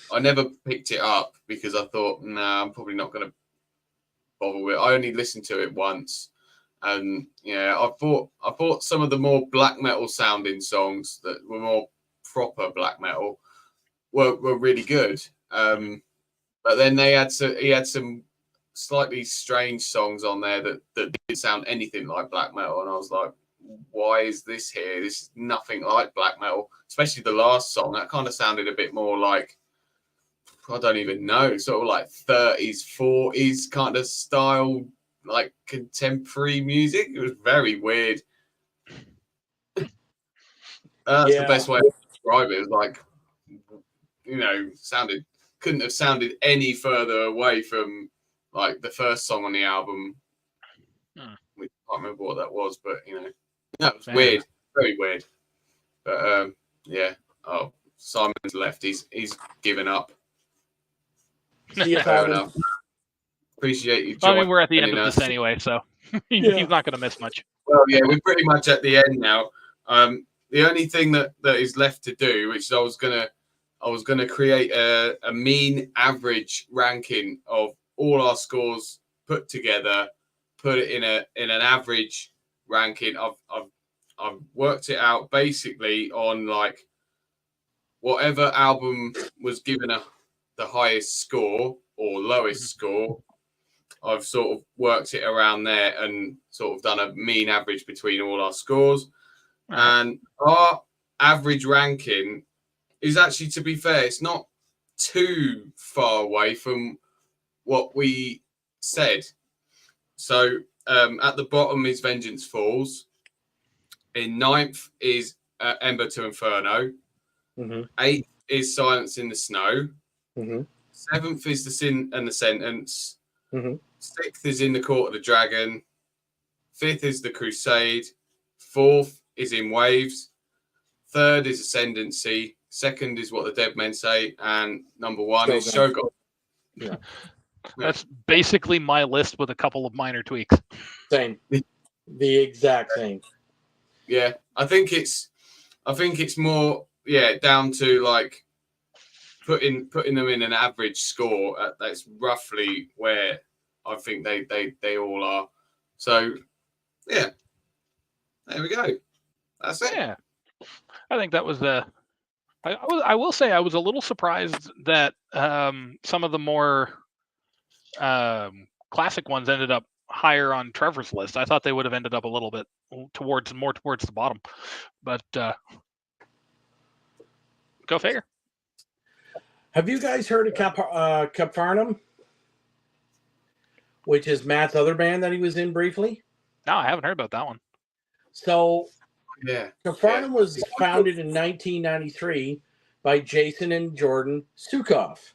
I never picked it up because I thought, nah, I'm probably not going to bother with it. I only listened to it once, and I thought some of the more black metal sounding songs that were more proper black metal were really good. But then he had some slightly strange songs on there that didn't sound anything like black metal, and I was like, why is this here? This is nothing like black metal, especially the last song. That kind of sounded a bit more like, I don't even know, sort of like 30s, 40s kind of style, like contemporary music. It was very weird. That's the best way to describe it. It was like, couldn't have sounded any further away from like the first song on the album. We can't remember what that was, but that was weird, very weird. But oh, Simon's left. He's given up. Fair enough. Appreciate you joining. I mean, we're at the end of this anyway, so he's not going to miss much. Well, yeah, we're pretty much at the end now. The only thing that is left to do, which I was gonna create a mean average ranking of all our scores put together, put it in an average ranking. I've worked it out basically on like whatever album was given the highest score or lowest score. I've sort of worked it around there and sort of done a mean average between all our scores. And our average ranking is actually, to be fair, it's not too far away from what we said. So at the bottom is Vengeance Falls. In 9th is Ember to Inferno. 8th is Silence in the Snow. 7th is The Sin and the Sentence. 6th is In the Court of the Dragon. 5th is The Crusade. 4th is In Waves. 3rd is Ascendancy. 2nd is What the Dead Men Say. And number 1 is Shogun. Yeah. That's basically my list with a couple of minor tweaks. Same. The exact same. Yeah. I think it's more down to like putting them in an average score. That's roughly where I think they all are. So yeah. There we go. That's it. Yeah. I think that was I will say I was a little surprised that some of the more classic ones ended up higher on Trevor's list. I thought they would have ended up a little bit towards the bottom, but Go figure. Have you guys heard of Capharnaum? Which is Matt's other band that he was in briefly? No, I haven't heard about that one. So, Yeah. Capharnaum was founded in 1993 by Jason and Jordan Sukoff.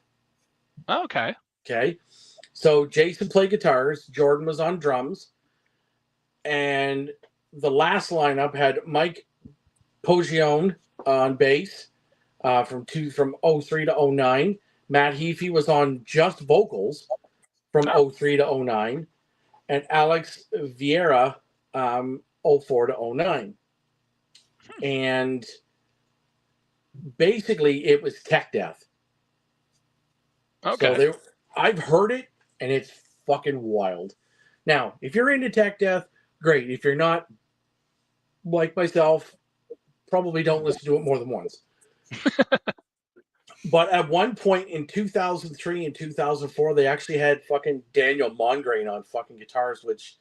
Okay. Okay. So, Jason played guitars, Jordan was on drums, and the last lineup had Mike Pogione on bass from 03 to 09. Matt Heafy was on just vocals from 03 to 09, and Alex Vieira 04 to 09. And basically it was tech death. Okay. So I've heard it, and it's fucking wild. Now, if you're into tech death, great. If you're not, like myself, probably don't listen to it more than once. But at one point in 2003 and 2004, they actually had fucking Daniel Mongrain on fucking guitars, which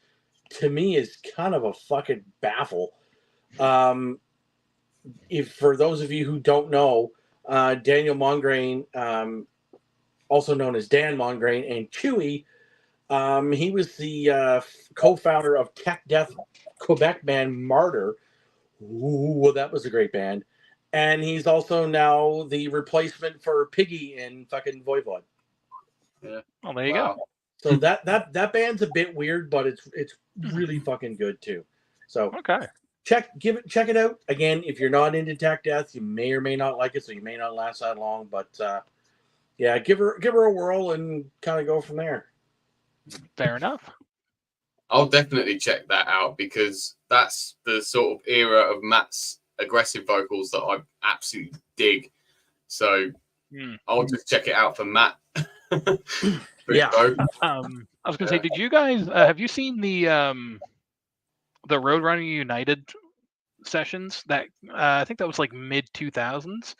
to me is kind of a fucking baffle. If for those of you who don't know, Daniel Mongrain, also known as Dan Mongrain, and Chewy, he was the co-founder of tech death Quebec band Martyr. Ooh, that was a great band. And he's also now the replacement for Piggy in fucking Voivod. Yeah. Well, there you go. So that band's a bit weird, but it's really fucking good too. So Okay. check it out. Again, if you're not into tech death, you may or may not like it, so you may not last that long. But yeah, give her a whirl and kind of go from there. Fair enough. I'll definitely check that out, because that's the sort of era of Matt's aggressive vocals that I absolutely dig. So I'll just check it out for Matt. Yeah. I was gonna say, did you guys have you seen the Roadrunner United sessions? That I think that was like mid 2000s.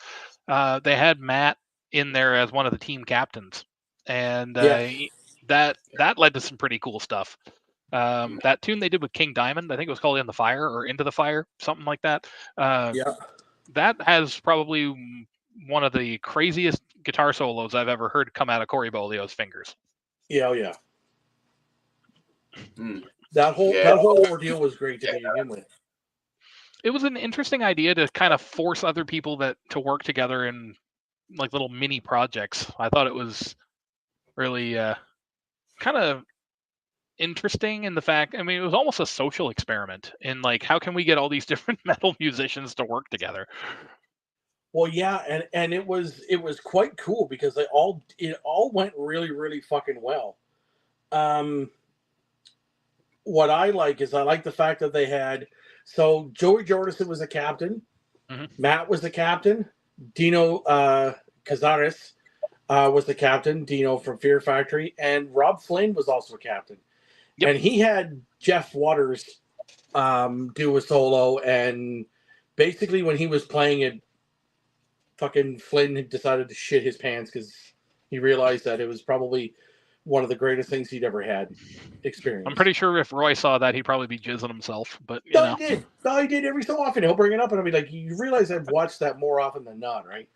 They had Matt in there as one of the team captains, and that led to some pretty cool stuff. That tune they did with King Diamond, I think it was called "In the Fire" or "Into the Fire," something like that. That has probably one of the craziest guitar solos I've ever heard come out of Corey Bolio's fingers. Yeah. That whole ordeal was great to begin with. It was an interesting idea to kind of force other people to work together in like little mini projects. I thought it was really kind of interesting in the fact, I mean, it was almost a social experiment in like, how can we get all these different metal musicians to work together? Well, yeah, and it was quite cool because it all went really, really fucking well. What I like the fact that they had, so Joey Jordison was a captain, Matt was the captain, Dino Cazares was the captain, Dino from Fear Factory, and Rob Flynn was also a captain. Yep. And he had Jeff Waters do a solo, and basically when he was playing it, fucking Flynn had decided to shit his pants because he realized that it was probably one of the greatest things he'd ever had experienced. I'm pretty sure if Roy saw that, he'd probably be jizzing himself. But he did. No, he did every so often. He'll bring it up, and I'll be like, "You realize I've watched that more often than not, right?"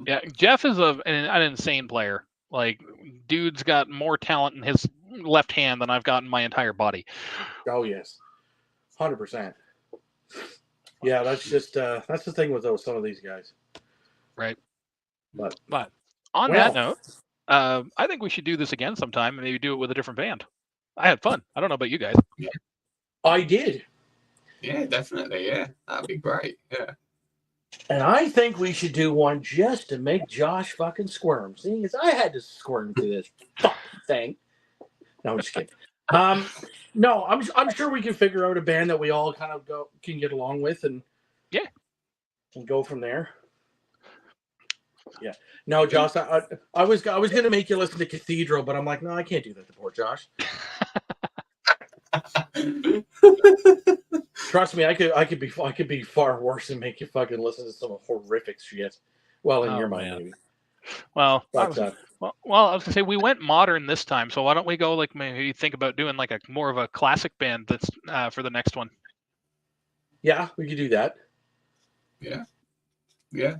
Yeah, Jeff is an insane player. Like, dude's got more talent in his left hand than I've got in my entire body. Oh yes, 100%. Yeah, that's just that's the thing with some of these guys. Right. But on that note, I think we should do this again sometime and maybe do it with a different band. I had fun. I don't know about you guys. Yeah. I did. Yeah, definitely. Yeah, that'd be great. Yeah. And I think we should do one just to make Josh fucking squirm. See, because I had to squirm to this fucking thing. No, I'm just kidding. No, I'm sure we can figure out a band that we all kind of can get along with, and go from there. Yeah. No, Josh, I was gonna make you listen to Cathedral, but I'm like, no, I can't do that to poor Josh. Trust me, I could be far worse and make you fucking listen to some horrific shit. Well, in your mind, maybe. Well, I was gonna say we went modern this time, so why don't we go like maybe think about doing like a more of a classic band that's for the next one? Yeah, we could do that. Yeah. Yeah.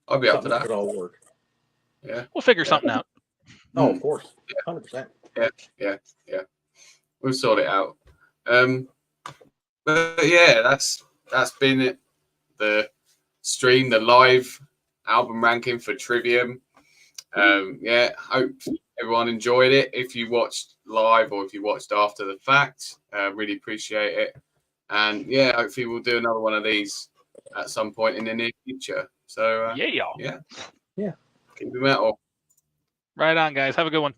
I'll be up for Something that that. could all work. Yeah. We'll figure something out. Oh, of course. 100%. Yeah. We'll sort it out. But yeah, that's been it. The stream, the live album ranking for Trivium. Yeah, hope everyone enjoyed it. If you watched live or if you watched after the fact, really appreciate it. And yeah, hopefully we'll do another one of these at some point in the near future. So Yeah. yeah. Keep it metal. Right on, guys. Have a good one.